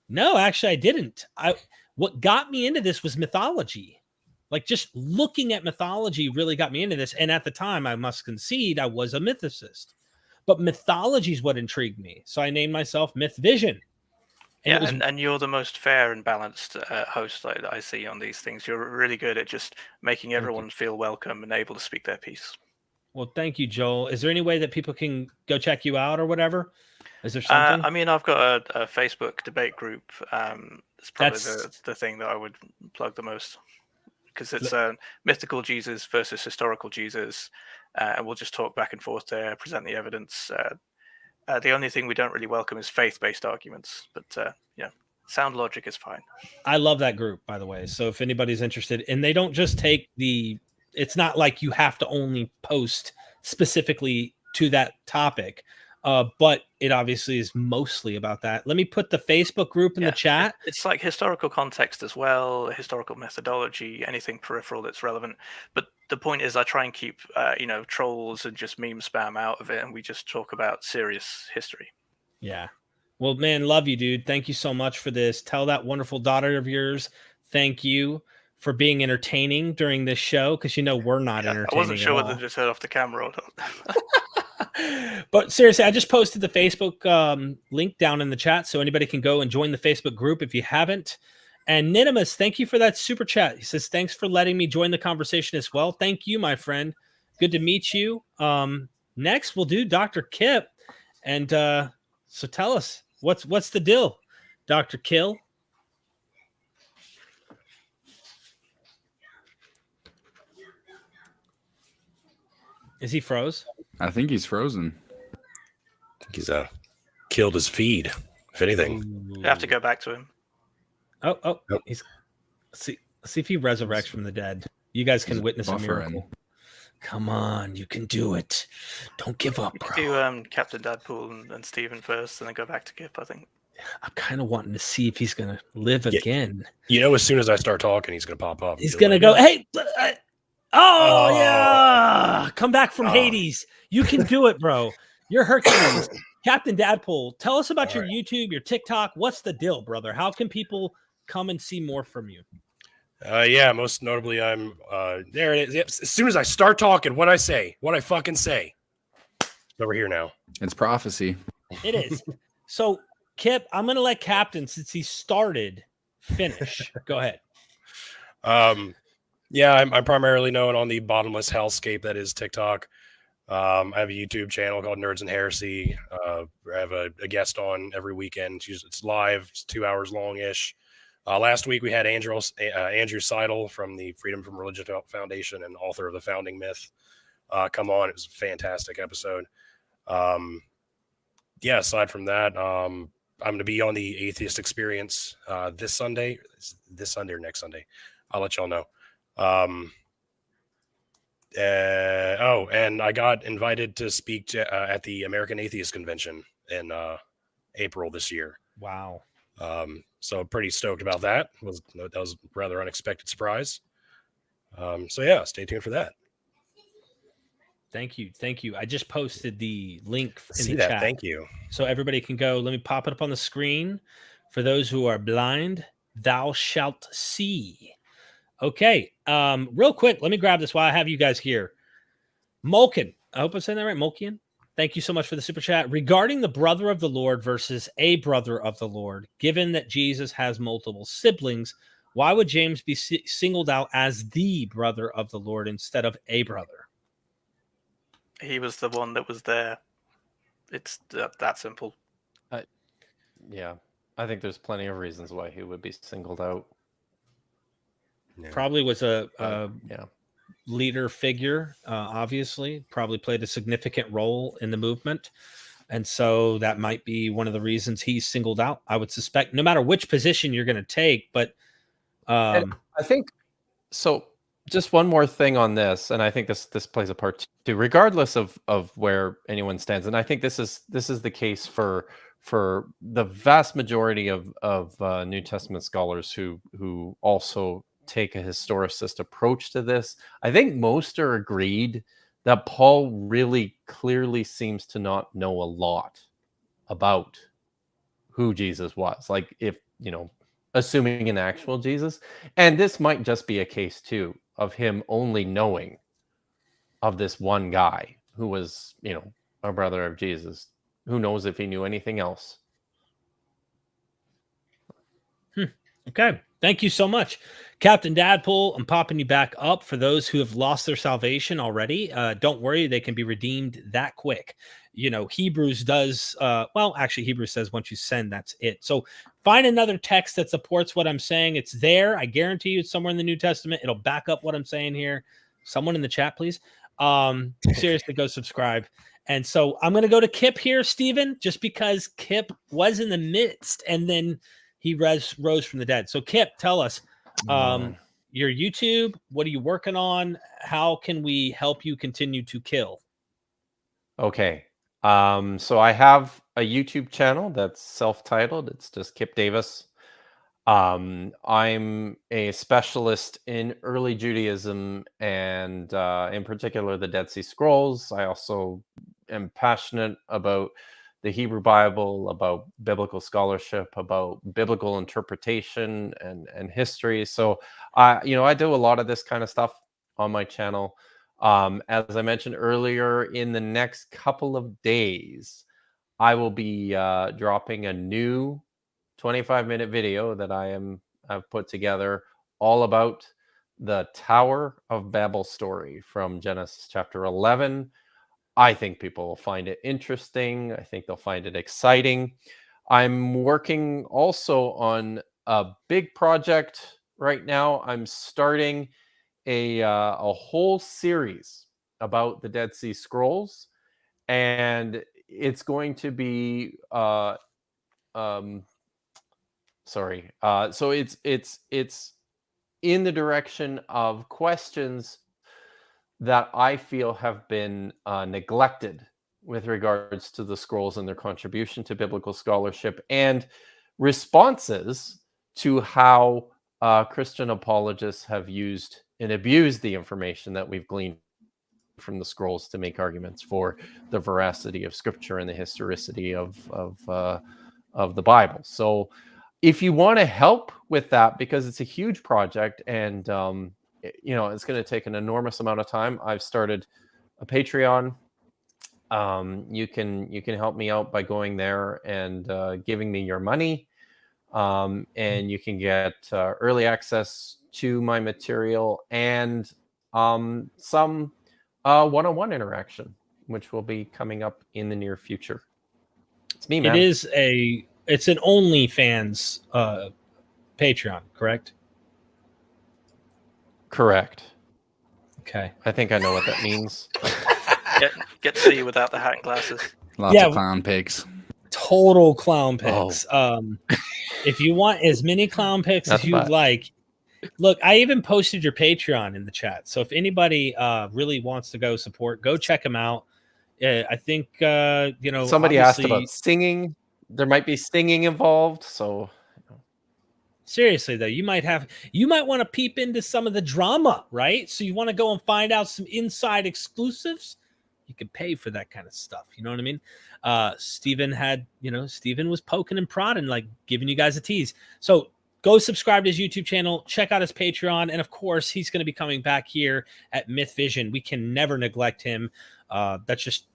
no, actually I didn't. What got me into this was mythology. Like just looking at mythology really got me into this. And at the time, I must concede, I was a mythicist. But mythology is what intrigued me. So I named myself MythVision. And you're the most fair and balanced host that I see on these things. You're really good at just making everyone feel welcome and able to speak their piece. Well, thank you, Joel. Is there any way that people can go check you out or whatever? Is there something? I mean, I've got a Facebook debate group. It's probably the thing that I would plug the most, because it's mythical Jesus versus historical Jesus. And we'll just talk back and forth there, present the evidence. The only thing we don't really welcome is faith-based arguments, but sound logic is fine. I love that group, by the way. So if anybody's interested, and they don't just take it's not like you have to only post specifically to that topic, but it obviously is mostly about that. Let me put the Facebook group in the chat. It's like historical context as well, historical methodology, anything peripheral that's relevant. But the point is, I try and keep trolls and just meme spam out of it, and we just talk about serious history. Yeah. Well, man, love you, dude. Thank you so much for this. Tell that wonderful daughter of yours thank you for being entertaining during this show, because we're not entertaining. I wasn't sure whether to just turn off the camera or not. But seriously, I just posted the Facebook link down in the chat, so anybody can go and join the Facebook group if you haven't. And Ninimus, thank you for that super chat. He says, thanks for letting me join the conversation as well. Thank you, my friend. Good to meet you. Next, we'll do Dr. Kip. And so tell us, what's the deal, Dr. Kill? Is he froze? I think he's frozen. I think he's killed his feed, if anything. You have to go back to him. Oh. He's see if he resurrects from the dead. You guys can witness a miracle. Come on, you can do it. Don't give up, bro. Do Captain Dadpool and Steven first, and then go back to Kip, I think. I'm kind of wanting to see if he's going to live again. As soon as I start talking, he's going to pop up. He's going to go, hey, yeah, come back from Hades. You can do it, bro. You're Hercules. Captain Dadpool, tell us about your YouTube, your TikTok. What's the deal, brother? How can people come and see more from you? Most notably, I'm there it is. Yep. As soon as I start talking, what I fucking say. Over here now. It's prophecy. It is. So, Kip, I'm going to let Captain, since he started, finish. Go ahead. I'm primarily known on the bottomless hellscape that is TikTok. I have a YouTube channel called Nerds and Heresy. I have a guest on every weekend. It's live. It's 2 hours long-ish. Last week we had Andrew Seidel from the Freedom from Religion Foundation and author of The Founding Myth come on. It was a fantastic episode. Aside from that, I'm going to be on the Atheist Experience this Sunday or next Sunday. I'll let y'all know. And I got invited to speak at the American Atheist Convention in April this year. Wow. So pretty stoked about that. That was a rather unexpected surprise. Stay tuned for that. Thank you. I just posted the link in the that. chat. Thank you. So everybody can go. Let me pop it up on the screen. For those who are blind, thou shalt see. Okay. Real quick, let me grab this while I have you guys here. Mulkin. I hope I'm saying that right. Mulkian. Thank you so much for the super chat. Regarding the brother of the Lord versus a brother of the Lord, given that Jesus has multiple siblings, why would James be singled out as the brother of the Lord instead of a brother? He was the one that was there. It's that simple. I think there's plenty of reasons why he would be singled out. Yeah. Probably was a leader figure, obviously. Probably played a significant role in the movement. And so that might be one of the reasons he's singled out, I would suspect, no matter which position you're going to take. But I think so. Just one more thing on this, and I think this plays a part too, regardless of where anyone stands. And I think this is the case for the vast majority of New Testament scholars who also take a historicist approach to this. I think most are agreed that Paul really clearly seems to not know a lot about who Jesus was. Like, if, assuming an actual Jesus. And this might just be a case too of him only knowing of this one guy who was, a brother of Jesus. Who knows if he knew anything else? Okay. Thank you so much. Captain Dadpool, I'm popping you back up. For those who have lost their salvation already, don't worry, they can be redeemed that quick. Hebrews does, actually, Hebrews says once you send, that's it. So find another text that supports what I'm saying. It's there. I guarantee you it's somewhere in the New Testament. It'll back up what I'm saying here. Someone in the chat, please. Seriously, go subscribe. And so I'm going to go to Kip here, Stephen, just because Kip was in the midst and then he rose from the dead. So Kip, tell us, your YouTube, what are you working on? How can we help you continue to kill? Okay. So I have a YouTube channel that's self-titled. It's just Kip Davis. I'm a specialist in early Judaism and in particular the Dead Sea Scrolls. I also am passionate about the Hebrew Bible, about biblical scholarship, about biblical interpretation and history. So I do a lot of this kind of stuff on my channel. As I mentioned earlier, in the next couple of days, I will be dropping a new 25-minute video that I've put together all about the Tower of Babel story from Genesis chapter 11. I think people will find it interesting. I think they'll find it exciting. I'm working also on a big project right now. I'm starting a whole series about the Dead Sea Scrolls, and it's going to be so it's in the direction of questions that I feel have been neglected with regards to the scrolls and their contribution to biblical scholarship, and responses to how Christian apologists have used and abused the information that we've gleaned from the scrolls to make arguments for the veracity of Scripture and the historicity of the Bible. So if you want to help with that, because it's a huge project and it's going to take an enormous amount of time, I've started a Patreon. You can help me out by going there and giving me your money, and you can get early access to my material and some one-on-one interaction, which will be coming up in the near future. It's me, man. It's an OnlyFans Patreon, correct? Correct. Okay. I think I know what that means. Get to see you without the hat and glasses. Lots of clown pics. Total clown pics. If you want as many clown pics as you'd like, look, I even posted your Patreon in the chat. So if anybody really wants to go support, go check them out. I think somebody asked about singing. There might be singing involved, so seriously though, you might want to peep into some of the drama, right? So you want to go and find out some inside exclusives. You can pay for that kind of stuff. You know what I mean? Stephen was poking and prodding, like giving you guys a tease. So go subscribe to his YouTube channel, check out his Patreon, and of course, he's going to be coming back here at MythVision. We can never neglect him. That's just,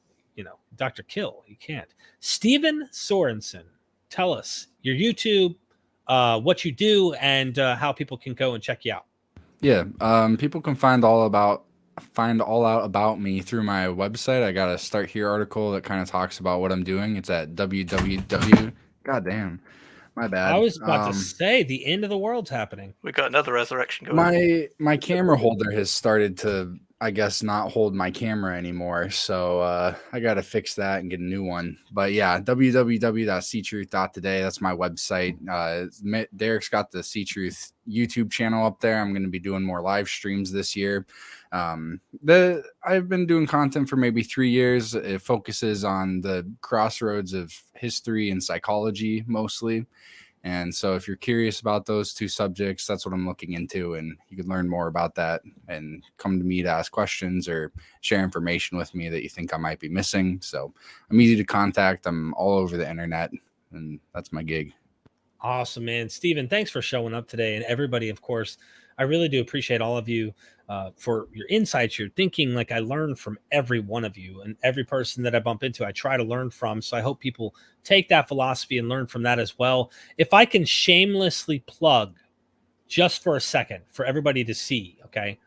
Dr. Kill. You can't. Stephen Sorensen, tell us your YouTube, what you do, and how people can go and check you out. Yeah, people can find all out about me through my website. I got a Start Here article that kind of talks about what I'm doing. It's at www. Goddamn, my bad. I was about to say the end of the world's happening. We got another resurrection going. My camera holder has started to, I guess, not hold my camera anymore. So I got to fix that and get a new one. But yeah, www.ctruth.today. That's my website. Derek's got the C-Truth YouTube channel up there. I'm going to be doing more live streams this year. I've been doing content for maybe 3 years. It focuses on the crossroads of history and psychology mostly. And so if you're curious about those two subjects, that's what I'm looking into. And you can learn more about that and come to me to ask questions or share information with me that you think I might be missing. So I'm easy to contact. I'm all over the internet, and that's my gig. Awesome, man. Steven, thanks for showing up today. And everybody, of course, I really do appreciate all of you for your insights, your thinking. Like, I learn from every one of you, and every person that I bump into, I try to learn from. So I hope people take that philosophy and learn from that as well. If I can shamelessly plug just for a second for everybody to see, okay?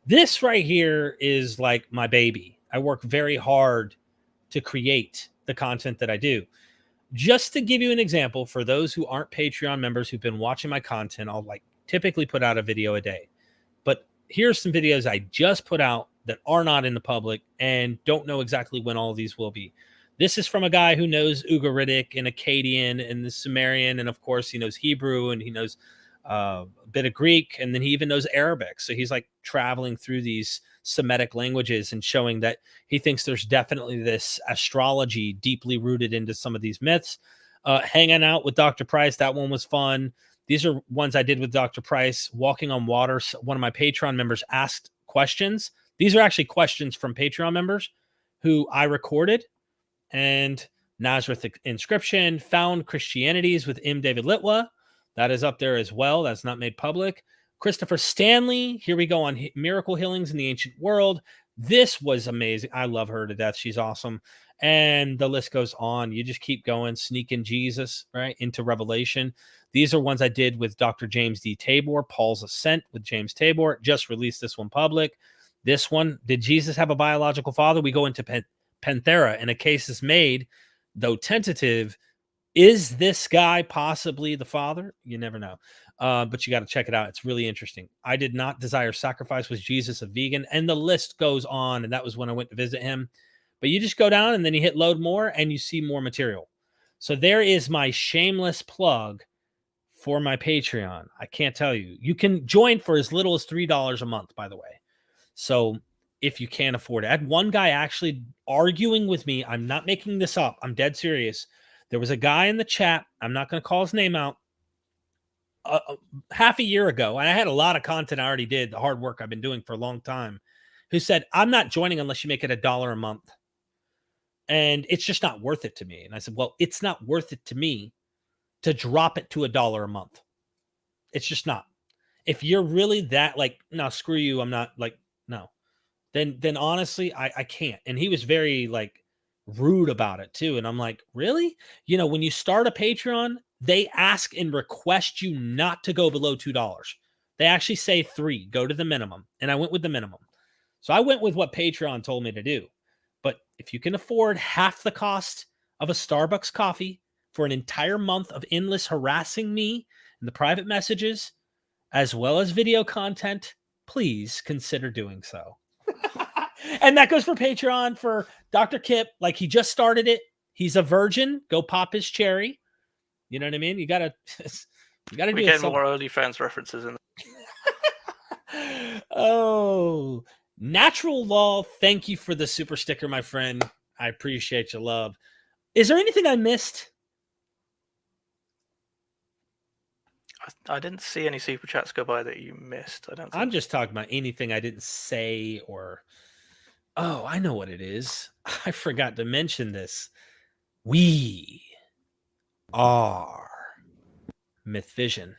This right here is like my baby. I work very hard to create the content that I do. Just to give you an example, for those who aren't Patreon members who've been watching my content, I'll like typically put out a video a day. But here's some videos I just put out that are not in the public and don't know exactly when all of these will be. This is from a guy who knows Ugaritic and Akkadian and the Sumerian, and of course he knows Hebrew and he knows a bit of Greek, and then he even knows Arabic. So he's like traveling through these Semitic languages and showing that he thinks there's definitely this astrology deeply rooted into some of these myths. Hanging out with Dr. Price, that one was fun. These are ones I did with Dr. Price. Walking on water, one of my Patreon members asked questions. These are actually questions from Patreon members who I recorded. And Nazareth Inscription, Found Christianities with M. David Litwa. That is up there as well. That's not made public. Christopher Stanley. Here we go on miracle healings in the ancient world. This was amazing. I love her to death. She's awesome. And the list goes on. You just keep going, sneaking Jesus, right, into Revelation. These are ones I did with Dr. James D. Tabor, Paul's Ascent with James Tabor. Just released this one public. This one, did Jesus have a biological father? We go into Panthera, and a case is made, though tentative. Is this guy possibly the father? You never know. But you got to check it out. It's really interesting. I did not desire sacrifice. Was Jesus a vegan? And the list goes on. And that was when I went to visit him. But you just go down and then you hit load more and you see more material. So there is my shameless plug for my Patreon. I can't tell you. You can join for as little as $3 a month, by the way. So if you can't afford it. I had one guy actually arguing with me. I'm not making this up. I'm dead serious. There was a guy in the chat. I'm not going to call his name out. Half a year ago, and I had a lot of content I already did, the hard work I've been doing for a long time, who said, I'm not joining unless you make it $1 a month. And it's just not worth it to me. And I said, well, it's not worth it to me to drop it to $1 a month. It's just not. If you're really that like, no, screw you. I'm not like, no. Then honestly, I can't. And he was very like rude about it too. And I'm like, really? You know, when you start a Patreon, they ask and request you not to go below $2. They actually say $3, go to the minimum. And I went with the minimum. So I went with what Patreon told me to do. But if you can afford half the cost of a Starbucks coffee for an entire month of endless harassing me in the private messages, as well as video content, please consider doing so. And that goes for Patreon for Dr. Kip. Like, he just started it. He's a virgin. Go pop his cherry. You know what I mean? You gotta do it. We get more OnlyFans references in. Oh, Natural Law. Thank you for the super sticker, my friend. I appreciate your love. Is there anything I missed? I didn't see any super chats go by that you missed. I don't think. I'm just talking about anything I didn't say or. Oh, I know what it is. I forgot to mention this. We are MythVision.